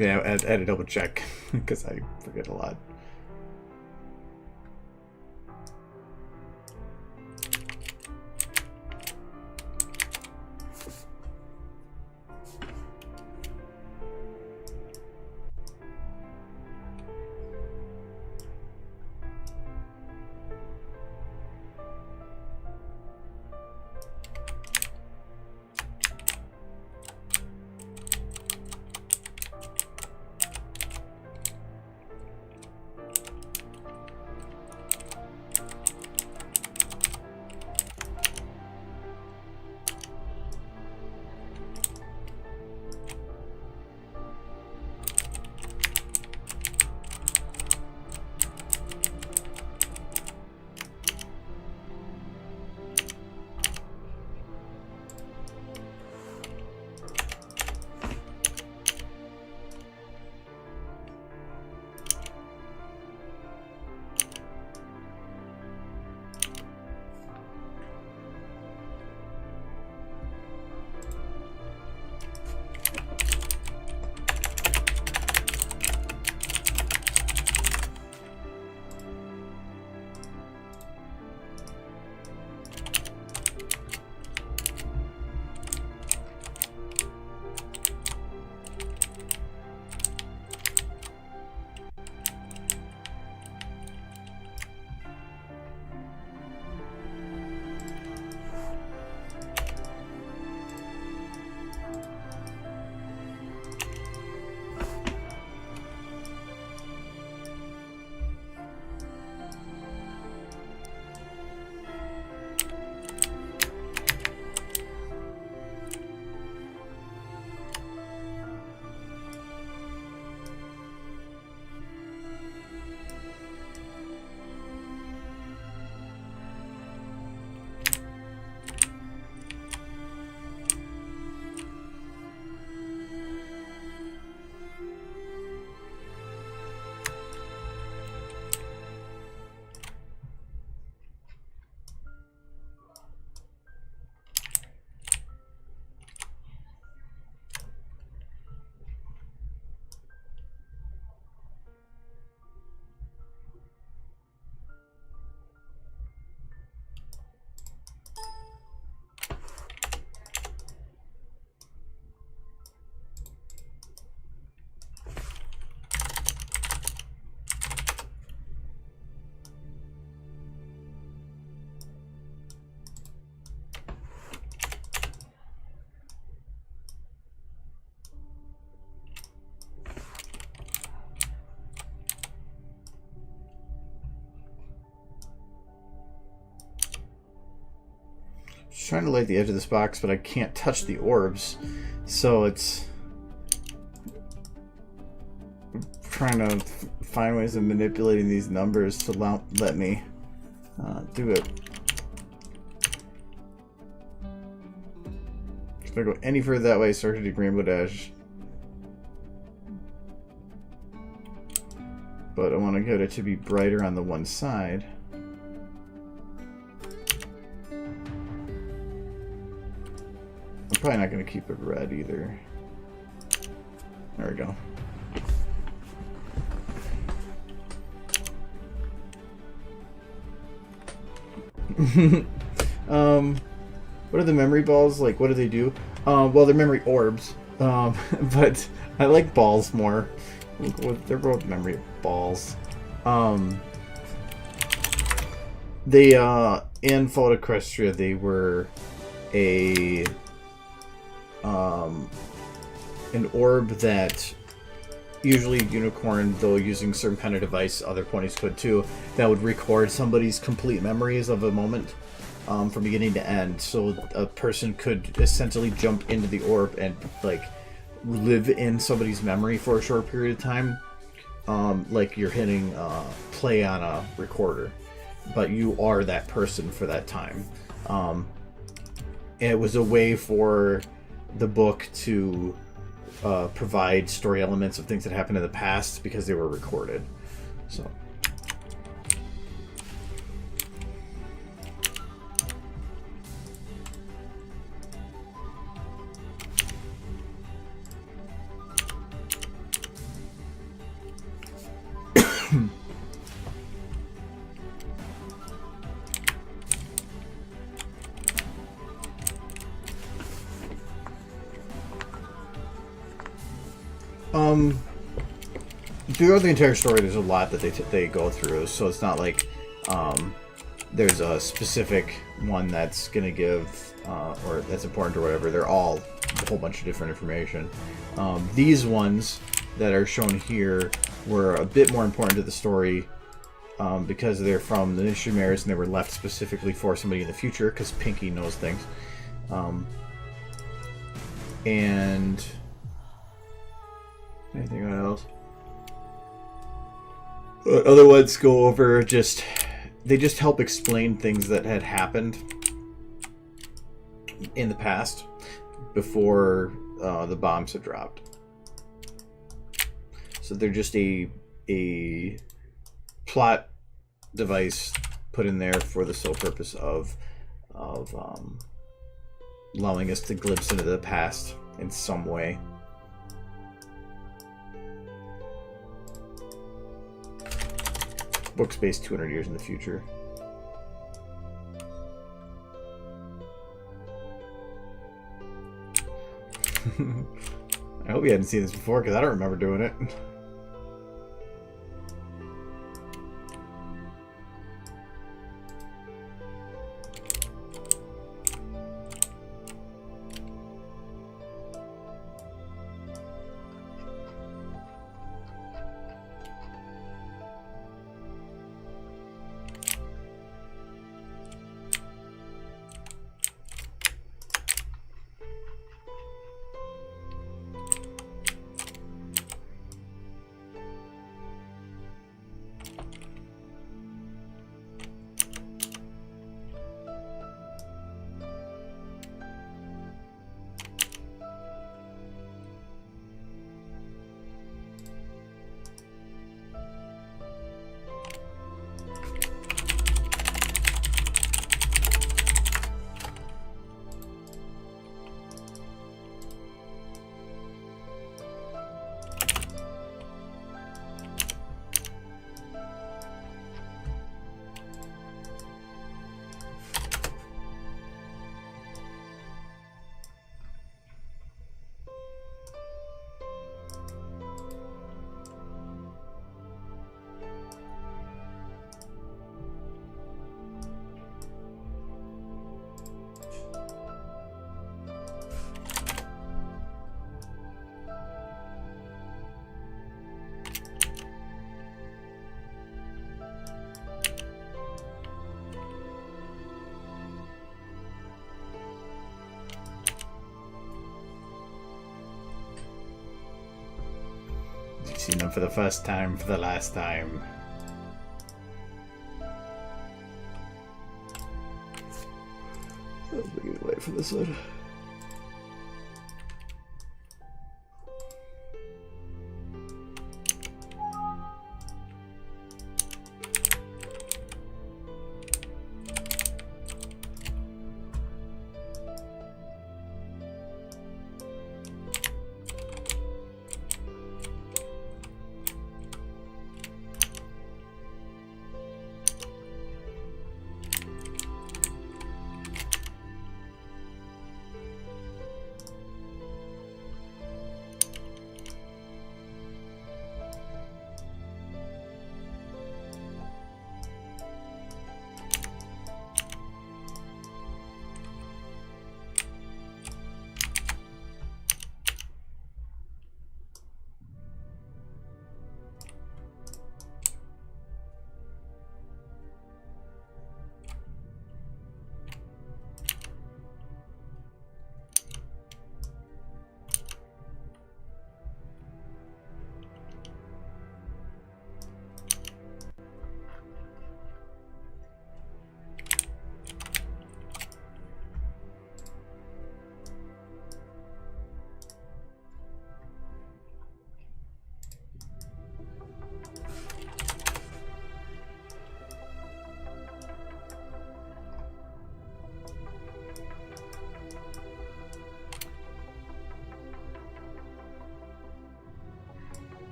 Yeah, I had to double check because I forget a lot. Just trying to light the edge of this box, but I can't touch the orbs. So it's trying to find ways of manipulating these numbers to let me do it. If I go any further that way, start to do Rainbow Dash. But I want to get it to be brighter on the one side. I'm probably not going to keep it red either. There we go. What are the memory balls? Like, what do they do? Well, they're memory orbs. But I like balls more. They're both memory balls. They, in Photocrestria, they were an orb that usually Unicorn, though using certain kind of device, other ponies could too, that would record somebody's complete memories of a moment from beginning to end. So a person could essentially jump into the orb and like live in somebody's memory for a short period of time, like you're hitting play on a recorder, but you are that person for that time. It was a way for the book to provide story elements of things that happened in the past because they were recorded. So throughout the entire story, there's a lot that they go through, so it's not like there's a specific one that's gonna give or that's important or whatever. They're all a whole bunch of different information. These ones that are shown here were a bit more important to the story because they're from the Mystery Mares and they were left specifically for somebody in the future because Pinky knows things. And anything else? Other ones go over they just help explain things that had happened in the past before the bombs had dropped. So they're just a plot device put in there for the sole purpose of allowing us to glimpse into the past in some way. Book space 200 years in the future. I hope you hadn't seen this before because I don't remember doing it. seen them for the first time, for the last time. Let's get away from this one.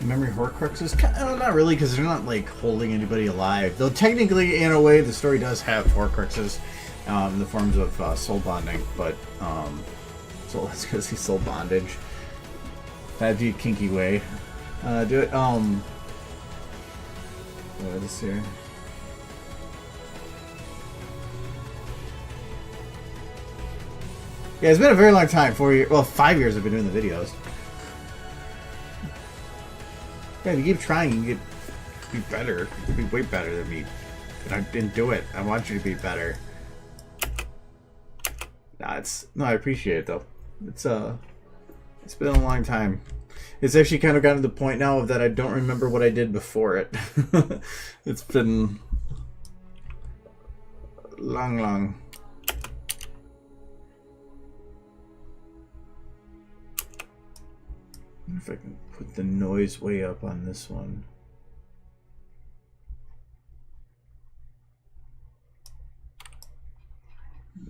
Memory Horcruxes? Not really, because they're not like holding anybody alive. Though technically, in a way, the story does have Horcruxes in the forms of soul bonding, but so let's go see soul bondage. That'd be a kinky way. Do it. What is here? Yeah, it's been a very long time. 4 years. Well, 5 years I've been doing the videos. Yeah, if you keep trying, you can be better. You can be way better than me. And I didn't do it. I want you to be better. No, I appreciate it though. It's been a long time. It's actually kind of gotten to the point now that I don't remember what I did before it. It's been long. I wonder if I can put the noise way up on this one.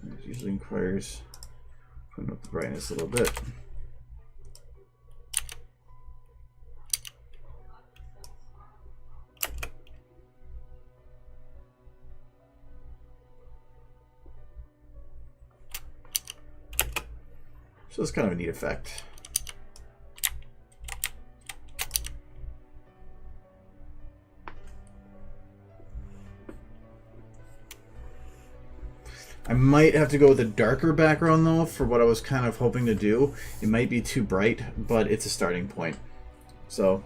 It usually requires putting up the brightness a little bit. So it's kind of a neat effect. I might have to go with a darker background though for what I was kind of hoping to do. It might be too bright, but it's a starting point. So,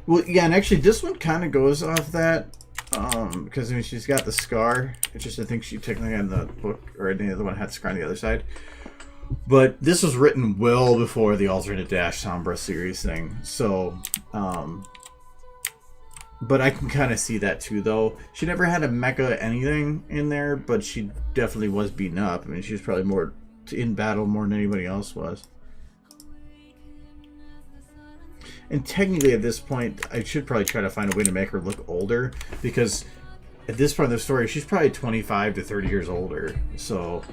well, yeah, and actually this one kind of goes off that because I mean she's got the scar. It's just I think she technically had the book or the other one had the scar on the other side. But this was written well before the alternate dash Sombra series thing. So, but I can kind of see that too, though. She never had a mecha anything in there, but she definitely was beaten up. I mean, she was probably more in battle more than anybody else was. And technically, at this point, I should probably try to find a way to make her look older, because at this point of the story, she's probably 25 to 30 years older. So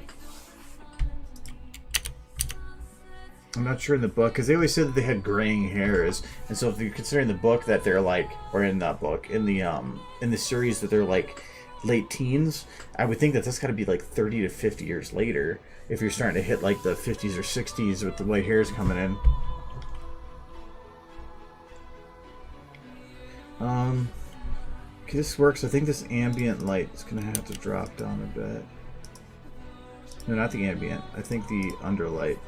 I'm not sure in the book, because they always said that they had graying hairs, and so if you're considering the book that they're like, or in that book, in the series that they're like late teens, I would think that that's got to be like 30 to 50 years later if you're starting to hit like the 50s or 60s with the white hairs coming in. Okay, this works. I think this ambient light is gonna have to drop down a bit. No, not the ambient. I think the underlight.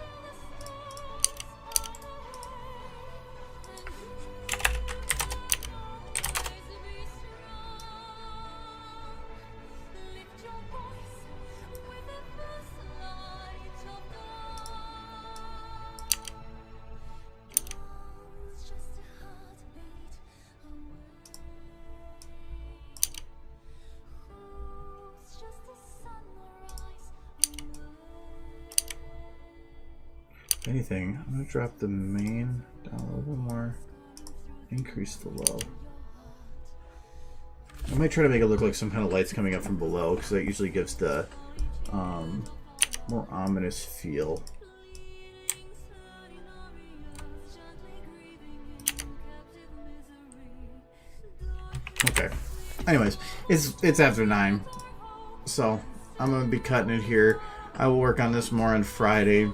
Anything, I'm gonna drop the main down a little bit more, increase the low. I might try to make it look like some kind of lights coming up from below, because that usually gives the more ominous feel. Okay. Anyways, it's after 9, so I'm gonna be cutting it here. I will work on this more on Friday.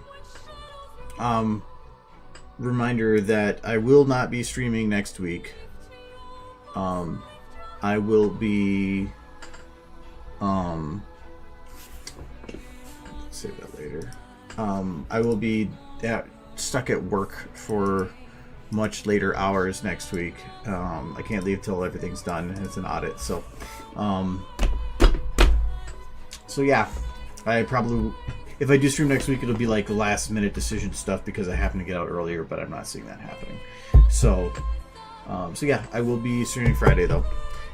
Reminder that I will not be streaming next week. I will be save that later. I will be stuck at work for much later hours next week. I can't leave till everything's done. It's an audit, so yeah, I probably, if I do stream next week, it'll be like last minute decision stuff because I happen to get out earlier, but I'm not seeing that happening. So yeah, I will be streaming Friday though.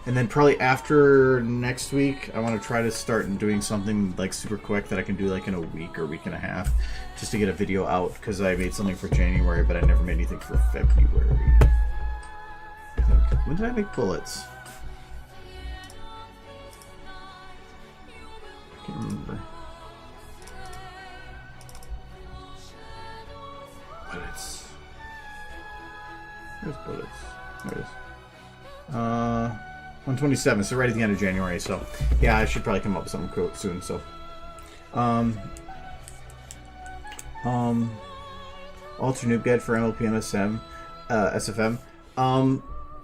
And then probably after next week, I want to try to start doing something like super quick that I can do like in a week or week and a half, just to get a video out, because I made something for January, but I never made anything for February. I think. When did I make bullets? I can't remember. Bullets. Where's bullets? There it is. 127, so right at the end of January, so yeah, I should probably come up with something cool soon, so Alter Noob Guide for MLP and SFM.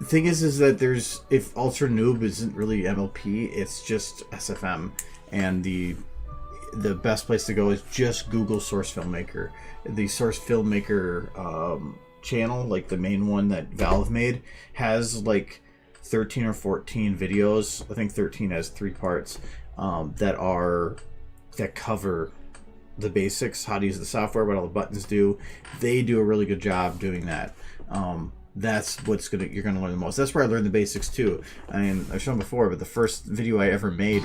The thing is that there's, if Alter Noob isn't really MLP, it's just SFM, and the best place to go is just Google Source Filmmaker. The Source Filmmaker channel, like the main one that Valve made, has like 13 or 14 videos. I think 13 has 3 parts that cover the basics, how to use the software, what all the buttons do. They do a really good job doing that. That's what's you're gonna learn the most. That's where I learned the basics too. I mean, I've shown before, but the first video I ever made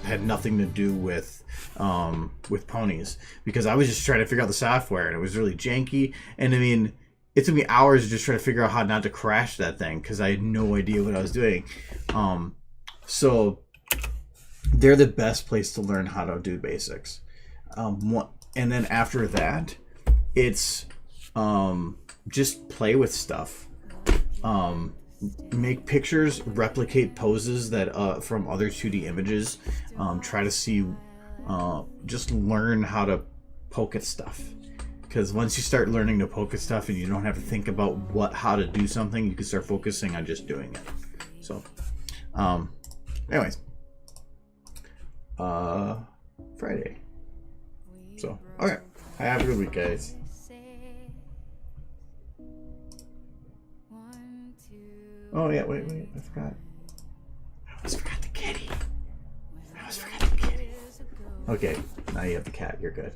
had nothing to do with ponies, because I was just trying to figure out the software, and it was really janky. And I mean, it took me hours to just try to figure out how not to crash that thing, because I had no idea what I was doing. So they're the best place to learn how to do basics. And then after that, it's just play with stuff. Make pictures, replicate poses that from other 2D images. Try to see just learn how to poke at stuff. Because once you start learning to poke at stuff and you don't have to think about how to do something, you can start focusing on just doing it. So, anyways, Friday. So, okay. Have a good week, guys. Oh yeah, wait, I forgot. I almost forgot the kitty. Okay, now you have the cat. You're good.